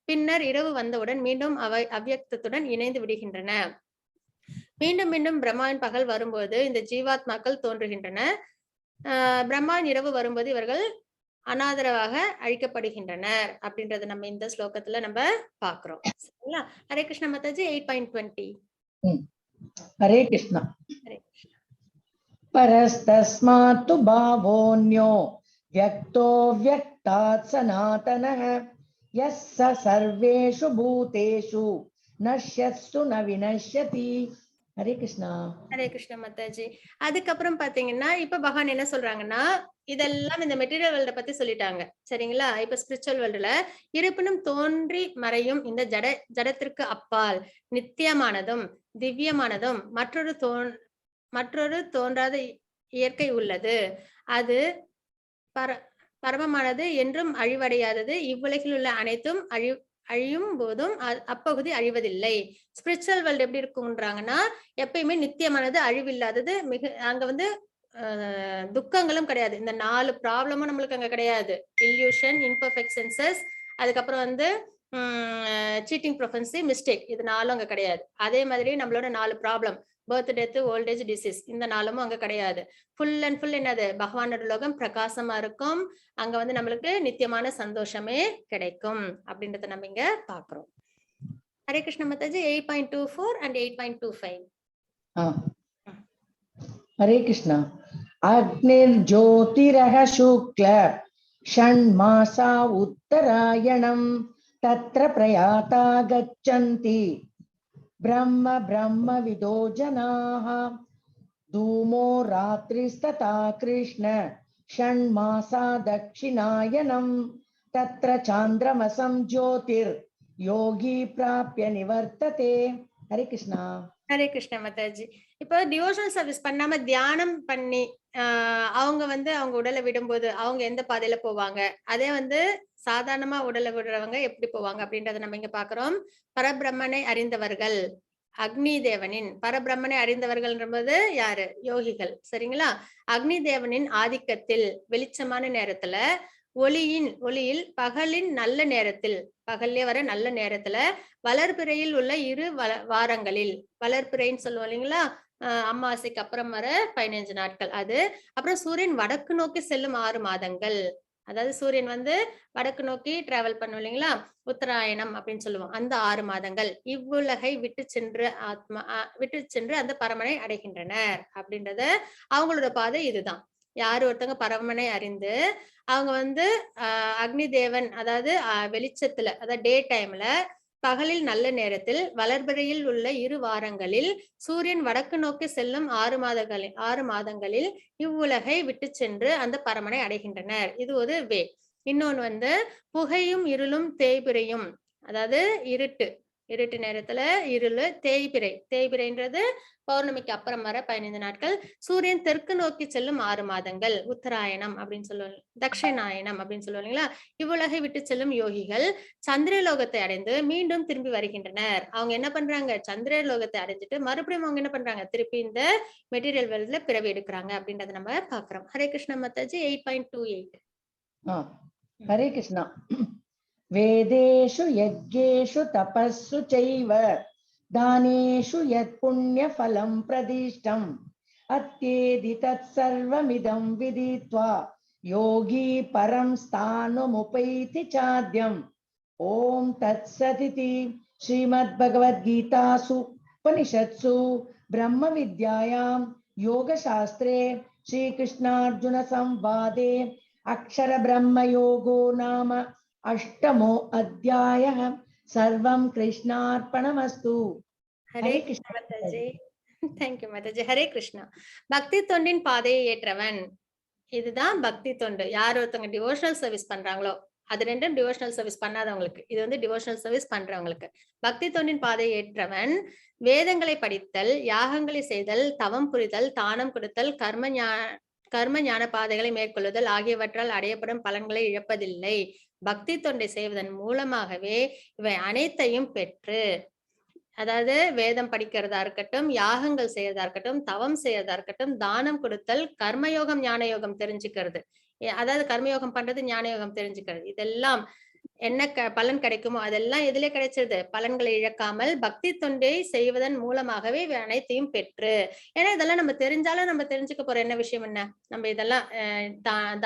பின்னர் இரவு வந்தவுடன் மீண்டும் அவை அவ்யக்தத்துடன் இணைந்து விடுகின்றன. மீண்டும் மீண்டும் பிரம்மாவின் பகல் வரும்போது இந்த ஜீவாத்மாக்கள் தோன்றுகின்றன. பிரம்மாவின் இரவு வரும்போது இவர்கள் அனாதரவாக அழிக்கப்படுகின்றனர் அப்படின்றத நம்ம இந்த ஸ்லோகத்துல நம்ம பாக்குறோம். சரிங்களா? ஹரே கிருஷ்ண மாதாஜி. 8.20. ஹரே கிருஷ்ணா. परस्तस्मात्तु भावोऽन्यो व्यक्तो व्यक्तात् सनातनः यः स सर्वेषु भूतेषु नश्यत्सु न विनश्यति. ஹரே கிருஷ்ணா. ஹரே கிருஷ்ண மாதாஜி. அதுக்கப்புறம் பாத்தீங்கன்னா இப்ப பகவான் என்ன சொல்றாங்கன்னா, இதெல்லாம் இந்த மெட்டீரியல் வேர்ல்ட பத்தி சொல்லிட்டாங்க. சரிங்களா? இப்ப ஸ்பிரிச்சுவல் வேர்ல்டுல இருப்பினும் தோன்றி மறையும் இந்த ஜடத்திற்கு அப்பால் நித்தியமானதும் திவ்யமானதும் மற்றொரு தோன்றாத இயற்கை உள்ளது. அது பரமமானது, என்றும் அழிவடையாதது. இவ்வுலகில் உள்ள அனைத்தும் அழியும் போதும் அப்பகுதி அழிவதில்லை. ஸ்பிரிச்சுவல் வேர்ல்டு எப்படி இருக்குன்றாங்கன்னா, எப்பயுமே நித்தியமானது, அழிவில்லாதது. அங்க வந்து துக்கங்களும் கிடையாது. இந்த 4 ப்ராப்ளமும் நம்மளுக்கு அங்க கிடையாது. இல்யூஷன், இம்பர்ஃபெக்ட் சென்சஸ், அதுக்கப்புறம் வந்து சீட்டிங் ப்ரொஃபன்சி, மிஸ்டேக், இது 4 அங்க கிடையாது. அதே மாதிரி நம்மளோட 4 problem, birth, death, old age, disease, இந்த 4ம் அங்க கிடையாது. ஃபுல் அண்ட் ஃபுல் என்னது, பகவானோட லோகம் பிரகாசமா இருக்கும். அங்க வந்து நம்மளுக்கு நித்தியமான சந்தோஷமே கிடைக்கும் அப்படின்றத நம்ம இங்க பாக்குறோம். ஹரே கிருஷ்ண மாதாஜி. 8.24 and 8.25. ஹரே கிருஷ்ணா. அக்னிர் ஜோதிரஹ சுக்ல ஷண்மாசா உத்தராயணம் தத்ர பிரயாதா கச்சந்தி பிரம்ம பிரம்ம விதோ ஜனாஹ தூமோ ராத்ரிஸ்ததா கிருஷ்ண ஷண்மாசா தக்ஷிணாயனம் தத்ர சாந்திரமசம் ஜோதிர் யோகி பிராப்ய நிவர்த்ததே. ஹரே கிருஷ்ணா. ஹரே கிருஷ்ண மாதாஜி. இப்போ டிவோஷனல் சர்வீஸ் பண்ணாம தியானம் பண்ணி அவங்க வந்து அவங்க உடலை விடும்போது அவங்க எந்த பாதையில போவாங்க, அதே வந்து சாதாரணமா உடலை விடுறவங்க எப்படி போவாங்க அப்படின்றத நம்ம இங்க பாக்குறோம். பரபிரம்மனை அறிந்தவர்கள் அக்னி தேவனின் பரபிரம்மனை அறிந்தவர்கள் என்பது யாரு? யோகிகள். சரிங்களா? அக்னி தேவனின் ஆதிக்கத்தில் வெளிச்சமான நேரத்துல ஒளியில் பகலின் நல்ல நேரத்தில் பகல்லே வர நல்ல நேரத்துல வளர்பிறையில் உள்ள வாரங்களில் வளர்பிறைன்னு சொல்லுவோம் இல்லைங்களா? அமாவாசைக்கு அப்புறம் வர 15 நாட்கள் அது. அப்புறம் சூரியன் வடக்கு நோக்கி செல்லும் 6 மாதங்கள். அதாவது சூரியன் வந்து வடக்கு நோக்கி டிராவல் பண்ணும் இல்லைங்களா? உத்தராயணம் அப்படின்னு சொல்லுவோம். அந்த 6 மாதங்கள் இவ்வுலகை விட்டு சென்று அந்த பரமனை அடைகின்றனர் அப்படின்றத அவங்களோட பாதை இதுதான். யாரு ஒருத்தவங்க பரமனை அறிந்து அவங்க வந்து அக்னி தேவன் அதாவது வெளிச்சத்துல அதாவது டே டைம்ல பகலில் நல்ல நேரத்தில் வளர்பிறையில் உள்ள 2 வாரங்களில் சூரியன் வடக்கு நோக்கி செல்லும் 6 மாதங்களில் இவ்வுலகை விட்டு சென்று அந்த பரமனை அடைகின்றனர். இது ஒரு வே. இன்னொன்னு வந்து புகையும் இருளும் தேய்பிரையும் அதாவது இருட்டு நேரத்துல இருளு தேய்பிரைன்றது பௌர்ணமிக்கு அப்புறம் வர 15 நாட்கள். சூரியன் தெற்கு நோக்கி செல்லும் 6 மாதங்கள் உத்தராயணம் அப்படின்னு சொல்லுவாங்க, தட்சிணாயனம் அப்படின்னு சொல்லுவாங்க இல்லைங்களா? இவ்வுலகை விட்டு செல்லும் யோகிகள் சந்திரலோகத்தை அடைந்து மீண்டும் திரும்பி வருகின்றனர். அவங்க என்ன பண்றாங்க? சந்திரலோகத்தை அடைஞ்சிட்டு மறுபடியும் அவங்க என்ன பண்றாங்க? திருப்பி இந்த மெட்டீரியல் வேர்ல்ட்ல பிறவி எடுக்கிறாங்க அப்படின்றத நம்ம பாக்குறோம். ஹரே கிருஷ்ண மாதாஜி. 8.28. ஹரே கிருஷ்ணா. வேதேஷு யஜ்ஞேஷு தபஸ்ஸு சைவ தானேஷு யத் புண்ணிய ஃபலம் பிரதிஷ்டம் அத்யேதி தத் சர்வமிதம் விதித்வா யோகி பரம் ஸ்தானமுபைதி சாத்யம். ஓம் தத் சதிதி ஸ்ரீமத் பகவத் கீதாசு உபனிஷத்சு பிரம்ம வித்யாயாம் யோக சாஸ்திரே ஸ்ரீ கிருஷ்ணார்ஜுன சம்வாதே அக்ஷர பிரம்ம யோகோ நாம அஷ்டமோ அத்தியாயः. சர்வம் கிருஷ்ணார்ப்பணமஸ்து. ஹரே கிருஷ்ண மாதாஜி. தேங்க்யூ மாதாஜி. ஹரே கிருஷ்ணா. பக்தி தொண்டின் பாதையை ஏற்றவன். இதுதான் பக்தி தொண்டு. யார் ஒருத்தவங்க டிவோஷனல் சர்வீஸ் பண்றாங்களோ அது ரெண்டும் டிவோஷனல் சர்வீஸ் பண்ணாதவங்களுக்கு, இது வந்து டிவோஷனல் சர்வீஸ் பண்றவங்களுக்கு. பக்தி தொண்டின் பாதையை ஏற்றவன் வேதங்களை படித்தல், யாகங்களை செய்தல், தவம் புரிதல், தானம் கொடுத்தல், கர்ம ஞான பாதைகளை மேற்கொள்ளுதல் ஆகியவற்றால் அடையப்படும் பலன்களை இழப்பதில்லை. பக்தி தொண்டை செய்வதன் மூலமாகவே இவை அனைத்தையும் பெற்று, அதாவது வேதம் படிக்கிறதா இருக்கட்டும், யாகங்கள் செய்யறதா இருக்கட்டும், தவம் செய்யறதா இருக்கட்டும், தானம் கொடுத்தல், கர்மயோகம் ஞான யோகம் தெரிஞ்சுக்கிறது, அதாவது கர்மயோகம் பண்றது ஞான யோகம் தெரிஞ்சுக்கிறது, இதெல்லாம் என்ன பலன் கிடைக்குமோ அதெல்லாம் எதிலே கிடைச்சிருது? பலன்களை இழக்காமல் பக்தி தொண்டை செய்வதன் மூலமாகவே அனைத்தையும் பெற்று. ஏன்னா இதெல்லாம் நம்ம தெரிஞ்சாலும் நம்ம தெரிஞ்சுக்க போற என்ன விஷயம் என்ன? நம்ம இதெல்லாம்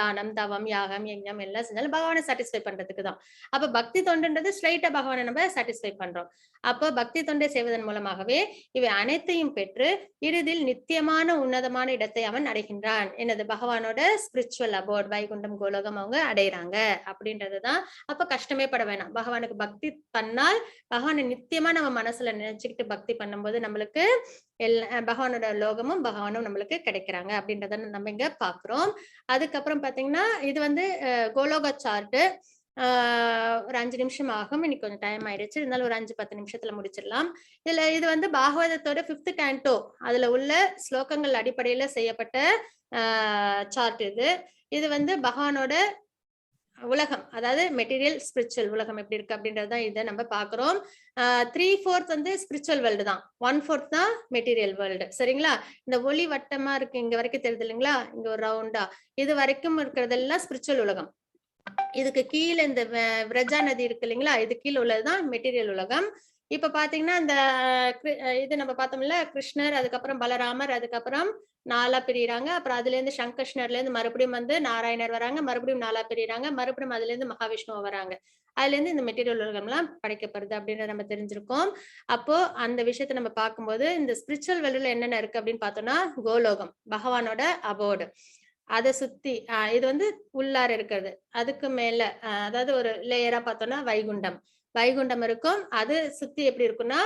தானம் தவம் யாகம் யஜ்ஞம் எல்லாம் செஞ்சாலும் பகவானை சாட்டிஸ்ஃபை பண்றதுக்கு தான். அப்ப பக்தி தொண்டுன்றது ஸ்ட்ரைட்டா பகவானை நம்ம சாட்டிஸ்ஃபை பண்றோம். அப்போ பக்தி தொண்டை செய்வதன் மூலமாகவே இவை அனைத்தையும் பெற்று இறுதியில் நித்தியமான உன்னதமான இடத்தை அவன் அடைகின்றான். என்னது? பகவானோட ஸ்பிரிச்சுவல் அபோர்ட் வைகுண்டம் கோலோகம் அவங்க அடைகிறாங்க அப்படின்றதுதான். அப்ப கஷ்டமே பட வேணாம். பகவானுக்கு பக்தி பண்ணால் பகவானை நித்தியமா நம்ம மனசுல நினைச்சுக்கிட்டு பக்தி பண்ணும்போது நம்மளுக்கு பகவானோட லோகமும் பகவானும் நம்மளுக்கு கிடைக்கிறாங்க அப்படின்றத நம்ம இங்க பாக்குறோம். அதுக்கப்புறம் பாத்தீங்கன்னா இது வந்து கோலோக சார்ட். ஒரு 5 நிமிஷம் ஆகும். இன்னைக்கு கொஞ்சம் டைம் ஆயிடுச்சு. இருந்தாலும் ஒரு 5-10 நிமிஷத்துல முடிச்சிடலாம். இது வந்து பாகவதத்தோட 5th canto அதுல உள்ள ஸ்லோகங்கள் அடிப்படையில செய்யப்பட்ட சார்ட் இது வந்து பகவானோட உலகம், அதாவது மெட்டீரியல் ஸ்பிரிச்சுவல் உலகம் எப்படி இருக்கு அப்படின்றதுதான் இதை நம்ம பாக்குறோம். 3/4 வந்து ஸ்பிரிச்சுவல் வேர்ல்டு தான், 1/4 தான் மெட்டீரியல் வேர்ல்டு. சரிங்களா? இந்த ஒளி வட்டமா இருக்கு இங்க வரைக்கும் தெரியுது இல்லைங்களா? இங்க ஒரு ரவுண்டா இது வரைக்கும் இருக்கிறதெல்லாம் ஸ்பிரிச்சுவல் உலகம். இதுக்கு கீழே இந்த விரஜா நதி இருக்கு இல்லைங்களா? இது கீழே உள்ளதுதான் மெட்டீரியல் உலகம். இப்ப பாத்தீங்கன்னா இந்த இது நம்ம பார்த்தோம்ல, கிருஷ்ணர், அதுக்கப்புறம் பலராமர், அதுக்கப்புறம் 4ஆ பிரிறாங்க. அப்புறம் அதுல இருந்து சங்கர்ஷ்ணர்ல இருந்து மறுபடியும் வந்து நாராயணர் வராங்க, மறுபடியும் 4ஆ பிரிறாங்க, மறுபடியும் அதுல இருந்து மகாவிஷ்ணு வராங்க. அதுல இருந்து இந்த மெட்டீரியல் உலகம் எல்லாம் படைக்கப்படுது அப்படின்றத நம்ம தெரிஞ்சிருக்கோம். அப்போ அந்த விஷயத்த நம்ம பார்க்கும்போது இந்த ஸ்பிரிச்சுவல் வேர்ல்டுல என்னென்ன இருக்கு அப்படின்னு பார்த்தோம்னா, கோலோகம் பகவானோட அபோர்டு, அதை சுத்தி இது வந்து உள்ளார இருக்கிறது. அதுக்கு மேல அதாவது ஒரு லேயரா பார்த்தோம்னா வைகுண்டம் இருக்கும். அது சுத்தி எப்படி இருக்குன்னா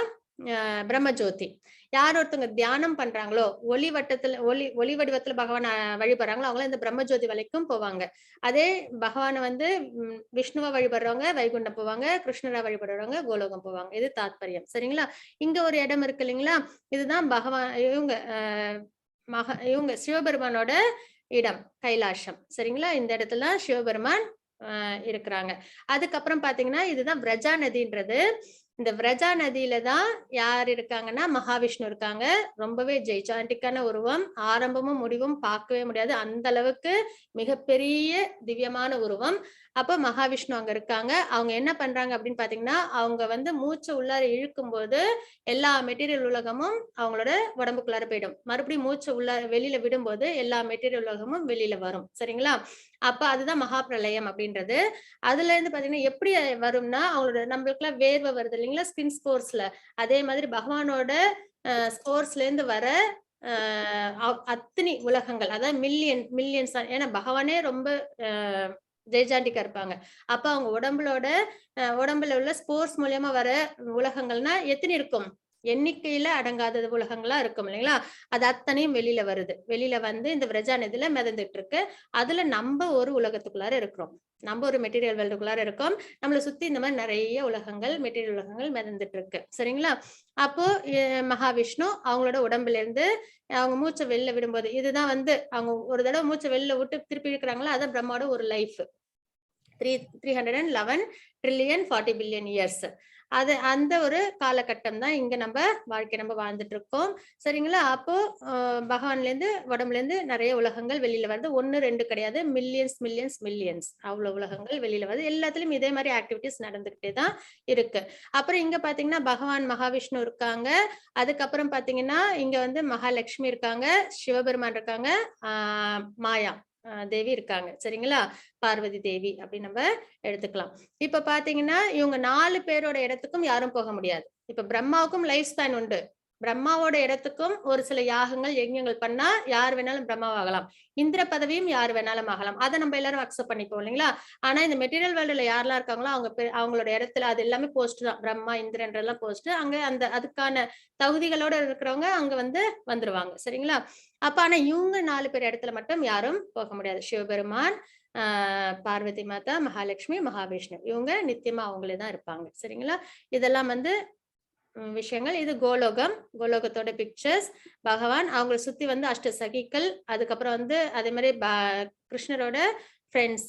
பிரம்மஜோதி. யார் ஒருத்தவங்க தியானம் பண்றாங்களோ, ஒளி வடிவத்துல பகவான் வழிபடுறாங்களோ அவங்க இந்த பிரம்மஜோதி வரைக்கும் போவாங்க. அதே பகவானை வந்து விஷ்ணுவை வழிபடுறவங்க வைகுண்டம் போவாங்க, கிருஷ்ணரை வழிபடுறவங்க கோலோகம் போவாங்க. இது தாத்பரியம். சரிங்களா? இங்க ஒரு இடம் இருக்கு இல்லைங்களா? இதுதான் பகவான் இவங்க சிவபெருமானோட இடம், கைலாசம். சரிங்களா? இந்த இடத்துல சிவபெருமான் இருக்கிறாங்க. அதுக்கப்புறம் பாத்தீங்கன்னா இதுதான் விரஜா நதின்றது. இந்த விரஜா நதியில தான் யார் இருக்காங்கன்னா மகாவிஷ்ணு இருக்காங்க. ரொம்பவே ஜெய்சாண்டிக்கான உருவம். ஆரம்பமும் முடிவும் பார்க்கவே முடியாது. அந்த அளவுக்கு மிகப்பெரிய திவ்யமான உருவம். அப்ப மகாவிஷ்ணு அங்க இருக்காங்க. அவங்க என்ன பண்றாங்க அப்படின்னு பாத்தீங்கன்னா, அவங்க வந்து மூச்சை உள்ளார இழுக்கும்போது எல்லா மெட்டீரியல் உலகமும் அவங்களோட உடம்புக்குள்ளார போயிடும். மறுபடியும் மூச்சை உள்ளார வெளியில விடும்போது எல்லா மெட்டீரியல் உலகமும் வெளியில வரும். சரிங்களா? அப்ப அதுதான் மகா பிரளயம் அப்படின்றது. அதுல இருந்து பாத்தீங்கன்னா எப்படி வரும்னா, அவங்களோட நம்மளுக்குலாம் வேர்வை வருது இல்லைங்களா? ஸ்கின் ஸ்போர்ஸ்ல. அதே மாதிரி பகவானோட ஸ்போர்ஸ்ல இருந்து வர அத்தனை உலகங்கள், அதாவது மில்லியன்ஸ், ஏன்னா பகவானே ரொம்ப ஜெய்ஜாண்டிக்கா இருப்பாங்க. அப்ப அவங்க உடம்புல உள்ள ஸ்போர்ஸ் மூலியமா வர உலகங்கள்னா எத்தனை இருக்கும்? எண்ணிக்கையில அடங்காத உலகங்களா இருக்கும் இல்லைங்களா? அது அத்தனையும் வெளியில வருது. வெளியில வந்து இந்த விரஜா நதியில மிதந்துட்டு இருக்கு. அதுல நம்ம ஒரு உலகத்துக்குள்ளார இருக்கிறோம். நம்ம ஒரு மெட்டீரியல் வேர்ல்டுக்குள்ளார இருக்கோம். நம்மளை சுத்தி இந்த மாதிரி நிறைய உலகங்கள், மெட்டீரியல் உலகங்கள் மிதந்துட்டு இருக்கு. சரிங்களா? அப்போ மகாவிஷ்ணு அவங்களோட உடம்புல இருந்து அவங்க மூச்சை வெளில விடும்போது, இதுதான் வந்து அவங்க ஒரு தடவை மூச்சை வெளில விட்டு திருப்பி இழுக்கிறாங்களா, அதான் பிரம்மாவோட ஒரு லைஃப். 311 trillion 40 billion years. அது அந்த ஒரு காலகட்டம் தான் இங்க நம்ம வாழ்ந்துட்டு இருக்கோம். சரிங்களா? அப்போ பகவான்ல இருந்து உடம்புல இருந்து நிறைய உலகங்கள் வெளியில வருது. 1 2 கிடையாது, மில்லியன்ஸ் அவ்வளவு உலகங்கள் வெளியில வருது. எல்லாத்துலயும் இதே மாதிரி ஆக்டிவிட்டிஸ் நடந்துகிட்டே தான் இருக்கு. அப்புறம் இங்க பாத்தீங்கன்னா பகவான் மகாவிஷ்ணு இருக்காங்க. அதுக்கப்புறம் பாத்தீங்கன்னா இங்க வந்து மகாலட்சுமி இருக்காங்க, சிவபெருமான் இருக்காங்க, மாயா தேவி இருக்காங்க. சரிங்களா? பார்வதி தேவி அப்படின்னு நம்ம எடுத்துக்கலாம். இப்ப பாத்தீங்கன்னா இவங்க 4 பேரோட இடத்துக்கும் யாரும் போக முடியாது. இப்ப பிரம்மாவுக்கும் லைஃப் ஸ்பேன் உண்டு. பிரம்மாவோட இடத்துக்கும் ஒரு சில யாகங்கள் யஜ்ஞங்கள் பண்ணா யார் வேணாலும் பிரம்மாவாகலாம். இந்திர பதவியும் யார் வேணாலும் ஆகலாம். அதை நம்ம எல்லாரும் அக்செப்ட் பண்ணிப்போம் இல்லைங்களா? ஆனா இந்த மெட்டீரியல் வேர்ல்டுல யாரெல்லாம் இருக்காங்களோ அவங்களோட இடத்துல அது எல்லாமே போஸ்ட் தான். பிரம்மா இந்திரன்றெல்லாம் போஸ்ட். அங்க அதுக்கான தகுதிகளோட இருக்கிறவங்க அங்க வந்துருவாங்க. சரிங்களா? அப்ப ஆனா இவங்க 4 பேர் இடத்துல மட்டும் யாரும் போக முடியாது. சிவபெருமான், பார்வதி மாதா, மகாலட்சுமி, மகாவிஷ்ணு இவங்க நித்தியமா அவங்களே தான் இருப்பாங்க. சரிங்களா? இதெல்லாம் விஷயங்கள். இது கோலோகத்தோட பிக்சர்ஸ். பகவான் அவங்களை சுத்தி அஷ்ட சகிகள், அதுக்கப்புறம் அதே மாதிரி கிருஷ்ணரோட ஃப்ரெண்ட்ஸ்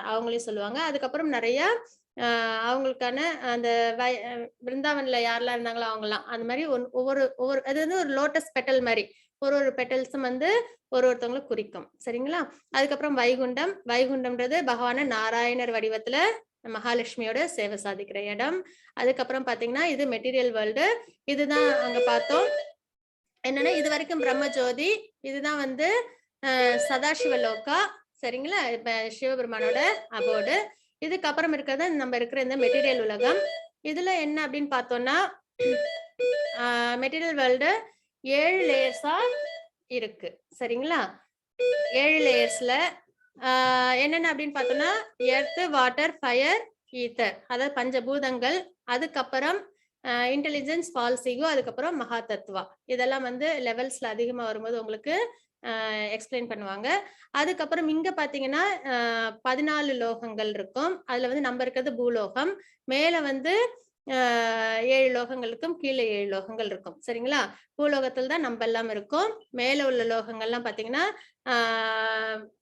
அவங்களையும் சொல்லுவாங்க. அதுக்கப்புறம் நிறைய அவங்களுக்கான அந்த பிருந்தாவன்ல யாரெல்லாம் இருந்தாங்களோ அவங்கலாம் அந்த மாதிரி ஒவ்வொரு அது ஒரு லோட்டஸ் பெட்டல் மாதிரி ஒரு பெட்டல்ஸும் ஒருத்தவங்களை குறிக்கும். சரிங்களா? அதுக்கப்புறம் வைகுண்டம்ன்றது பகவான நாராயணர் வடிவத்துல மகாலட்சுமியோட சேவை சாதிக்கிற இடம். அதுக்கப்புறம் பாத்தீங்கன்னா இது மெட்டீரியல் வேர்ல்டு. இதுதான் அங்க பார்த்தோம். என்னன்னா இது வரைக்கும் பிரம்மஜோதி, இதுதான் சதாசிவ லோகா. சரிங்களா? இப்ப சிவபெருமானோட அபோர்டு. இதுக்கப்புறம் இருக்கிறது நம்ம இருக்கிற இந்த மெட்டீரியல் உலகம். இதுல என்ன அப்படின்னு பார்த்தோம்னா மெட்டீரியல் வேர்ல்டு 7 லேயர்ஸா இருக்கு. சரிங்களா? 7 லேயர்ஸ்ல என்னென்ன அப்படின்னு பார்த்தோம்னா எர்த், வாட்டர், ஃபயர், ஈத்தர், அதாவது பஞ்சபூதங்கள். அதுக்கப்புறம் இன்டெலிஜென்ஸ், ஃபால்ஸ் ஈகோ, அதுக்கப்புறம் மகா தத்துவா. இதெல்லாம் லெவல்ஸ்ல அதிகமா வரும்போது உங்களுக்கு எக்ஸ்பிளைன் பண்ணுவாங்க. அதுக்கப்புறம் இங்க பாத்தீங்கன்னா 14 லோகங்கள் இருக்கும். அதுல நம்ம இருக்கிறது பூலோகம். மேல 7 லோகங்களுக்கும் கீழே 7 லோகங்கள் இருக்கும். சரிங்களா? பூலோகத்தில் தான் நம்ம எல்லாம் இருக்கும். மேல உள்ள லோகங்கள்லாம் பாத்தீங்கன்னா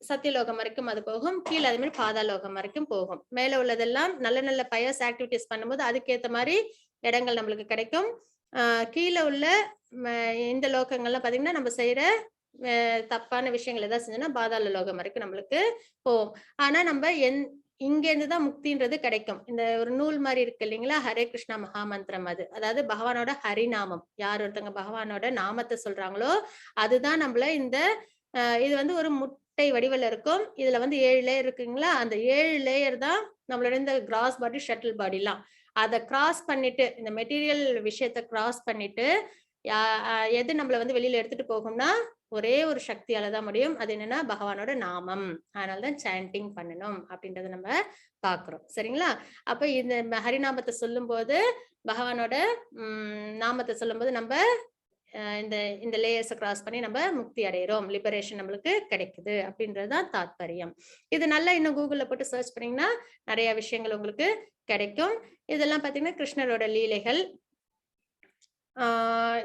சத்தியலோகம் வரைக்கும் அது போகும். கீழே அதே மாதிரி பாதாளோகம் வரைக்கும் போகும். மேல உள்ளதெல்லாம் நல்ல நல்ல பயஸ் ஆக்டிவிட்டிஸ் பண்ணும்போது அதுக்கேற்ற மாதிரி இடங்கள் நம்மளுக்கு கிடைக்கும். கீழே உள்ள இந்த லோகங்கள்லாம் பாத்தீங்கன்னா நம்ம செய்யற தப்பான விஷயங்கள் ஏதாவது செஞ்சோம்னா பாதாள லோகம் வரைக்கும் நம்மளுக்கு போகும். ஆனா நம்ம இங்க இருந்துதான் முக்தின்றது கிடைக்கும். இந்த ஒரு நூல் மாதிரி இருக்கு இல்லைங்களா? ஹரே கிருஷ்ணா மகாமந்திரம். அதாவது பகவானோட ஹரிநாமம். யார் ஒருத்தங்க பகவானோட நாமத்தை சொல்றாங்களோ அதுதான் நம்மள இது ஒரு முட்டை வடிவில் இருக்கும். இதுல 7 லேயர் இருக்குங்களா? அந்த 7 லேயர் தான் நம்மளோட இந்த கிராஸ் பாடி, ஷட்டில் பாடிலாம். அதை கிராஸ் பண்ணிட்டு இந்த மெட்டீரியல் விஷயத்த கிராஸ் பண்ணிட்டு எது நம்மள வெளியில எடுத்துட்டு போகும்னா ஒரே ஒரு சக்தியால தான் முடியும். அது என்னன்னா பகவானோட நாமம். அதனாலதான் சாண்டிங் பண்ணணும் அப்படின்றத நம்ம பாக்குறோம். சரிங்களா? அப்ப இந்த ஹரிநாமத்தை சொல்லும் போது, பகவானோட நாமத்தை சொல்லும் போது நம்ம இந்த லேயர்ஸை கிராஸ் பண்ணி நம்ம முக்தி அடைகிறோம், லிபரேஷன் நம்மளுக்கு கிடைக்குது அப்படின்றதுதான் தாத்பரியம். இது நல்லா இன்னும் கூகுள்ல போட்டு சர்ச் பண்ணீங்கன்னா நிறைய விஷயங்கள் உங்களுக்கு கிடைக்கும். இதெல்லாம் பாத்தீங்கன்னா கிருஷ்ணரோட லீலைகள்.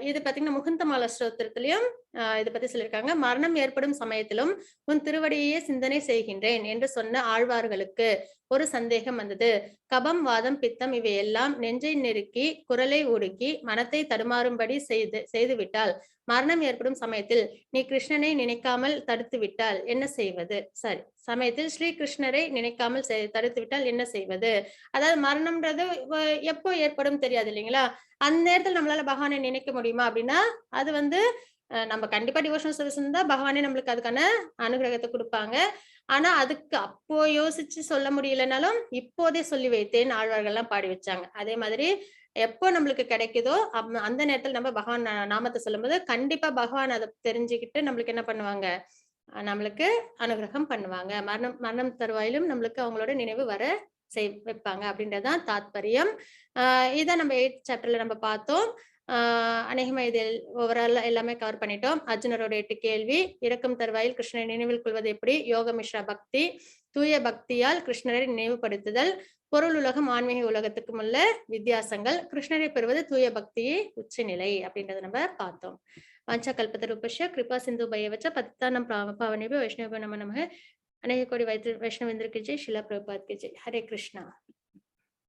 இது பாத்தீங்கன்னா முகுந்தமால ஸ்தோத்திரத்திலையும் இதை பத்தி சொல்லியிருக்காங்க. மரணம் ஏற்படும் சமயத்திலும் உன் திருவடியையே சிந்தனை செய்கின்றேன் என்று சொன்ன ஆழ்வார்களுக்கு ஒரு சந்தேகம் வந்தது. கபம், வாதம், பித்தம் இவையெல்லாம் நெஞ்சை நெருக்கி குரலை ஒடுக்கி மனத்தை தடுமாறும்படி செய்துவிட்டால் மரணம் ஏற்படும் சமயத்தில் நீ கிருஷ்ணனை நினைக்காமல் தடுத்து விட்டால் என்ன செய்வது? சமயத்தில் ஸ்ரீ கிருஷ்ணரை நினைக்காமல் தடுத்து விட்டால் என்ன செய்வது? அதாவது மரணம்ன்றது எப்போ ஏற்படும் தெரியாது இல்லைங்களா? அந்த நேரத்தில் நம்மளால பகவானை நினைக்க முடியுமா அப்படின்னா, அது வந்து நம்ம கண்டிப்பா டிவோஷனல் சர்வீஸ் இருந்தா பகவானே நம்மளுக்கு அதுக்கான அனுகிரகத்தை கொடுப்பாங்க. ஆனா அதுக்கு அப்போ யோசிச்சு சொல்ல முடியலனாலும் இப்போதே சொல்லி வைத்தேன் ஆழ்வார்கள்லாம் பாடி வச்சாங்க. அதே மாதிரி எப்போ நம்மளுக்கு கிடைக்குதோ அந்த நேரத்தில் நம்ம பகவான் நாமத்தை சொல்லும்போது கண்டிப்பா பகவான் அதை தெரிஞ்சுக்கிட்டு நம்மளுக்கு என்ன பண்ணுவாங்க, நம்மளுக்கு அனுகிரகம் பண்ணுவாங்க. மரணம் தருவாயிலும் நம்மளுக்கு அவங்களோட நினைவு வர வைப்பாங்க அப்படின்றதுதான் தாத்பரியம். இதை நம்ம 8th சாப்டர்ல நம்ம பார்த்தோம். அநேகமா இது ஓவரால் எல்லாமே கவர் பண்ணிட்டோம். அர்ஜுனரோட 8 கேள்வி, இறக்கும் தருவாயில் கிருஷ்ணரை நினைவில் கொள்வது எப்படி, யோக மிஸ்ரா பக்தி, தூய பக்தியால் கிருஷ்ணரை நினைவுபடுத்துதல், பொருள் உலகம் ஆன்மீக உலகத்துக்கும் உள்ள வித்தியாசங்கள், கிருஷ்ணரை பெறுவது தூய பக்தியே உச்சநிலை அப்படின்றத நம்ம பார்த்தோம். வாஞ்சா கல்பத்தரூபஸ்ய கிருபா சிந்து பயவச்ச பத்திதானம் பாவனேபி வைஷ்ணவ நம நமः. அநேக கோடி வைஷ்ணவேந்திர கி ஜெய், ஷிலா பிரபுபாத் கி ஜெய். ஹரே கிருஷ்ணா.